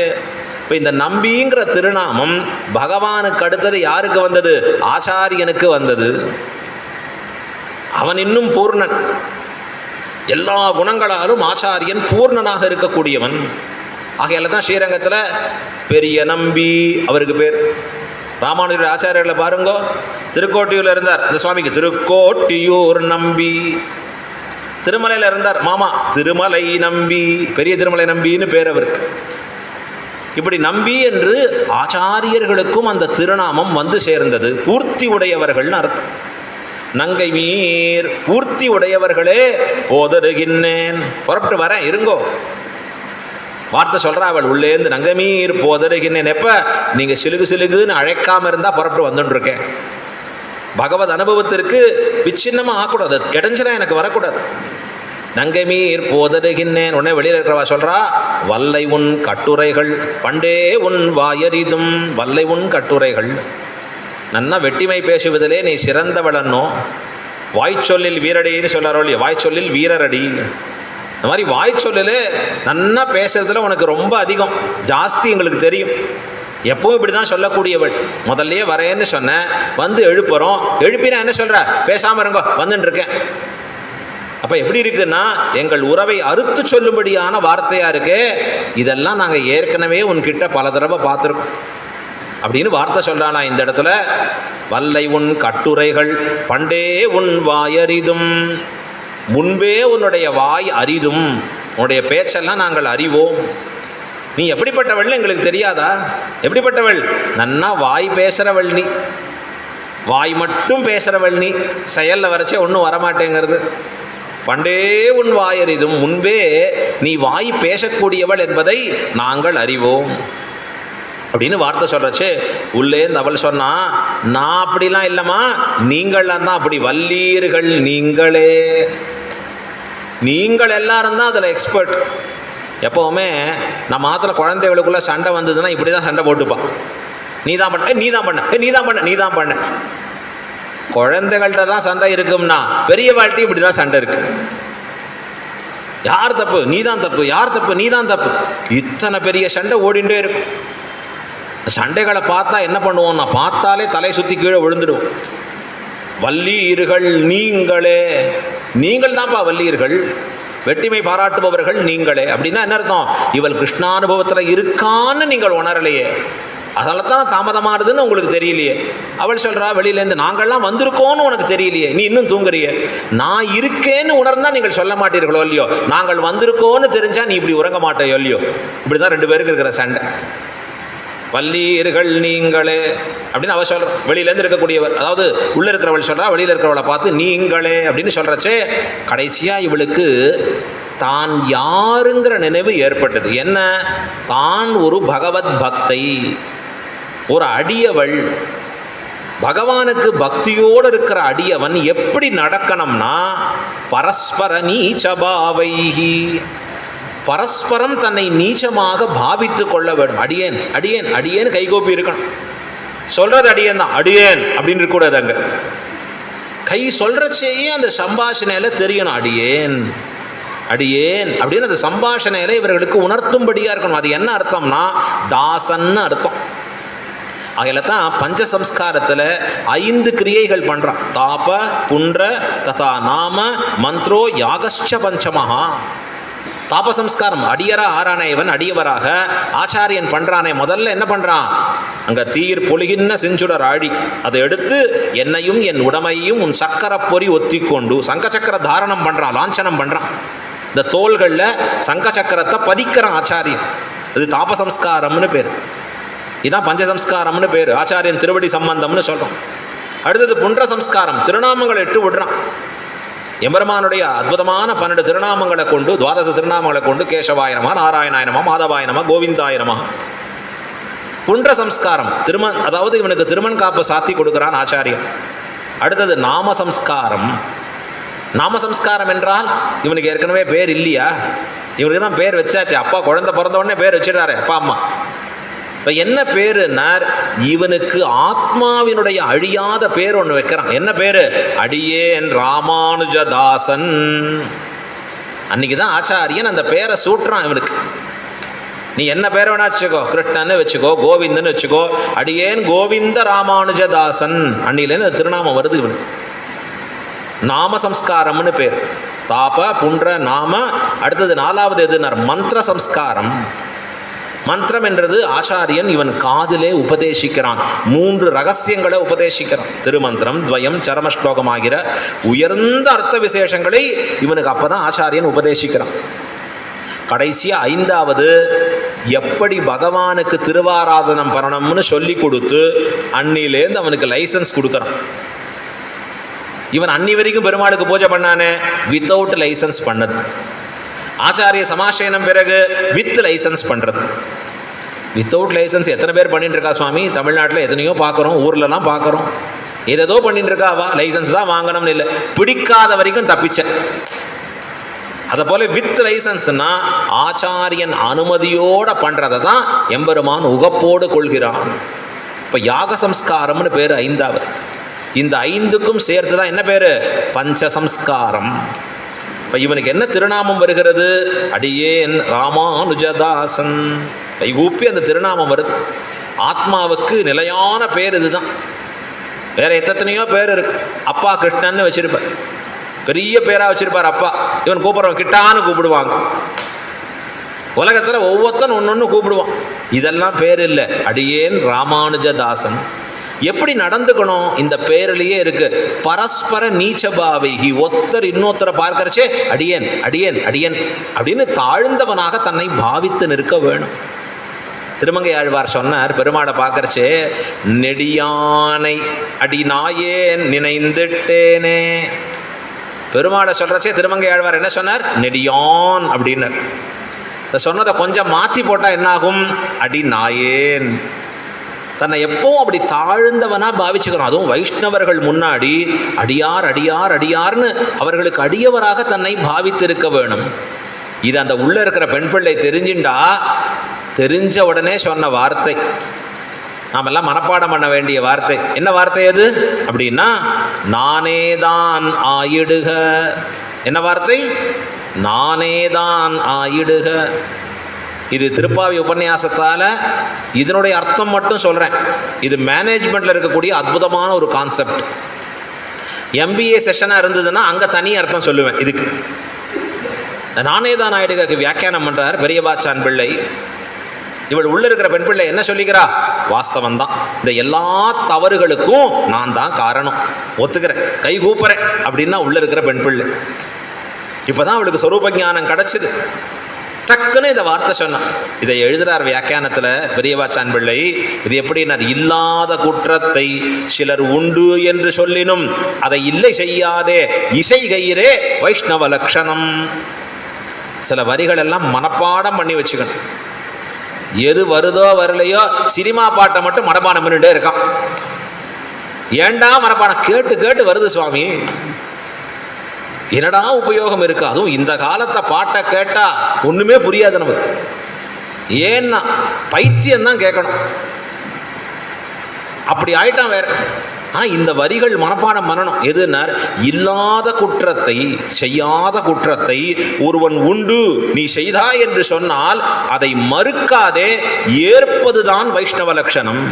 இப்போ இந்த நம்பிங்கிற திருநாமம் பகவானுக்கு அடுத்தது யாருக்கு வந்தது? ஆச்சாரியனுக்கு வந்தது. அவன் இன்னும் பூர்ணன், எல்லா குணங்களாலும் ஆச்சாரியன் பூர்ணனாக இருக்கக்கூடியவன். ஆகையால தான் ஸ்ரீரங்கத்தில் பெரிய நம்பி அவருக்கு பேர். ராமானுஜருடைய ஆச்சாரியர்களை பாருங்கோ, திருக்கோட்டியூரில் இருந்தார் அந்த சுவாமிக்கு திருக்கோட்டியூர் நம்பி. திருமலையில் இருந்தார் மாமா திருமலை நம்பி, பெரிய திருமலை நம்பின்னு பேர் அவருக்கு. இப்படி நம்பி என்று ஆச்சாரியர்களுக்கும் அந்த திருநாமம் வந்து சேர்ந்தது. பூர்த்தி உடையவர்கள்னு அர்த்தம். நங்கை மீர் பூர்த்தி உடையவர்களே போதருகின்னேன். புறப்பட்டு வரேன் இருங்கோ. வார்த்தை சொல்கிறா அவள் உள்ளேந்து, நங்கமீர் போதருகின்னேன். எப்போ நீங்கள் சிலுகு சிலுகுன்னு அழைக்காமல் இருந்தால் புறப்பட்டு வந்துட்டுருக்கேன். பகவத் அனுபவத்திற்கு விச்சின்னமாக ஆகக்கூடாது, இடைஞ்சலாக எனக்கு வரக்கூடாது. நங்கமீர் போதருகின்னேன். உடனே வெளியில் இருக்கிறவா சொல்கிறா, வல்லை உன் கட்டுரைகள் பண்டே உன் வாயறிதும். வல்லை உன் கட்டுரைகள், நன்னா வெட்டிமை பேசுவதிலே நீ சிறந்தவளன்னோ. வாய்ச்சொல்லில் வீரடின்னு சொல்கிறாரோ இல்லையா, வாய்ச்சொல்லில் வீரரடி. இந்த மாதிரி வாய்ச்சொல்லில் நன்னா பேசுறதுல உனக்கு ரொம்ப அதிகம், ஜாஸ்தி எங்களுக்கு தெரியும். எப்பவும் இப்படி தான் சொல்லக்கூடியவள். முதல்லையே வரேன்னு சொன்னேன், வந்து எழுப்புறோம், எழுப்பினா என்ன சொல்கிற, பேசாமல் இருங்கோ வந்துட்டுருக்கேன். அப்போ எப்படி இருக்குன்னா, எங்கள் உறவை அறுத்து சொல்லும்படியான வார்த்தையாக இருக்கே. இதெல்லாம் நாங்கள் ஏற்கனவே உன்கிட்ட பல தடவை பார்த்துருக்கோம் அப்படின்னு வார்த்தை சொல்கிறானா இந்த இடத்துல. வல்லை உன் கட்டுரைகள் பண்டே உன் வாயறிதும். முன்பே உன்னுடைய வாய் அரிதும், உன்னுடைய பேச்செல்லாம் நாங்கள் அறிவோம். நீ எப்படிப்பட்டவள் எங்களுக்கு தெரியாதா? எப்படிப்பட்டவள்? நன்னா வாய் பேசுகிறவள் நீ, வாய் மட்டும் பேசுகிறவள் நீ, செயலில் வரைச்சே ஒன்றும் வரமாட்டேங்கிறது. பண்டே உன் வாயறிதும், முன்பே நீ வாய் பேசக்கூடியவள் என்பதை நாங்கள் அறிவோம் அப்படின்னு வார்த்தை சொல்கிறச்சே உள்ளேந்து அவள் சொன்னா, நான் அப்படிலாம் இல்லைம்மா, நீங்கள்லாம் தான் அப்படி வல்லீர்கள். நீங்களே, நீங்கள் எல்லாரும் தான் அதில் எக்ஸ்பர்ட். எப்போவுமே நம்ம மாத்திர குழந்தைகளுக்குள்ளே சண்டை வந்ததுன்னா இப்படி தான் சண்டை போட்டுப்பான். நீ தான் பண்ண, நீ தான் பண்ண, நீ தான் பண்ண, நீ தான் பண்ண. குழந்தைகள்கிட்ட தான் சண்டை இருக்கும்னா பெரிய வாழ்க்கை இப்படி தான் சண்டை இருக்கு. யார் தப்பு? நீ தான் தப்பு. யார் தப்பு? நீ தான் தப்பு. இத்தனை பெரிய சண்டை ஓடிண்டே இருக்கும். சண்டைகளை பார்த்தா என்ன பண்ணுவோம்னா, பார்த்தாலே தலை சுற்றி கீழே விழுந்துடுவோம். வல்லீர்கள் நீங்களே, நீங்கள் தான்ப்பா வல்லீர்கள், வெட்டிமை பாராட்டுபவர்கள் நீங்களே. அப்படின்னா என்ன அர்த்தம்? இவள் கிருஷ்ணானுபவத்தில் இருக்கான்னு நீங்கள் உணரலையே, அதனால தான் தாமதமானதுன்னு உங்களுக்கு தெரியலையே. அவள் சொல்கிறா வெளியிலேருந்து, நாங்கள்லாம் வந்திருக்கோன்னு உனக்கு தெரியலையே, நீ இன்னும் தூங்குறியே. நான் இருக்கேன்னு உணர்ந்தால் நீங்கள் சொல்ல மாட்டீர்களோ இல்லையோ, நாங்கள் வந்திருக்கோன்னு தெரிஞ்சால் நீ இப்படி உறங்க மாட்டேயோ இல்லையோ. இப்படி தான் 2 பேருக்கு இருக்கிற சண்டை. வல்லீர்கள் நீங்களே அப்படின்னு அவள் சொல்கிறான், வெளியிலேருந்து இருக்கக்கூடியவர். அதாவது உள்ளே இருக்கிறவள் சொல்கிறா, வெளியில் இருக்கிறவளை பார்த்து நீங்களே அப்படின்னு சொல்கிறச்சே, கடைசியாக இவளுக்கு தான் யாருங்கிற நினைவு ஏற்பட்டது. என்ன? தான் ஒரு பகவத் பக்தை, ஒரு அடியவள். பகவானுக்கு பக்தியோடு இருக்கிற அடியவன் எப்படி நடக்கணும்னா, பரஸ்பர நீச்சபாவைஹி, பரஸ்பரம் தன்னை நீச்சமாக பாவித்து கொள்ள வேண்டும். அடியேன் அடியேன் அடியேன் கைகோப்பி இருக்கணும். சொல்றது அடியேன் தான், அடியேன் அப்படின்னு இருக்கக்கூடாது. அங்கே கை சொல்றச்சேயே அந்த சம்பாஷணையில தெரியணும், அடியேன் அடியேன் அப்படின்னு அந்த சம்பாஷணையில இவர்களுக்கு உணர்த்தும்படியா இருக்கணும். அது என்ன அர்த்தம்னா, தாசன்னு அர்த்தம். அதில் தான் பஞ்சசம்ஸ்காரத்தில் 5 கிரியைகள் பண்ணுறான். தாப புன்ற ததா நாம மந்த்ரோ யாகஸ்ச பஞ்சமஹா. தாபசம்ஸ்காரம் அடியரா ஆறானே இவன் அடியவராக ஆச்சாரியன் பண்ணுறானே. முதல்ல என்ன பண்ணுறான்? அங்கே தீர் பொலிகின்ன செஞ்சுடர் ஆழி, அதை எடுத்து என்னையும் என் உடமையும் உன் சக்கர பொறி ஒத்தி கொண்டு சங்க சக்கர தாரணம் பண்ணுறான், லாஞ்சனம் பண்ணுறான். இந்த தோள்களில் சங்க சக்கரத்தை பதிக்கிறான் ஆச்சாரியன். இது தாபசம்ஸ்காரம்னு பேர். இதுதான் பஞ்சசம்ஸ்காரம்னு பேர். ஆச்சாரியன் திருவடி சம்பந்தம்னு சொல்கிறோம். அடுத்தது புன்ற சம்ஸ்காரம், திருநாமங்களை இட்டு விடுறான். எம்பெருமானுடைய அற்புதமான 12 திருநாமங்களை கொண்டு, 12 திருநாமங்களை கொண்டு கேசவாயனமா, நாராயணாயனமா, மாதவாயனமா, கோவிந்தாயனமா. புன்ற சம்ஸ்காரம் அதாவது இவனுக்கு திருமண் காப்பு சாத்தி கொடுக்குறான் ஆச்சாரியன். அடுத்தது நாம சம்ஸ்காரம். நாம சம்ஸ்காரம் என்றால் இவனுக்கு ஏற்கனவே பேர் இல்லையா, இவனுக்கு தான் பேர் வச்சாச்சு. அப்பா குழந்தை பிறந்த உடனே பேர் வச்சிடறாரு அப்பா அம்மா. இப்போ என்ன பேருன்னார், இவனுக்கு ஆத்மாவினுடைய அழியாத பேர் ஒன்று வைக்கிறான். என்ன பேர்? அடியேன் ராமானுஜதாசன். அன்னைக்கு தான் ஆச்சாரியன் அந்த பேரை சூட்டுறான் இவனுக்கு. நீ என்ன பேரை வேணா வச்சுக்கோ, கிருஷ்ணன்னு வச்சுக்கோ, கோவிந்தன்னு வச்சுக்கோ, அடியேன் கோவிந்த ராமானுஜதாசன். அன்னிலேருந்து அந்த திருநாமம் வருது இவனுக்கு. நாம சம்ஸ்காரம்னு பேர். தாப புன்ற நாம. அடுத்தது 4வது எதுனார்? மந்திர சம்ஸ்காரம். மந்திரம் என்றது ஆச்சாரியன் இவன் காதிலே உபதேசிக்கிறான். 3 ரகசியங்களை உபதேசிக்கிறான். திருமந்திரம், துவயம், சரமஸ்லோகம் ஆகிற உயர்ந்த அர்த்த விசேஷங்களை இவனுக்கு அப்பதான் ஆச்சாரியன் உபதேசிக்கிறான். கடைசியா 5வது எப்படி பகவானுக்கு திருவாராதனம் பண்ணணும்னு சொல்லி கொடுத்து அன்னிலேருந்து அவனுக்கு லைசன்ஸ் கொடுக்குறான். இவன் அன்னி வரைக்கும் பெருமாளுக்கு பூஜை பண்ணானே, வித்தவுட் லைசன்ஸ் பண்ணது. ஆச்சாரிய சமாசயனம் பிறகு வித் லைசன்ஸ் பண்ணுறது. வித்தவுட் லைசன்ஸ் எத்தனை பேர் பண்ணிட்டு இருக்கா சுவாமி? தமிழ்நாட்டில் எத்தனையோ பார்க்குறோம், ஊர்லலாம் பார்க்குறோம். ஏதோ பண்ணிட்டு இருக்காவா, லைசன்ஸ் தான் வாங்கணும்னு இல்லை, பிடிக்காத வரைக்கும் தப்பிச்சேன். அதை போல வித் லைசன்ஸ்னா ஆச்சாரியன் அனுமதியோடு பண்ணுறதை தான் எம்பெருமான் உகப்போடு கொள்கிறான். இப்போ யாக சம்ஸ்காரம்னு பேர் 5வது. இந்த 5க்கும் சேர்த்து தான் என்ன பேர்? பஞ்சசம்ஸ்காரம். இப்போ இவனுக்கு என்ன திருநாமம் வருகிறது? அடியேன் ராமானுஜதாசன். கைகூப்பி அந்த திருநாமம் வருது. ஆத்மாவுக்கு நிலையான பேர் இதுதான். வேற எத்தனையோ பேர் இருக்கு. அப்பா கிருஷ்ணன்னு வச்சிருப்பார், பெரிய பேராக வச்சிருப்பார் அப்பா. இவன் கூப்பிட்றவன் கிட்டான்னு கூப்பிடுவாங்க. உலகத்தில் ஒவ்வொருத்தன் ஒன்று கூப்பிடுவான். இதெல்லாம் பேர் இல்லை. அடியேன் ராமானுஜதாசன். எப்படி நடந்துக்கணும்? இந்த பேரிலேயே இருக்கு. பரஸ்பர நீச்சபாவைகி. ஒருத்தர் இன்னொருத்தரை பார்க்கறச்சே அடியேன் அடியேன் அடியேன் அப்படின்னு தாழ்ந்தவனாக தன்னை பாவித்து நிற்க வேணும். திருமங்கை ஆழ்வார் சொன்னார், பெருமாளை பார்க்கறச்சே நெடியானை அடி நாயேன் நினைந்துட்டேனே. பெருமாளை சொல்றச்சே திருமங்கை ஆழ்வார் என்ன சொன்னார்? நெடியான் அப்படின்னார். சொன்னதை கொஞ்சம் மாற்றி போட்டால் என்னாகும்? அடி நாயேன். தன்னை எப்பவும் அப்படி தாழ்ந்தவனாக பாவிச்சுக்கணும். அதுவும் வைஷ்ணவர்கள் முன்னாடி அடியார் அடியார் அடியார்னு அவர்களுக்கு அடியவராக தன்னை பாவித்திருக்க வேணும். இது அந்த உள்ளே இருக்கிற பெண் பிள்ளை தெரிஞ்சுண்டா, தெரிஞ்ச உடனே சொன்ன வார்த்தை, நாமெல்லாம் மனப்பாடம் பண்ண வேண்டிய வார்த்தை. என்ன வார்த்தை அது அப்படின்னா, நானேதான் ஆயிடுக. என்ன வார்த்தை? நானேதான் ஆயிடுக. இது திருப்பாவி உபன்யாசத்தால் இதனுடைய அர்த்தம் மட்டும் சொல்கிறேன். இது மேனேஜ்மெண்ட்டில் இருக்கக்கூடிய அற்புதமான ஒரு கான்செப்ட். MBA செஷனாக இருந்ததுன்னா அங்கே தனி அர்த்தம் சொல்லுவேன். இதுக்கு நானேதான் நாயுடுக்கு வியாக்கியானம் பண்ணுறார் பெரியபாச்சான் பிள்ளை. இவள் உள்ள இருக்கிற பெண் பிள்ளை என்ன சொல்லிக்கிறா? வாஸ்தவம் தான், இந்த எல்லா தவறுகளுக்கும் நான் தான் காரணம், ஒத்துக்கிறேன், கை கூப்புறேன் அப்படின்னா உள்ள இருக்கிற பெண் பிள்ளை. இப்போதான் அவளுக்கு சொரூப ஞானம் கிடச்சிது. டக்குன்னு இந்த வார்த்தை சொன்னான். இதை எழுதுறார் வியாக்கியானத்தில் பெரியவாச்சான் பிள்ளை. இது எப்படின்னார், இல்லாத குற்றத்தை சிலர் உண்டு என்று சொல்லினும் அதை இல்லை செய்யாதே இசை கயிறே வைஷ்ணவ லட்சணம். சில வரிகள் எல்லாம் மனப்பாடம் பண்ணி வச்சுக்கணும். எது வருதோ வரலையோ சினிமா பாட்டை மட்டும் மனப்பாடம் பண்ணிட்டே இருக்கான். ஏண்டா மனப்பாடம்? கேட்டு கேட்டு வருது சுவாமி, என்னடா உபயோகம் இருக்கு? அதுவும் இந்த காலத்தை பாட்டை கேட்டா ஒண்ணுமே புரியாது நமக்கு. ஏன்னா பைத்தியம்தான் கேட்கணும், அப்படி ஆயிட்டான் வேற. இந்த வரிகள் மனப்பாடம் பண்ணணும். எதுனார், இல்லாத குற்றத்தை செய்யாத குற்றத்தை ஒருவன் உண்டு நீ செய்தாய் என்று சொன்னால் அதை மறுக்காதே ஏற்பதுதான் வைஷ்ணவ லட்சணம்.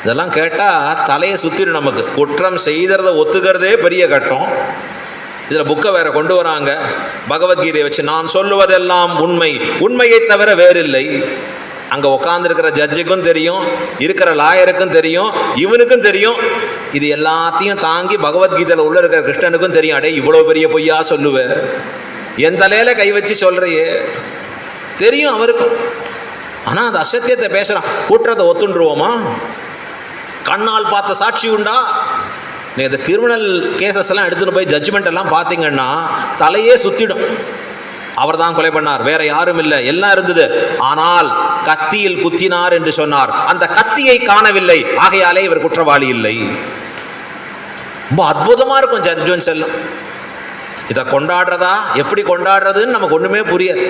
இதெல்லாம் கேட்டால் தலையை சுற்றிடும் நமக்கு. குற்றம் செய்கிறத ஒத்துக்கிறதே பெரிய கட்டம். இதில் புக்கை வேற கொண்டு வராங்க, பகவத்கீதையை வச்சு நான் சொல்லுவதெல்லாம் உண்மை, உண்மையை தவிர வேறில்லை. அங்கே உட்காந்துருக்கிற ஜட்ஜுக்கும் தெரியும், இருக்கிற லாயருக்கும் தெரியும், இவனுக்கும் தெரியும். இது எல்லாத்தையும் தாங்கி பகவத்கீதையில் உள்ள இருக்கிற கிருஷ்ணனுக்கும் தெரியும். அடே இவ்வளோ பெரிய பொய்யா சொல்லுவேன், என் தலையில் கை வச்சு சொல்கிறையே, தெரியும் அவருக்கும். ஆனால் அந்த அசத்தியத்தை பேசுகிறான். குற்றத்தை ஒத்துண்டுருவோமா? கண்ணால் பார்த்த சாட்சி உண்டா? நீங்கள் இந்த கிரிமினல் கேசஸ் எல்லாம் எடுத்துகிட்டு போய் ஜட்ஜ்மெண்ட் எல்லாம் பார்த்தீங்கன்னா தலையே சுற்றிடும். அவர் தான் கொலை பண்ணார், வேற யாரும் இல்லை, எல்லாம் இருந்தது. ஆனால் கத்தியில் குத்தினார் என்று சொன்னார், அந்த கத்தியை காணவில்லை, ஆகையாலே இவர் குற்றவாளி இல்லை. ரொம்ப அற்புதமாக இருக்கும் ஜட்ஜ்மெண்ட்ஸ் எல்லாம். இதை கொண்டாடுறதா, எப்படி கொண்டாடுறதுன்னு நமக்கு ஒன்றுமே புரியாது.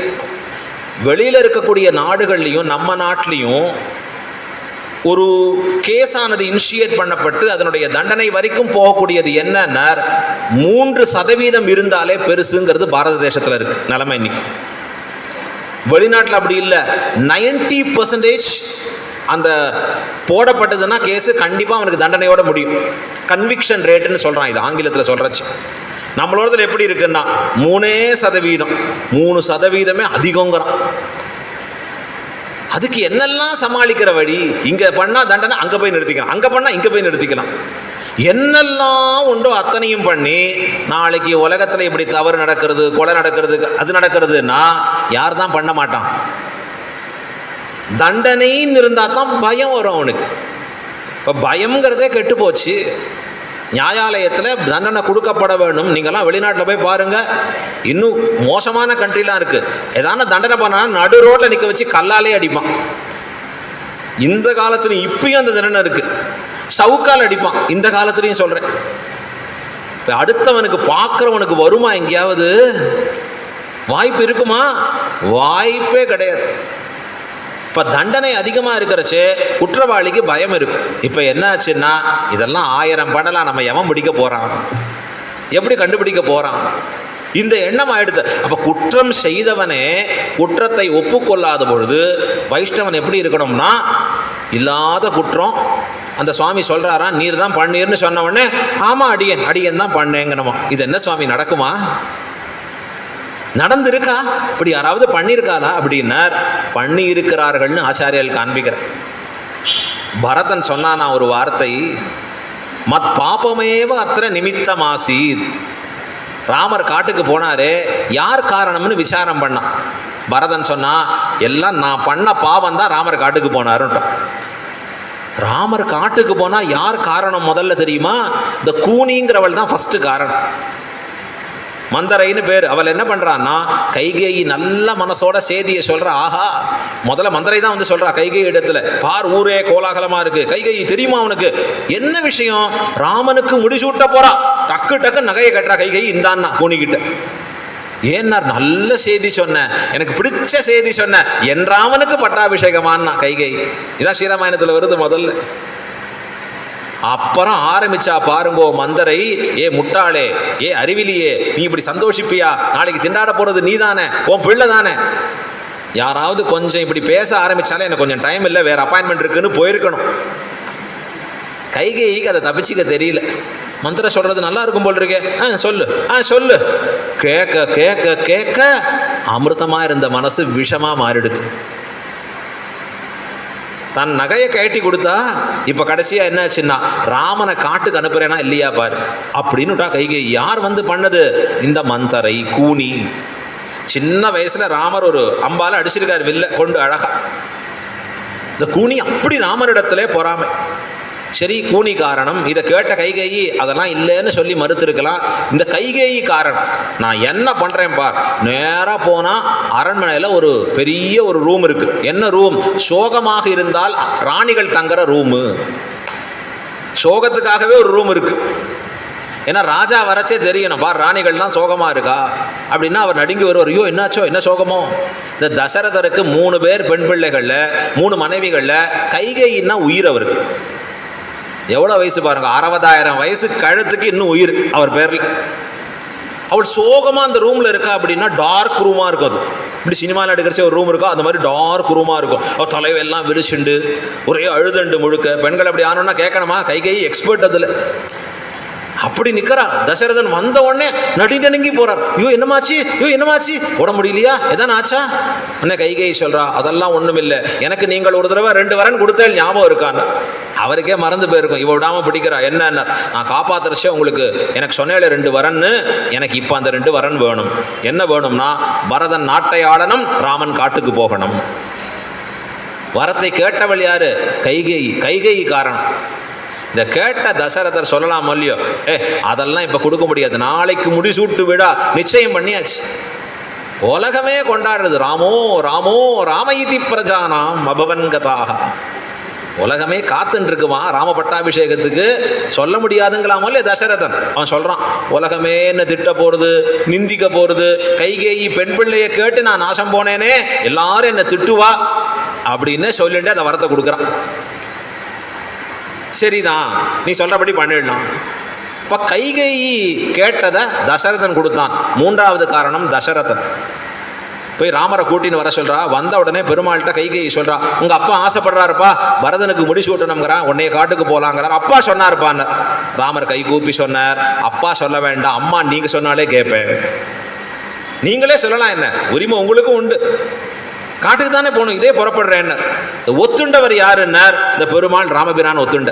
வெளியில் இருக்கக்கூடிய நாடுகள்லையும் நம்ம நாட்டிலையும் ஒரு கேஸானது இனிஷியேட் பண்ணப்பட்டு அதனுடைய தண்டனை வரைக்கும் போகக்கூடியது என்னன்னா 3% இருந்தாலே பெருசுங்கிறது பாரத தேசத்தில் இருக்கு நிலைமை. இன்னைக்கு வெளிநாட்டில் அப்படி இல்லை. 90% அந்த போடப்பட்டதுன்னா கேஸு கண்டிப்பாக அவனுக்கு தண்டனையோட முடியும். கன்விக்ஷன் ரேட்டுன்னு சொல்கிறான், இது ஆங்கிலத்தில் சொல்கிறச்சு. நம்மளோடதுல எப்படி இருக்குன்னா 3%, 3% அதிகங்கிறான். அதுக்கு என்னெல்லாம் சமாளிக்கிற வழி? இங்கே பண்ணால் தண்டனை, அங்கே போய் நிறுத்திக்கலாம், அங்கே பண்ணால் இங்கே போய் நிறுத்திக்கலாம். என்னெல்லாம் உண்டோ அத்தனையும் பண்ணி நாளைக்கு உலகத்தில் இப்படி தவறு நடக்கிறது, கொலை நடக்கிறது, அது நடக்கிறதுனா யார் தான் பண்ண மாட்டான்? தண்டனைன்னு இருந்தால் தான் பயம் வரும் அவனுக்கு. இப்போ பயம்ங்கிறதே கெட்டு போச்சு. நியாயாலயத்தில் தண்டனை கொடுக்கப்பட வேண்டும். நீங்கள்லாம் வெளிநாட்டில் போய் பாருங்கள், இன்னும் மோசமான கண்ட்ரிலாம் இருக்குது. ஏதான தண்டனை பண்ணால் நடு ரோட்டில் நிற்க வச்சு கல்லாலே அடிப்பான். இந்த காலத்துலையும் இப்பயும் அந்த தண்டனை இருக்குது. சவுக்கால் அடிப்பான், இந்த காலத்துலையும் சொல்கிறேன். இப்போ அடுத்தவனுக்கு பார்க்குறவனுக்கு வருமா எங்கேயாவது? வாய்ப்பு இருக்குமா? வாய்ப்பே கிடையாது. இப்போ தண்டனை அதிகமாக இருக்கிறச்சு குற்றவாளிக்கு பயம் இருக்கும். இப்போ என்ன ஆச்சுன்னா இதெல்லாம் 1000 பண்ணலாம், நம்ம எவன் பிடிக்க போகிறான், எப்படி கண்டுபிடிக்க போகிறான், இந்த எண்ணம் ஆயிடுது. அப்போ குற்றம் செய்தவனே குற்றத்தை ஒப்புக்கொள்ளாத பொழுது வைஷ்ணவன் எப்படி இருக்கணும்னா, இல்லாத குற்றம் அந்த சுவாமி சொல்கிறாரா நீர் தான் பண்ணீர்னு சொன்ன உடனே ஆமாம் அடியன் தான் பண்ணேங்கணுமா. இது என்ன சுவாமி நடக்குமா? நடந்திருக்கா? இப்படி யாராவது பண்ணியிருக்காரா அப்படின்னார். பண்ணி இருக்கிறார்கள்னு ஆச்சாரியர்கள் காண்பிக்கிறார். பரதன் சொன்னானா ஒரு வார்த்தை, மத் பாபமேவ அத்திர நிமித்தமாசீத். ராமர் காட்டுக்கு போனாரே, யார் காரணம்னு விசாரம் பண்ணான். பரதன் சொன்னா எல்லாம் நான் பண்ண பாவம் தான் ராமர் காட்டுக்கு போனாருன்ட்டான். ராமர் காட்டுக்கு போனால் யார் காரணம் முதல்ல தெரியுமா? இந்த கூனிங்கிறவள் தான் ஃபஸ்ட்டு காரணம். மந்தரைன்னு பேர். அவள் என்ன பண்ணுறான்னா, கைகேயி நல்ல மனசோட செய்தியை சொல்கிறா. ஆஹா, முதல்ல மந்தரை தான் வந்து சொல்கிறா கைகேயி இடத்துல, பார் ஊரே கோலாகலமாக இருக்குது. கைகேயி தெரியுமா அவனுக்கு என்ன விஷயம்? ராமனுக்கு முடிசூட்ட போகிறா. டக்கு நகையை கட்டுறா கைகேயி. இந்தான்னா கூனிக்கிட்ட. ஏன்னா நல்ல செய்தி சொன்னேன், எனக்கு பிடிச்ச செய்தி சொன்னேன், என் ராமனுக்கு பட்டாபிஷேகமானா கைகேயி. இதான் ஸ்ரீராமாயணத்தில் வருது முதல்ல. அப்புறம் ஆரம்பிச்சா பாருங்கோ மந்தரை, ஏ முட்டாளே, ஏ அறிவிலியே, நீ இப்படி சந்தோஷிப்பியா? நாளைக்கு திண்டாட போறது நீ தானே, உன் பிள்ளை தானே. யாராவது கொஞ்சம் இப்படி பேச ஆரம்பித்தாலே எனக்கு கொஞ்சம் டைம் இல்லை, வேறு அப்பாயின்மெண்ட் இருக்குன்னு போயிருக்கணும். கைகேயிக்கு அதை தப்பிச்சிக்க தெரியல. மந்திரம் சொல்கிறது நல்லா இருக்கும் போல் இருக்கே, சொல்லு சொல்லு. கேட்க கேட்க கேட்க அமிர்தமாக இருந்த மனசு விஷமாக மாறிடுது. தன் நகையை கட்டி கொடுத்தா இப்போ கடைசியாக என்னாச்சுன்னா ராமனை காட்டுக்கு அனுப்புறேனா இல்லையா பாரு அப்படின்னுட்டா கைகேயி. யார் வந்து பண்ணது? இந்த மந்தரை கூனி. சின்ன வயசில் ராமர் ஒரு அம்பால் அடிச்சிருக்கார் வில்ல கொண்டு அழகா. இந்த கூனி அப்படி ராமரிடத்திலே பொறாமை. சரி, கூனி காரணம். இதை கேட்ட கைகேயி அதெல்லாம் இல்லைன்னு சொல்லி மறுத்திருக்கலாம். இந்த கைகேயி காரணம். நான் என்ன பண்ணுறேன் பார். நேராக போனால் அரண்மனையில் ஒரு பெரிய ஒரு ரூம் இருக்குது. என்ன ரூம்? சோகமாக இருந்தால் ராணிகள் தங்குற ரூமு. சோகத்துக்காகவே ஒரு ரூம் இருக்குது. ஏன்னா ராஜா வரச்சே தெரியணும், பார் ராணிகள்லாம் சோகமாக இருக்கா அப்படின்னா அவர் நடுங்கி வருவார். ஐயோ என்னாச்சோ, என்ன சோகமோ? இந்த தசரதருக்கு 3 பேர் பெண் பிள்ளைகளில் 3 மனைவிகளில் கைகேயின்னா உயிர் அவருக்கு. எவ்வளோ வயசு பாருங்க, 60,000 வயசு கழுத்துக்கு இன்னும் உயிர் அவர் பேரில். அவள் சோகமாக அந்த ரூமில் இருக்கா அப்படின்னா டார்க் ரூமாக இருக்கும். அது இப்படி சினிமாவில் எடுக்கிறச்சே ஒரு ரூம் இருக்கோ அந்த மாதிரி டார்க் ரூமாக இருக்கும். அவள் தலைவெல்லாம் விரிச்சுண்டு ஒரே அழுதண்டு முழுக்க. பெண்கள் அப்படி ஆனோன்னா கேட்கணுமா? கைகேயி எக்ஸ்பர்ட் அதில். அப்படி நிற்கிறா. தசரதன் வந்த உடனே நடுங்கி போறார். ஐயோ என்னமாச்சு, ஐயோ என்னமாச்சு, உட முடியலையா, எதான் ஆச்சா? என்ன கைகேயி சொல்றா, அதெல்லாம் ஒன்றும் இல்லை, எனக்கு நீங்கள் ஒரு தடவை 2 வரன் கொடுத்தேன் ஞாபகம் இருக்கான்னு. அவருக்கே மறந்து போயிருக்கும். இவ விடாம பிடிக்கிறா. என்ன, நான் காப்பாத்துறச்சே உங்களுக்கு எனக்கு சொன்னேன் 2 வரன்னு, எனக்கு இப்போ அந்த 2 வரன் வேணும். என்ன வேணும்னா பரதன் நாட்டை ஆளணும், ராமன் காட்டுக்கு போகணும். வரத்தை கேட்டவள் யாரு? கைகேயி. கைகேயி காரணம். இதை கேட்ட தசரதர் சொல்லலாம் இல்லையோ, அதெல்லாம் இப்போ கொடுக்க முடியாது, நாளைக்கு முடிசூட்டு விழா நிச்சயம் பண்ணியாச்சு. உலகமே கொண்டாடுறது ராமோ ராமோ ராமயிதி பிரஜானாம் அபவன்கதாக. உலகமே காத்துன்னு இருக்குமா ராம பட்டாபிஷேகத்துக்கு. சொல்ல முடியாதுங்களாமோ இல்லையா தசரதன். அவன் சொல்கிறான், உலகமே என்ன திட்ட போகிறது, நிந்திக்க போகிறது. கைகேயி பெண் பிள்ளையை கேட்டு நான் நாசம் போனேனே, எல்லாரும் என்னை திட்டுவா அப்படின்னு சொல்லிட்டு அந்த வரத்தை கொடுக்குறான். சரிதான், நீ சொல்கிறபடி பண்ணிடலாம். இப்போ கைகேயி கேட்டதை தசரதன் கொடுத்தான். 3வது காரணம் தசரதன். போய் ராமரை கூட்டின்னு வர சொல்கிறா. வந்த உடனே பெருமாள்கிட்ட கைகேயி சொல்கிறா, உங்கள் அப்பா ஆசைப்படுறாருப்பா, பரதனுக்கு முடிசூட்டணுங்கிறான், உன்னைய காட்டுக்கு போகலாங்கிறார். அப்பா சொன்னார்ப்பான்னு ராமர் கை கூப்பி சொன்னார். அப்பா சொல்ல வேண்டாம், அம்மா நீங்கள் சொன்னாலே கேட்பேன். நீங்களே சொல்லலாம், என்ன உரிமை உங்களுக்கும் உண்டு, காட்டுக்கு தானே போகணும், இதே புறப்படுறேன்னர். ஒத்துண்டவர் யாருன்னார்? இந்த பெருமாள் ராமபிரான் ஒத்துண்ட.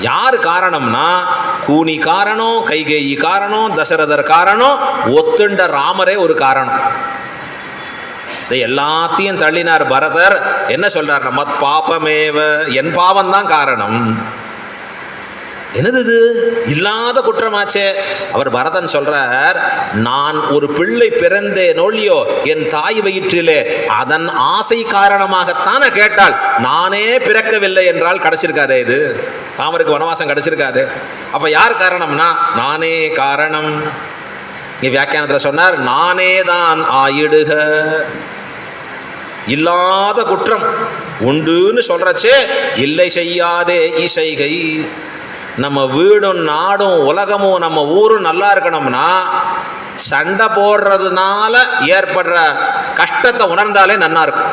யார் காரணம்னா கூனி காரணம், கைகேயி காரணம், தசரதர் காரணம், ஒத்துண்ட ராமரே ஒரு காரணம். இதை எல்லாத்தையும் தள்ளினார் பரதர். என்ன சொல்றார்? மத் பாபமேவ, என் பாவம்தான் காரணம். என்னது இது, இல்லாத குற்றமாச்சே. அவர் பரதன் சொல்றார், நான் ஒரு பிள்ளை பிறந்தேன் ஒழியோ என் தாய் வயிற்றிலே, அதன் ஆசை காரணமாகத்தானே கேட்டால், நானே பிறக்கவில்லை என்றால் கிடைச்சிருக்காதே, இது ராமருக்கு வனவாசம் கிடைச்சிருக்காது. அப்ப யார் காரணம்னா நானே காரணம். இங்க வியாக்கியானத்தில் சொன்னார், நானே தான் ஆயிடுக. இல்லாத குற்றம் உண்டுன்னு சொல்றச்சே, இல்லை செய்யாதே இசைகை. நம்ம வீடும் நாடும் உலகமும் நம்ம ஊரும் நல்லா இருக்கணும்னா சண்டை போடுறதுனால ஏற்படுற கஷ்டத்தை உணர்ந்தாலே நல்லா இருக்கும்.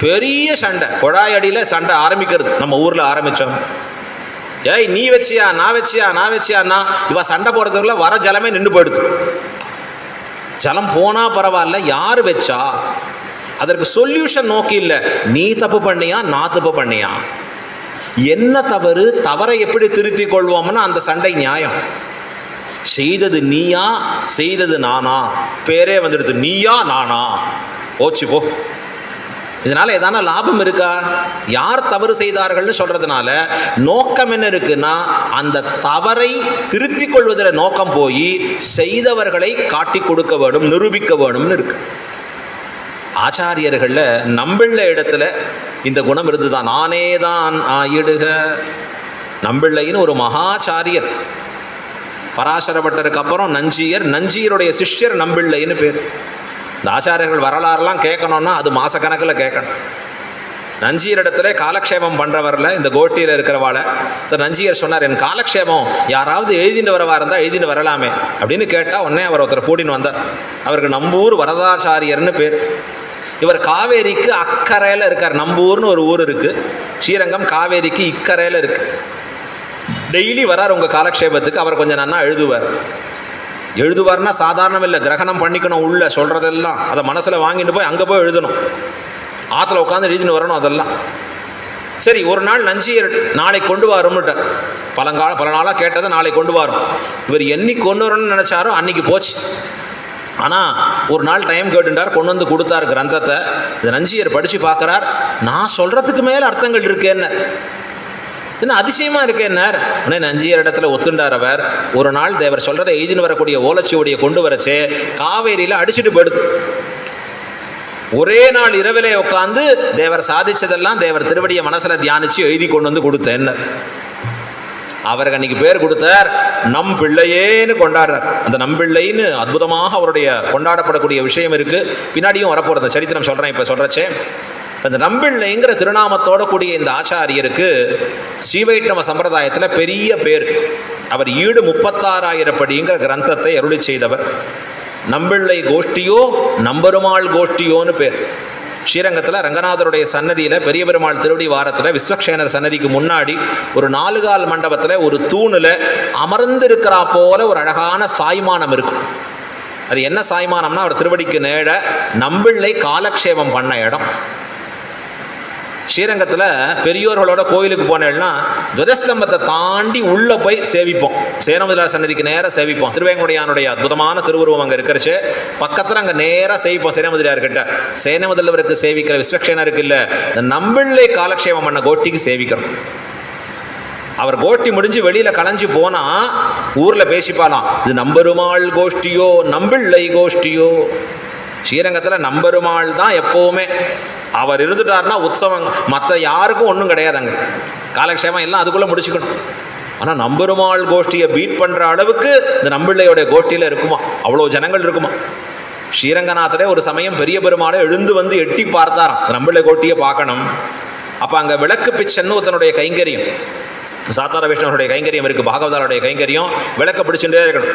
பெரிய சண்டை, குழாய் அடியில் சண்டை ஆரம்பிக்கிறது நம்ம ஊரில் ஆரம்பித்தோம். ஏய் நீ வச்சியா நான் வச்சியா நான் வச்சியான்னா இவ சண்டை போடுறதுக்குள்ள வர ஜலமே நின்று போயிடுது. ஜலம் போனால் பரவாயில்ல, யார் வச்சா அதற்கு சொல்யூஷன் நோக்கி இல்லை. நீ தப்பு பண்ணியா நான் தப்பு பண்ணியா, என்ன தவறு, தவறை எப்படி திருத்திக் கொள்வோம்னா அந்த சண்டை நியாயம். செய்தது நீயா செய்தது நானா, பேரே வந்துடுது நீயா நானா, போச்சு போ. இதனால ஏதான லாபம் இருக்கா? யார் தவறு செய்தார்கள்னு சொல்றதுனால நோக்கம் என்ன இருக்குன்னா, அந்த தவறை திருத்திக் கொள்வதில் நோக்கம் போய் செய்தவர்களை காட்டி கொடுக்க வேண்டும், நிரூபிக்க வேணும்னு இருக்கு. ஆச்சாரியர்கள்ல நம்பிள்ள இடத்துல இந்த குணம் இருந்துதான். நானே தான் ஆயிடுக. நம்பிள்ளைன்னு ஒரு மகாச்சாரியர், பராசர பட்டருக்கு அப்புறம் நஞ்சியர், நஞ்சியருடைய சிஷ்யர் நம்பிள்ளைன்னு பேர். இந்த ஆச்சாரியர்கள் வரலாறுலாம் கேட்கணும்னா அது மாசக்கணக்கில் கேட்கணும். நஞ்சியர் இடத்துல காலக்ஷேமம் பண்ணுறவரில் இந்த கோட்டியில் இருக்கிறவாளை இந்த நஞ்சியர் சொன்னார், என் காலக்ஷேமம் யாராவது எழுதிட்டு வரவா இருந்தால் எழுதிட்டு வரலாமே அப்படின்னு கேட்டால் உடனே அவர் ஒருத்தர் கூட்டின்னு வந்தார். அவருக்கு நம்பூர் வரதாச்சாரியர்னு பேர். இவர் காவேரிக்கு அக்கறையில் இருக்கார். நம்பூர்னு ஒரு ஊர் இருக்குது, ஸ்ரீரங்கம் காவேரிக்கு இக்கரையில் இருக்குது. டெய்லி வரார் உங்கள் காலக்ஷேபத்துக்கு. அவர் கொஞ்சம் நன்னா எழுதுவார்னா சாதாரணம் இல்லை, கிரகணம் பண்ணிக்கணும், உள்ள சொல்கிறதெல்லாம் அதை மனசில் வாங்கிட்டு போய் அங்கே போய் எழுதணும், ஆற்றுல உட்காந்து எழுதின்னு வரணும் அதெல்லாம். சரி, ஒரு நாள் நஞ்சியர் நாளைக்கு கொண்டு வரும்னுட்ட, பல நாளாக கேட்டதை நாளைக்கு கொண்டு வரும். இவர் என்னைக்கு கொண்டு வரணும்னு நினச்சாரோ அன்றைக்கி போச்சு. ஆனால் ஒரு நாள் டைம் கேட்டுட்டார், கொண்டு வந்து கொடுத்தார் கிரந்தத்தை. இது நஞ்சியர் படித்து பார்க்குறார், நான் சொல்கிறதுக்கு மேலே அர்த்தங்கள் இருக்கேன்னு, என்ன அதிசயமாக இருக்கேன்னார். உடனே நஞ்சியர் இடத்துல ஒத்துண்டார் அவர். ஒரு நாள் தேவர் சொல்கிறத எழுதின்னு வரக்கூடிய ஓலைச்சுவடியை கொண்டு வரச்சே காவேரியில் அடிச்சுட்டு போயிடுது. ஒரே நாள் இரவிலே உட்காந்து தேவர் சாதிச்சதெல்லாம் தேவர் திருவடியை மனசில் தியானித்து எழுதி கொண்டு வந்து கொடுத்தேன்னு. அவருக்கு அன்றைக்கி பேர் கொடுத்தார் நம் பிள்ளையேன்னு கொண்டாடுறார். அந்த நம்பிள்ளைன்னு அற்புதமாக அவருடைய கொண்டாடப்படக்கூடிய விஷயம் இருக்குது, பின்னாடியும் வரப்போகிறது, சரித்திரம் சொல்கிறேன். இப்போ சொல்கிறச்சே அந்த நம்பிள்ளைங்கிற திருநாமத்தோட கூடிய இந்த ஆச்சாரியருக்கு ஸ்ரீவைஷ்ணவ சம்பிரதாயத்தில் பெரிய பேர். அவர் ஈடு 36,000 படிங்கிற கிரந்தத்தை அருளி செய்தவர். நம்பிள்ளை கோஷ்டியோ நம்பெருமாள் கோஷ்டியோன்னு பேர். ஸ்ரீரங்கத்தில் ரங்கநாதருடைய சன்னதியில் பெரிய பெருமாள் திருவடி வாரத்தில் விஸ்வக்ஷேனர் சன்னதிக்கு முன்னாடி ஒரு 4 கால் மண்டபத்தில் ஒரு தூணில் அமர்ந்திருக்கிறா போல ஒரு அழகான சாய்மானம் இருக்கும். அது என்ன சாய்மானம்னா, அவர் திருவடிக்கு நேர நம்பிள்ளை காலக்ஷேபம் பண்ண இடம். ஸ்ரீரங்கத்தில் பெரியோர்களோட கோயிலுக்கு போனேன்னா துவஜஸ்தம்பத்தை தாண்டி உள்ளே போய் சேவிப்போம். சேனமுதலார் சன்னதிக்கு நேராக சேவிப்போம். திருவேங்கடையானுடைய அற்புதமான திருவுருவம் அங்கே இருக்கிறச்சு, பக்கத்தில் அங்கே நேராக சேவிப்போம். சேனமுதலியார்கிட்ட சேனமுதல்வருக்கு சேவிக்கிற விஸ்வக்ஷேனருக்கு இல்லை, இந்த நம்பிள்ளை காலக்ஷேபம் பண்ண கோஷ்டிக்கு சேவிக்கிறோம். அவர் கோஷ்டி முடிஞ்சு வெளியில் கலைஞ்சி போனால் ஊரில் பேசிப்பாலாம், இது நம்பெருமாள் கோஷ்டியோ நம்பிள்ளை கோஷ்டியோ. ஸ்ரீரங்கத்தில் நம்பெருமாள் தான் எப்போவுமே. அவர் இருந்துட்டார்னா உற்சவம் மற்ற யாருக்கும் ஒன்றும் கிடையாதுங்க, காலக்ஷேமம் எல்லாம் அதுக்குள்ளே முடிச்சுக்கணும். ஆனால் நம்பெருமாள் கோஷ்டியை பீட் பண்ணுற அளவுக்கு இந்த நம்பிள்ளையோடைய கோஷ்டியில் இருக்குமா, அவ்வளோ ஜனங்கள் இருக்குமா. ஸ்ரீரங்கநாதரே ஒரு சமயம் பெரிய பெருமாளை எழுந்து வந்து எட்டி பார்த்தாராம், நம்பிள்ளை கோஷ்டியை பார்க்கணும். அப்போ அங்கே விளக்கு பிச்சன்னு ஒருத்தனுடைய கைங்கரியம், சாத்தார வைஷ்ணவனுடைய கைங்கரியம் இருக்குது, பாகவதாருடைய கைங்கரியம், விளக்க பிடிச்சுட்டே இருக்கணும்.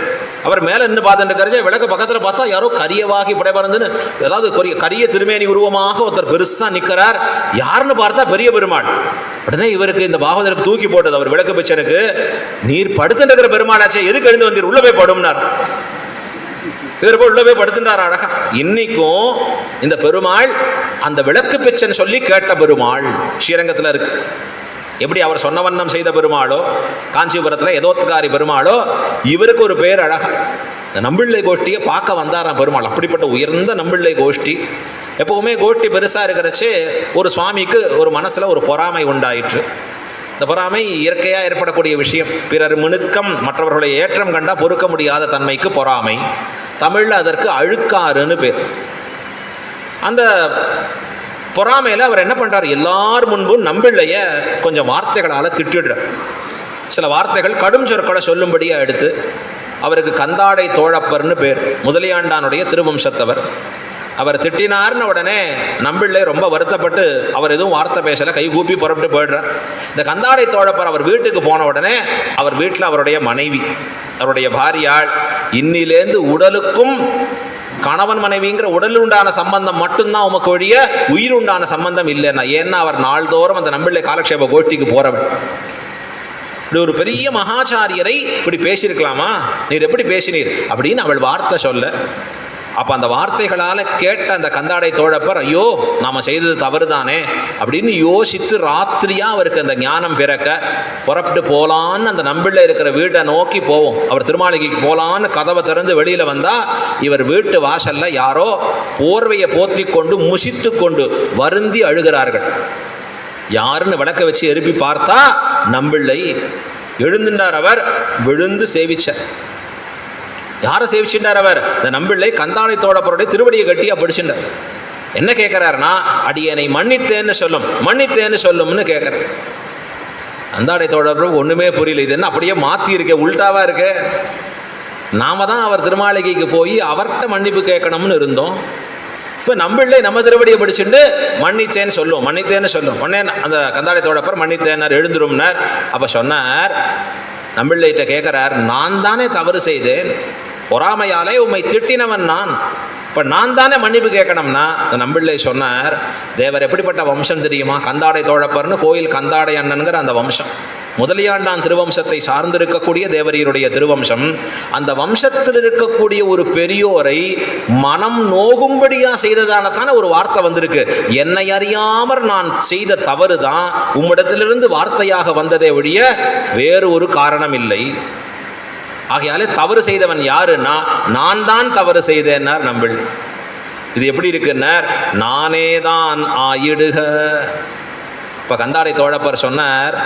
அவர் மேலே நின்று பார்த்துட்டு இருக்கிறச்சே விளக்கு பக்கத்தில் பார்த்தா யாரோ கரியவாகி புடைபறந்துன்னு ஏதாவது கரிய திருமேனி உருவமாக ஒருத்தர் பெருசாக நிற்கிறார். யாருன்னு பார்த்தா பெரிய பெருமாள். உடனே இவருக்கு இந்த பாகவதருக்கு தூக்கி போட்டது. அவர் விளக்கு பிச்சனுக்கு, நீர் படுத்துட்டு இருக்கிற பெருமாளாச்சே, எதுக்கு எழுந்து வந்தீர், உள்ள போய் படும்னார். இவர் போய் உள்ள போய் படுத்துட்டார் அழகா. இன்னைக்கும் இந்த பெருமாள் அந்த விளக்கு பிச்சன் சொல்லி கேட்ட பெருமாள் ஸ்ரீரங்கத்தில் இருக்கு. எப்படி அவர் சொன்ன வண்ணம் செய்த பெருமாளோ, காஞ்சிபுரத்தில் எதோத்காரி பெருமாளோ, இவருக்கு ஒரு பேர் அழகா. இந்த நம்பிள்ளை கோஷ்டியை பார்க்க வந்தாராம் பெருமாள். அப்படிப்பட்ட உயர்ந்த நம்பிள்ளை கோஷ்டி. எப்போவுமே கோஷ்டி பெருசாக இருக்கிறச்சே ஒரு சுவாமிக்கு ஒரு மனசில் ஒரு பொறாமை உண்டாயிற்று. இந்த பொறாமை இயற்கையாக ஏற்படக்கூடிய விஷயம். பிறர் மினுக்கம் மற்றவர்களுடைய ஏற்றம் கண்டால் பொறுக்க முடியாத தன்மைக்கு பொறாமை. தமிழில் அதற்கு அழுக்காறுன்னு பேர். அந்த பொறாமையில் அவர் என்ன பண்ணுறார், எல்லார் முன்பும் நம்பிள்ளைய கொஞ்சம் வார்த்தைகளால் திட்டிடுறார். சில வார்த்தைகள் கடும் சொற்களை சொல்லும்படியாக எடுத்து, அவருக்கு கந்தாடை தோழப்பர்னு பேர், முதலியாண்டானுடைய திருவம்சத்தவர். அவர் திட்டினார்னு உடனே நம்பிள்ளை ரொம்ப வருத்தப்பட்டு அவர் எதுவும் வார்த்தை பேசலை, கை கூப்பி புறப்பட்டு போயிடுறார். இந்த கந்தாடை தோழப்பர் அவர் வீட்டுக்கு போன உடனே அவர் வீட்டில் அவருடைய மனைவி, அவருடைய பாரியாள், இன்னிலேந்து உடலுக்கும் கணவன் மனைவிங்கிற உடல் உண்டான சம்பந்தம் மட்டும்தான் உமக்கு ஒழிய உயிர் உண்டான சம்பந்தம் இல்லைன்னா. ஏன்னா அவர் நாள்தோறும் அந்த நம்பிள்ளை காலக்ஷேப கோஷ்டிக்கு போறவன். இப்படி ஒரு பெரிய மகாச்சாரியரை இப்படி பேசியிருக்கலாமா, நீர் எப்படி பேசினீர் அப்படின்னு அவள் வார்த்தை சொல்ல, அப்போ அந்த வார்த்தைகளால் கேட்ட அந்த கந்தாடை தோழப்பர், ஐயோ நாம் செய்தது தவறு தானே அப்படின்னு யோசித்து ராத்திரியாக அவருக்கு அந்த ஞானம் பிறக்க புறப்பட்டு போகலான்னு அந்த நம்பிள்ளை இருக்கிற வீட்டை நோக்கி போவோம். அவர் திருமாளிகைக்கு போகலான்னு கதவை திறந்து வெளியில் வந்தால் இவர் வீட்டு வாசலில் யாரோ போர்வையை போத்தி கொண்டு முசித்து கொண்டு வருந்தி அழுகிறார்கள். யாருன்னு விளக்க வச்சு எழுப்பி பார்த்தா நம்பிள்ளை. எழுந்துட்டார் அவர், விழுந்து சேவிச்சார். யாரை சேவிச்சுட்டார் அவர், இந்த நம்பிள்ளை கந்தாடை தோழப்பருடைய திருவடியை கட்டியா படிச்சுட்டார். என்ன கேட்குறாருன்னா, அடியனை மன்னித்தேன்னு சொல்லும், மன்னித்தேன்னு சொல்லும்னு கேட்குறேன். கந்தாடை தோழப்பருக்கு ஒன்றுமே புரியல, இது என்ன அப்படியே மாற்றி இருக்க, உள்டாவாக இருக்க. நாம தான் அவர் திருமாளிகைக்கு போய் அவர்கிட்ட மன்னிப்பு கேட்கணும்னு இருந்தோம். இப்போ நம்பிள்ளை நம்ம திருவடியை படிச்சுட்டு மன்னித்தேன்னு சொல்லும், மன்னித்தேன்னு சொல்லும். உடனே அந்த கந்தாடை தோழப்பர் மன்னித்தேன்னார், எழுந்துரும்னார். அப்போ சொன்னார், நம்பிள்ளைகிட்ட கேட்குறார், நான் தானே தவறு செய்தேன், பொறாமையாலே உம்மை திட்டினவன் நான், இப்போ நான் தானே மன்னிப்பு கேட்கணும்னா நம்பிள்ளை சொன்னார், தேவர் எப்படிப்பட்ட வம்சம் தெரியுமா? கந்தாடை தோழப்பர்னு கோயில் கந்தாடை அண்ணன்கிற அந்த வம்சம், முதலியாண்டான் திருவம்சத்தை சார்ந்திருக்கக்கூடிய தேவரீருடைய திருவம்சம். அந்த வம்சத்தில் இருக்கக்கூடிய ஒரு பெரியோரை மனம் நோகும்படியா செய்ததால தானே ஒரு வார்த்தை வந்திருக்கு. என்னை அறியாமற் நான் செய்த தவறு தான் உம்மிடத்திலிருந்து வார்த்தையாக வந்ததே ஒழிய வேறு ஒரு காரணம் இல்லை. ஆகையாலே தவறு செய்தவன் யாருன்னா நான் தான் தவறு செய்தேன்னார் நம்பிள். இது எப்படி இருக்குன்னார், நானே தான் ஆயிடுக. இப்போ கந்தாடை தோழப்பர் சொன்னார்,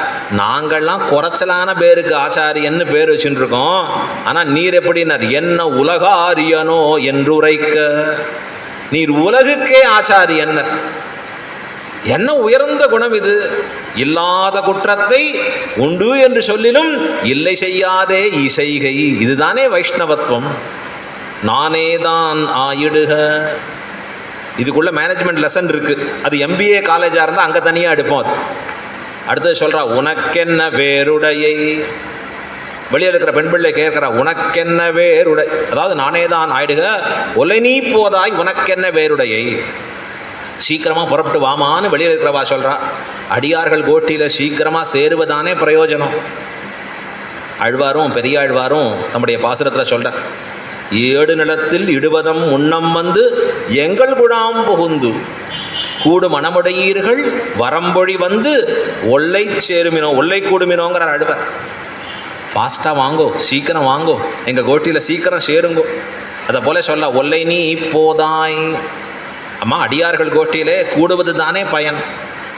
நாங்கள்லாம் குறைச்சலான பேருக்கு ஆச்சாரியன்னு பேர் வச்சுட்டு இருக்கோம், ஆனால் நீர் எப்படின்னார், என்ன உலகாரியனோ என்று உரைக்க, நீர் உலகுக்கே ஆச்சாரியன். என்ன உயர்ந்த குணம் இது! இல்லாத குற்றத்தை உண்டு என்று சொல்லிலும் இல்லை செய்யாதே இசைகை. இதுதானே வைஷ்ணவத்துவம். நானே தான் ஆயிடுக. இதுக்குள்ள மேனேஜ்மெண்ட் லெசன் இருக்கு. அது MBA காலேஜாக இருந்தால் அங்கே தனியாக எடுப்போம். அது அடுத்தது சொல்கிறா, உனக்கென்ன வேறுடையை. வெளியில் இருக்கிற பெண் பிள்ளை கேட்குறா, உனக்கென்ன வேறுடை, அதாவது நானே தான் ஆயிடுக, ஒலை நீ போதாய் உனக்கென்ன வேறுடையை. சீக்கிரமாக புறப்பட்டு வாமான்னு வெளியில் இருக்கிறவா சொல்கிறா. அடியார்கள் கோஷ்டியில் சீக்கிரமாக சேருவதானே பிரயோஜனம். ஆழ்வாரும் பெரியாழ்வாரும் நம்முடைய பாசுரத்தில் சொல்கிறார், ஏடு நிலத்தில் இடுவதம் உண்ணம் வந்து எங்கள் குழாம் புகுந்து கூடு மனமுடையீர்கள் வரம்பொழி வந்து ஒல்லை சேருமினோ, ஒல்லை கூடுமினோங்கிறார் ஆழ்வார். ஃபாஸ்ட்டாக வாங்கோ, சீக்கிரம் வாங்கோ, எங்கள் கோஷ்டியில் சீக்கிரம் சேருங்கோ. அதை போல சொல்ல, ஒல்லை நீ இப்போதாய். அம்மா, அடியார்கள் கோஷ்டியிலே கூடுவது தானே பயன்.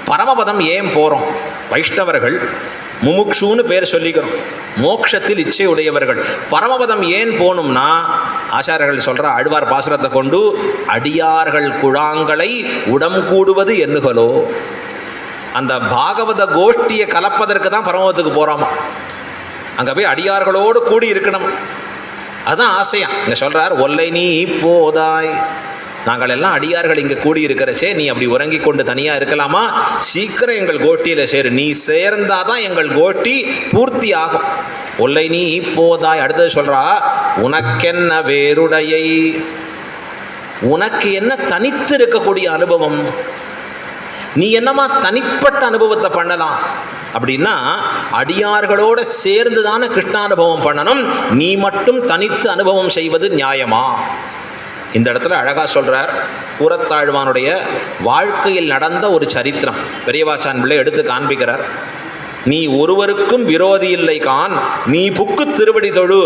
பரமபதம் ஏன் போகிறோம்? வைஷ்ணவர்கள் முமுக்ஷுன்னு பேர் சொல்லிக்கிறோம், மோட்சத்தில் இச்சை உடையவர்கள். பரமபதம் ஏன் போகணும்னா ஆச்சாரியர்கள் சொல்கிற ஆழ்வார் பாசுரத்தை கொண்டு, அடியார்கள் குழாங்களை உடம் கூடுவது எண்ணுகளோ. அந்த பாகவத கோஷ்டியை கலப்பதற்கு தான் பரமபதத்துக்கு போகிறோமா. அங்கே போய் அடியார்களோடு கூடி இருக்கணும், அதுதான் ஆசையா. இங்கே சொல்கிறார், ஒல்லை நீ போதாய். நாங்கள் எல்லாம் அடியார்கள் இங்கே கூடி இருக்கிறச்சே நீ அப்படி உறங்கி கொண்டு தனியாக இருக்கலாமா? சீக்கிரம் எங்கள் கோஷ்டியில் சேரு, நீ சேர்ந்தாதான் எங்கள் கோஷ்டி பூர்த்தி ஆகும். ஒல்லை நீ போதாய். அடுத்தது சொல்கிறா, உனக்கென்ன வேறுடையை. உனக்கு என்ன தனித்து இருக்கக்கூடிய அனுபவம்? நீ என்னமா தனிப்பட்ட அனுபவத்தை பண்ணலாம் அப்படின்னா, அடியார்களோடு சேர்ந்து தானே கிருஷ்ணானுபவம் பண்ணணும். நீ மட்டும் தனித்து அனுபவம் செய்வது நியாயமா? இந்த இடத்துல அழகாக சொல்கிறார், கூரத்தாழ்வானுடைய வாழ்க்கையில் நடந்த ஒரு சரித்திரம் பெரியவாச்சான் பிள்ளை எடுத்து காண்பிக்கிறார். நீ ஒருவருக்கும் விரோதி இல்லை கான், நீ புக்கு திருவடி தொழு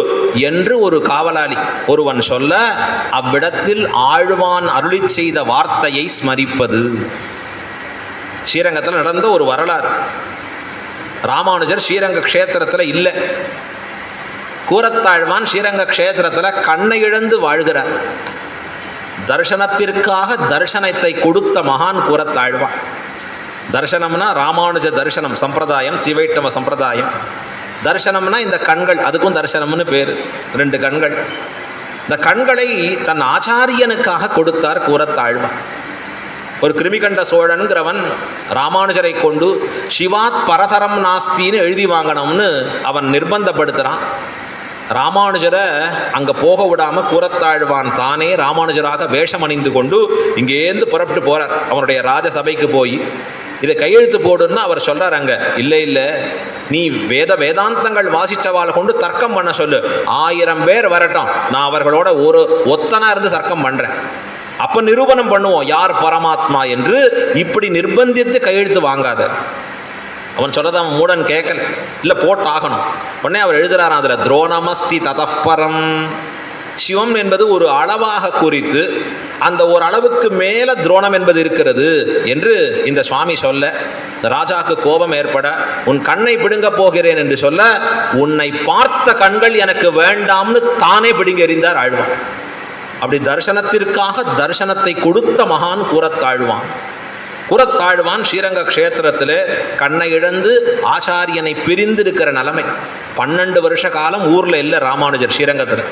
என்று ஒரு காவலாளி ஒருவன் சொல்ல, அவ்விடத்தில் ஆழ்வான் அருளி செய்த வார்த்தையை ஸ்மரிப்பது. ஸ்ரீரங்கத்தில் நடந்த ஒரு வரலாறு. ராமானுஜர் ஸ்ரீரங்க க்ஷேத்திரத்தில் இல்லை. கூரத்தாழ்வான் ஸ்ரீரங்க க்ஷேத்திரத்தில் கண்ணை இழந்து வாழ்கிறார். தர்சனத்திற்காக தர்சனத்தை கொடுத்த மகான் கூரத்தாழ்வான். தர்சனம்னா ராமானுஜ தர்சனம் சம்பிரதாயம், சிவைஷ்ணவ சம்பிரதாயம். தர்சனம்னா இந்த கண்கள், அதுக்கும் தர்சனம்னு பேர். 2 கண்கள். இந்த கண்களை தன் ஆச்சாரியனுக்காக கொடுத்தார் கூரத்தாழ்வான். ஒரு கிருமிகண்ட சோழன்கிறவன் ராமானுஜரை கொண்டு சிவாத் பரதரம் நாஸ்தின்னு எழுதி வாங்கணும்னு அவன் நிர்பந்தப்படுத்துகிறான். ராமானுஜரை அங்கே போக விடாமல் கூரத்தாழ்வான் தானே ராமானுஜராக வேஷம் அணிந்து கொண்டு இங்கேருந்து புறப்பட்டு போகிறார். அவனுடைய ராஜசபைக்கு போய் இதை கையெழுத்து போடுன்னா அவர் சொல்கிறார், அங்கே இல்லை, நீ வேதாந்தங்கள் வாசித்தவாளை கொண்டு தர்க்கம் பண்ண சொல்லு, 1000 பேர் வரட்டும், நான் அவர்களோட ஒத்தனாக இருந்து தர்க்கம் பண்ணுறேன், அப்போ நிரூபணம் பண்ணுவோம் யார் பரமாத்மா என்று. இப்படி நிர்பந்தித்து கையெழுத்து வாங்காத. அவன் சொல்கிறத அவன் மூடன் கேட்கல, இல்லை போட்டாகணும். உடனே அவர் எழுதுகிறாராம், அதில் துரோணமஸ்தி ததப்பரம். சிவம் என்பது ஒரு அளவாக குறித்து அந்த ஒரு அளவுக்கு மேலே துரோணம் என்பது இருக்கிறது என்று இந்த சுவாமி சொல்ல, இந்த ராஜாவுக்கு கோபம் ஏற்பட, உன் கண்ணை பிடுங்க போகிறேன் என்று சொல்ல, உன்னை பார்த்த கண்கள் எனக்கு வேண்டாம்னு தானே பிடுங்க எறிந்தார் ஆழ்வான். அப்படி தர்சனத்திற்காக தர்சனத்தை கொடுத்த மகான் கூரத்தாழ்வான். கூரத்தாழ்வான் ஸ்ரீரங்க க்ஷேத்திரத்தில் கண்ணை இழந்து ஆச்சாரியனை பிரிந்திருக்கிற நிலைமை. 12 வருஷ காலம் ஊரில் இல்லை ராமானுஜர். ஸ்ரீரங்கத்தில்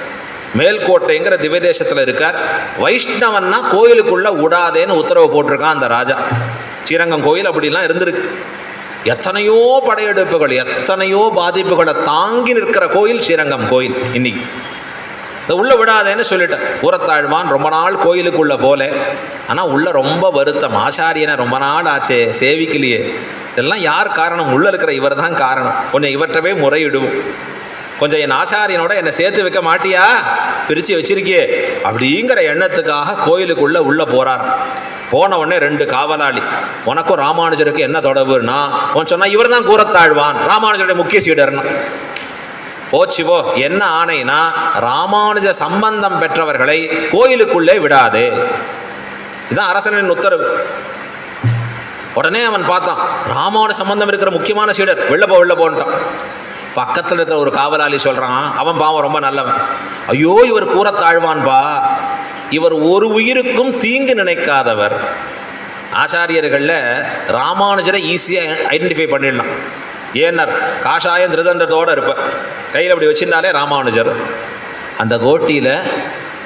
மேல்கோட்டைங்கிற திவ்யதேசத்தில் இருக்கார். வைஷ்ணவன்னா கோயிலுக்குள்ளே விடாதேன்னு உத்தரவு போட்டிருக்கான் அந்த ராஜா. ஸ்ரீரங்கம் கோயில் அப்படிலாம் இருந்திருக்கு. எத்தனையோ படையெடுப்புகள், எத்தனையோ பாதிப்புகளை தாங்கி நிற்கிற கோயில் ஸ்ரீரங்கம் கோயில். இன்னைக்கு உள்ளே விடாதேன்னு சொல்லிட்டேன். கூரத்தாழ்வான் ரொம்ப நாள் கோயிலுக்குள்ளே போல, ஆனால் உள்ள ரொம்ப வருத்தம். ஆச்சாரியனை ரொம்ப நாள் ஆச்சே சேவிக்கலையே. இதெல்லாம் யார் காரணம்? உள்ளே இருக்கிற இவர் தான் காரணம். கொஞ்சம் இவர்கிட்டவே முறையிடுவோம். கொஞ்சம் என் ஆச்சாரியனோட என்னை சேர்த்து வைக்க மாட்டியா, பிரித்து வச்சிருக்கியே அப்படிங்கிற எண்ணத்துக்காக கோயிலுக்குள்ளே உள்ளே போகிறார். போன உடனே 2 காவலாளி, உனக்கும் ராமானுஜருக்கு என்ன தொடர்புன்னா அவன் சொன்னால் இவர் தான் கூரத்தாழ்வான், ராமானுஜருடைய முக்கிய சீடர்னா. போச்சுவோ, என்ன ஆணைனா ராமானுஜ சம்பந்தம் பெற்றவர்களை கோயிலுக்குள்ளே விடாதே, இதுதான் அரசனின் உத்தரவு. உடனே அவன் பார்த்தான், ராமானுஜ சம்பந்தம் இருக்கிற முக்கியமான சீடர், வெளில போன்ட்டான். பக்கத்தில் இருக்கிற ஒரு காவலாளி சொல்கிறான், அவன் பாவம் ரொம்ப நல்லவன், ஐயோ இவர் கூரத்தாழ்வான்பா, இவர் ஒரு உயிருக்கும் தீங்கு நினைக்காதவர். ஆச்சாரியர்களில் ராமானுஜரை ஈஸியாக ஐடென்டிஃபை பண்ணிடலாம். ஏன்னர் காஷாயம் திருதந்திரத்தோடு இருப்பார், கையில் அப்படி வச்சிருந்தாலே ராமானுஜர். அந்த கோட்டியில்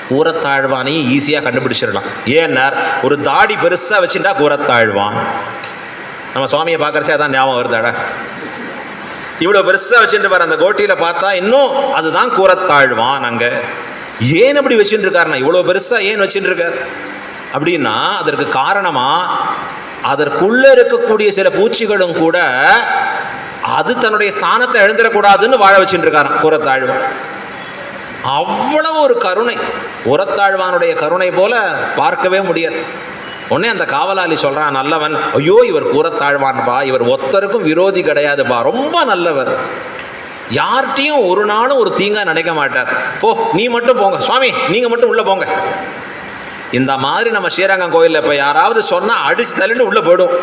கூரத்தாழ்வானையும் ஈஸியாக கண்டுபிடிச்சிடலாம். ஏன்னர் ஒரு தாடி பெருசாக வச்சுட்டா கூரத்தாழ்வான். நம்ம சுவாமியை பார்க்குறச்சே அதான் ஞாபகம் வருதாடா. இவ்வளோ பெருசாக வச்சுட்டு வர அந்த கோட்டியில் பார்த்தா இன்னும் அதுதான் கூரத்தாழ்வான். அங்கே ஏன் அப்படி வச்சுட்டு இருக்காருண்ணா, இவ்வளோ பெருசாக ஏன் வச்சுட்டு இருக்கார் அப்படின்னா அதற்கு காரணமாக அதற்குள்ளே இருக்கக்கூடிய சில பூச்சிகளும் கூட அது தன்னுடைய ஸ்தானத்தை எழுந்திடக்கூடாதுன்னு வாழ வச்சுட்டு இருக்காராம் கூரத்தாழ்வான். அவ்வளவு ஒரு கருணை, கூரத்தாழ்வானுடைய கருணை போல பார்க்கவே முடியாது. உடனே அந்த காவலாளி சொல்கிறான், நல்லவன், ஐயோ இவர் கூரத்தாழ்வான்பா, இவர் ஒருத்தருக்கும் விரோதி கிடையாதுப்பா, ரொம்ப நல்லவர், யார்கிட்டையும் ஒரு நாளும் ஒரு தீங்காக நினைக்க மாட்டார். போ நீ மட்டும் போங்க சுவாமி, நீங்கள் மட்டும் உள்ளே போங்க. இந்த மாதிரி நம்ம ஸ்ரீரங்கம் கோயிலில் இப்போ யாராவது சொன்னால் அடிச்சு தள்ளிட்டு உள்ளே போயிடும்.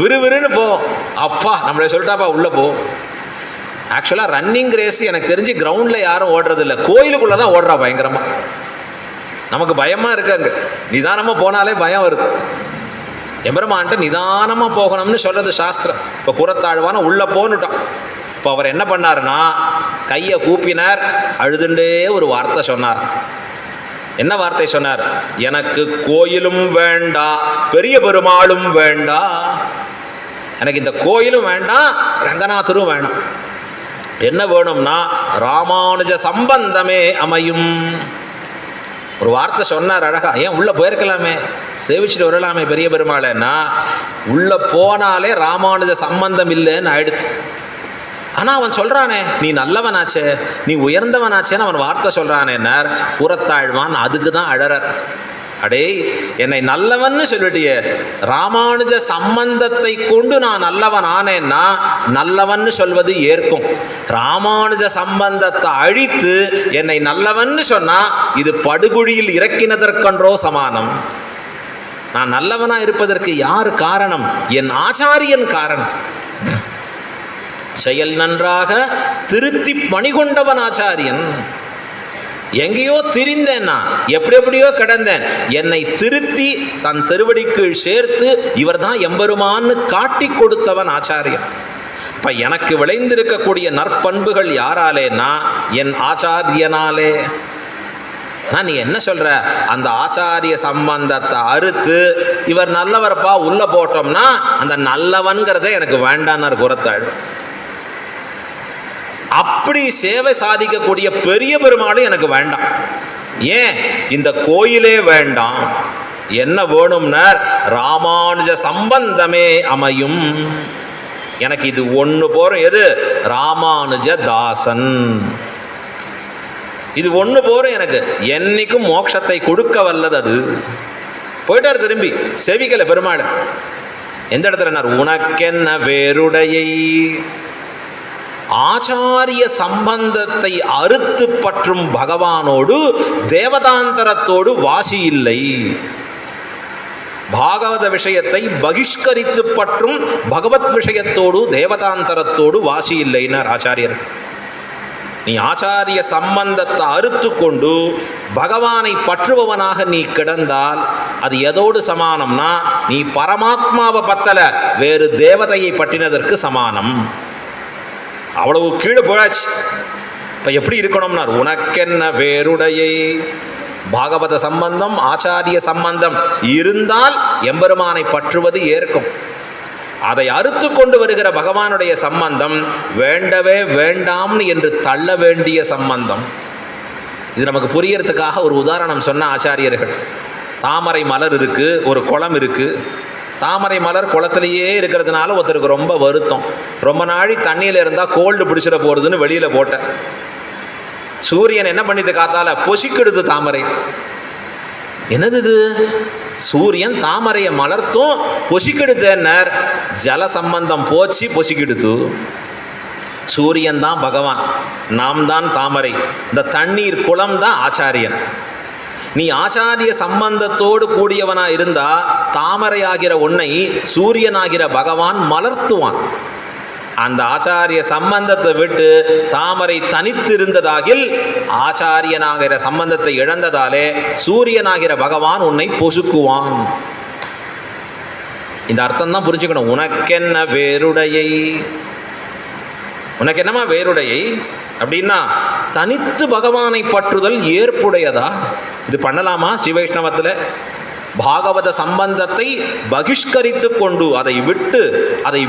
விறுவிறுன்னு போ, அப்பா நம்மளை சொல்லிட்டாப்பா உள்ளே போ. ஆக்சுவலாக ரன்னிங் ரேஸ் எனக்கு தெரிஞ்சு கிரவுண்டில் யாரும் ஓடுறது இல்லை, கோயிலுக்குள்ளே தான் ஓடுறா பயங்கரமாக. நமக்கு பயமாக இருக்காங்க, நிதானமாக போனாலே பயம் வருது. எம்பெருமான்ட்ட நிதானமாக போகணும்னு சொல்கிறது சாஸ்திரம். இப்போ கூரத்தாழ்வான உள்ளே போன்னுட்டான். இப்போ அவர் என்ன பண்ணாருன்னா கையை கூப்பினார், அழுதுண்டே ஒரு வார்த்தை சொன்னார். என்ன வார்த்தை சொன்னார்? எனக்கு கோயிலும் வேண்டாம், பெரிய பெருமாளும் வேண்டாம், எனக்கு இந்த கோயிலும் வேண்டாம், ரங்கநாதரும் வேண்டாம். என்ன வேணும்னா ராமானுஜ சம்பந்தமே அமையும். ஒரு வார்த்தை சொன்னார் அழகா. ஏன் உள்ளே போயிருக்கலாமே, சேவிச்சுட்டு வரலாமே பெரிய பெருமாளைன்னா, உள்ளே போனாலே ராமானுஜ சம்பந்தம் இல்லைன்னு ஆயிடுச்சு. ஆனால் அவன் சொல்கிறானே நீ நல்லவனாச்சே, நீ உயர்ந்தவனாச்சேன்னு அவன் வார்த்தை சொல்கிறானேன்னார் கூரத்தாழ்வான். அதுக்கு தான் அழறார். அடே என்னை நல்லவன்னு சொல்லிட்டியே, ராமானுஜ சம்பந்தத்தை கொண்டு நான் நல்லவன் ஆனேன்னா நல்லவன்னு சொல்வது ஏற்கும். ராமானுஜ சம்பந்தத்தை அழித்து என்னை நல்லவன்னு சொன்னால் இது படுகுழியில் இறக்கினதற்கன்றோ சமானம். நான் நல்லவனாக இருப்பதற்கு யார் காரணம்? என் ஆச்சாரியன் காரணம். செயல் நன்றாக திருத்தி பணிகொண்டவன் ஆச்சாரியன். எங்கேயோ திரிந்தேன்னா, எப்படியோ கிடந்தேன், என்னை திருத்தி தன் திருவடிக்குள் சேர்த்து இவர் தான் எம்பெருமான்னு காட்டி கொடுத்தவன் ஆச்சாரியன். இப்போ எனக்கு விளைந்திருக்கக்கூடிய நற்பண்புகள் யாராலேனா என் ஆச்சாரியனாலே. நான் நீ என்ன சொல்கிற, அந்த ஆச்சாரிய சம்பந்தத்தை அறுத்து இவர் நல்லவரப்பா உள்ளே போட்டோம்னா அந்த நல்லவன்கிறதே எனக்கு வேண்டான்னார் கூரத்தாழ். அப்படி சேவை சாதிக்கக்கூடிய பெரிய பெருமாளும் எனக்கு வேண்டாம். ஏன் இந்த கோயிலே வேண்டாம், என்ன வேணும்னார் ராமானுஜ சம்பந்தமே அமையும். எனக்கு இது ஒன்று போகிறோம். எது? ராமானுஜ தாசன். இது ஒன்று போகிறோம் எனக்கு, என்னைக்கும் மோட்சத்தை கொடுக்க வல்லது அது. போயிட்டார் திரும்பி, செவிக்கலை பெருமாள். எந்த இடத்துல உனக்கென்ன வேறுடையை, ஆச்சாரிய சம்பந்தத்தை அறுத்து பற்றும் பகவானோடு தேவதாந்தரத்தோடு வாசி இல்லை. பாகவத விஷயத்தை பகிஷ்கரித்து பற்றும் பகவத் விஷயத்தோடு தேவதாந்தரத்தோடு வாசி இல்லைன்னார் ஆச்சாரியர். நீ ஆச்சாரிய சம்பந்தத்தை அறுத்து கொண்டு பகவானை பற்றுபவனாக நீ கிடந்தால் அது எதோடு சமானம்னா நீ பரமாத்மாவை பத்தல, வேறு தேவதையை பற்றினதற்கு சமானம். அவ்வளவு கீழே போயாச்சு. இப்போ எப்படி இருக்கணும்னா உனக்கென்ன வேறுடையை, பாகவத சம்பந்தம் ஆச்சாரிய சம்பந்தம் இருந்தால் எம்பெருமானை பற்றுவது ஏற்கும். அதை அறுத்து கொண்டு வருகிற பகவானுடைய சம்பந்தம் வேண்டவே வேண்டாம் என்று தள்ள வேண்டிய சம்பந்தம். இது நமக்கு புரியறதுக்காக ஒரு உதாரணம் சொன்ன ஆச்சாரியர்கள். தாமரை மலர் இருக்குது, ஒரு குளம் இருக்குது. தாமரை மலர் குளத்துலையே இருக்கிறதுனால ஒருத்தருக்கு ரொம்ப வருத்தம். ரொம்ப நாளி தண்ணியில் இருந்தால் கோல்டு பிடிச்சிட போகிறதுன்னு வெளியில் போட்டேன். சூரியன் என்ன பண்ணிது, காத்தால பொசிக்கிடுது தாமரை. என்னது இது, சூரியன் தாமரையை மலர்த்தும் பொசிக்கிடுதுன்னர். ஜல சம்பந்தம் போச்சு, பொசிக்கிடுது. சூரியன் தான் பகவான், நாம் தான் தாமரை. இந்த தண்ணீர் குளம் தான் ஆச்சாரியன். நீ ஆச்சாரிய சம்பந்தத்தோடு கூடியவனா இருந்தா தாமரை ஆகிற உன்னை சூரியனாகிற பகவான் மலர்த்துவான். அந்த ஆச்சாரிய சம்பந்தத்தை விட்டு தாமரை தனித்திருந்ததாகில் ஆச்சாரியனாகிற சம்பந்தத்தை இழந்ததாலே சூரியனாகிற பகவான் உன்னை பொசுக்குவான். இந்த அர்த்தம் தான் புரிஞ்சுக்கணும். உனக்கென்ன வேறுடையை, உனக்கு என்னமா வேறுடையை அப்படின்னா தனித்து பகவானை பற்றுதல் ஏற்புடையதா? இது பண்ணலாமா? ஸ்ரீவைஷ்ணவத்தில் பாகவத சம்பந்தத்தை பகிஷ்கரித்து கொண்டு அதை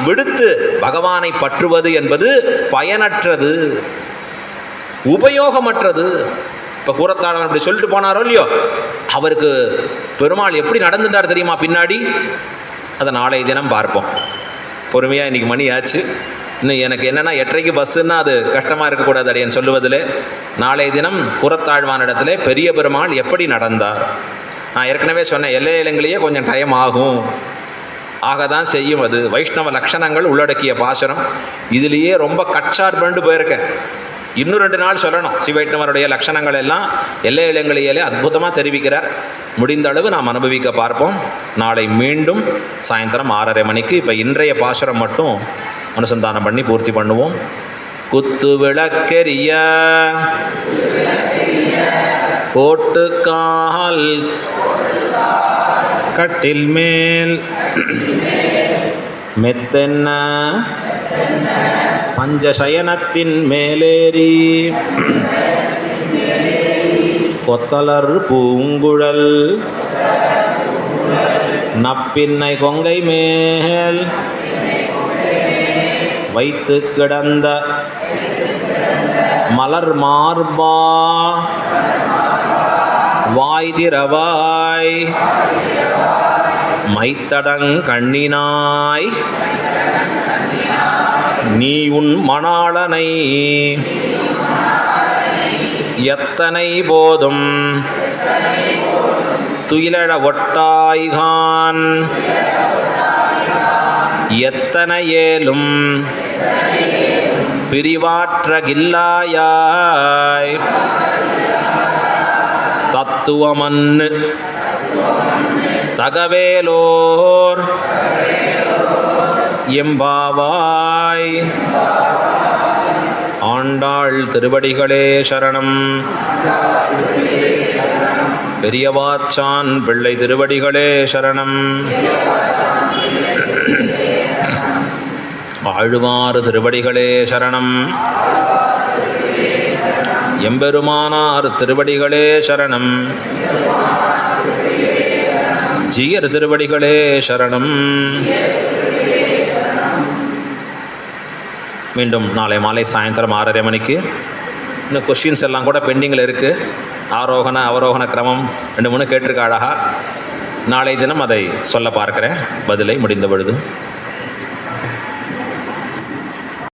விடுத்து பகவானை பற்றுவது என்பது பயனற்றது, உபயோகமற்றது. இப்போ கூரத்தாழ்வான் அப்படி சொல்லிட்டு போனாரோ இல்லையோ, அவருக்கு பெருமாள் எப்படி நடந்துட்டார் தெரியுமா பின்னாடி? அதை நாளைய தினம் பார்ப்போம். பொறுமையாக இன்றைக்கி மணி ஆச்சு. இன்னும் எனக்கு என்னென்னா 8:30 பஸ்ஸுன்னா அது கஷ்டமாக இருக்கக்கூடாது அடையன்னு சொல்லுவதில். நாளைய தினம் கூரத்தாழ்வானிடத்தில் பெரிய பெருமாள் எப்படி நடந்தார். நான் ஏற்கனவே சொன்னேன், எல்லையிலங்களையே கொஞ்சம் டைம் ஆகும், ஆகதான் செய்யும். அது வைஷ்ணவ லட்சணங்கள் உள்ளடக்கிய பாசுரம். இதுலேயே ரொம்ப கட்சார்பண்டு போயிருக்கேன். இன்னும் 2 நாள் சொல்லணும். ஸ்ரீ வைஷ்ணவருடைய லட்சணங்கள் எல்லாம் எல்லை இளங்களையிலே அற்புதமாக தெரிவிக்கிறார். முடிந்த அளவு நாம் அனுபவிக்க பார்ப்போம். நாளை மீண்டும் சாயந்தரம் 6:30 மணிக்கு. இப்போ இன்றைய பாசுரம் மட்டும் அனுசந்தானம் பண்ணி பூர்த்தி பண்ணுவோம். குத்து விளக்கெரிய கோட்டுக்கால் கட்டில் மேல் மெத்தென்ன பஞ்சசயனத்தின் மேலேறி கொத்தலர் பூங்குழல் நப்பின்னை கொங்கை மேல் வைத்து கிடந்த மலர் மார்பா வாய் திறவாய் மைத்தடங் கண்ணினாய் நீ உன் மணாளனை எத்தனை போதும் துயிலழ ஒட்டாய்கான் எத்தனை ஏலும் பிரிவாற்றகில்லாயாய் தத்துவமன்னு தகவேலோர் எம்பாவாய். ஆண்டாள் திருவடிகளே சரணம். பெரியவாச்சான் பிள்ளை திருவடிகளே சரணம். ஆழ்வார் திருவடிகளே சரணம். எம்பெருமானார் திருவடிகளே சரணம். ஜீயர் திருவடிகளே சரணம். மீண்டும் நாளை மாலை சாயந்தரம் 6:30 மணிக்கு. இன்னும் கொஸ்டின்ஸ் எல்லாம் கூட பெண்டிங்கில் இருக்குது. ஆரோகண அவரோகண கிரமம் 2-3 கேட்டிருக்க அழகா. நாளை தினம் அதை சொல்ல பார்க்கிறேன், பதிலை முடிந்த பொழுது.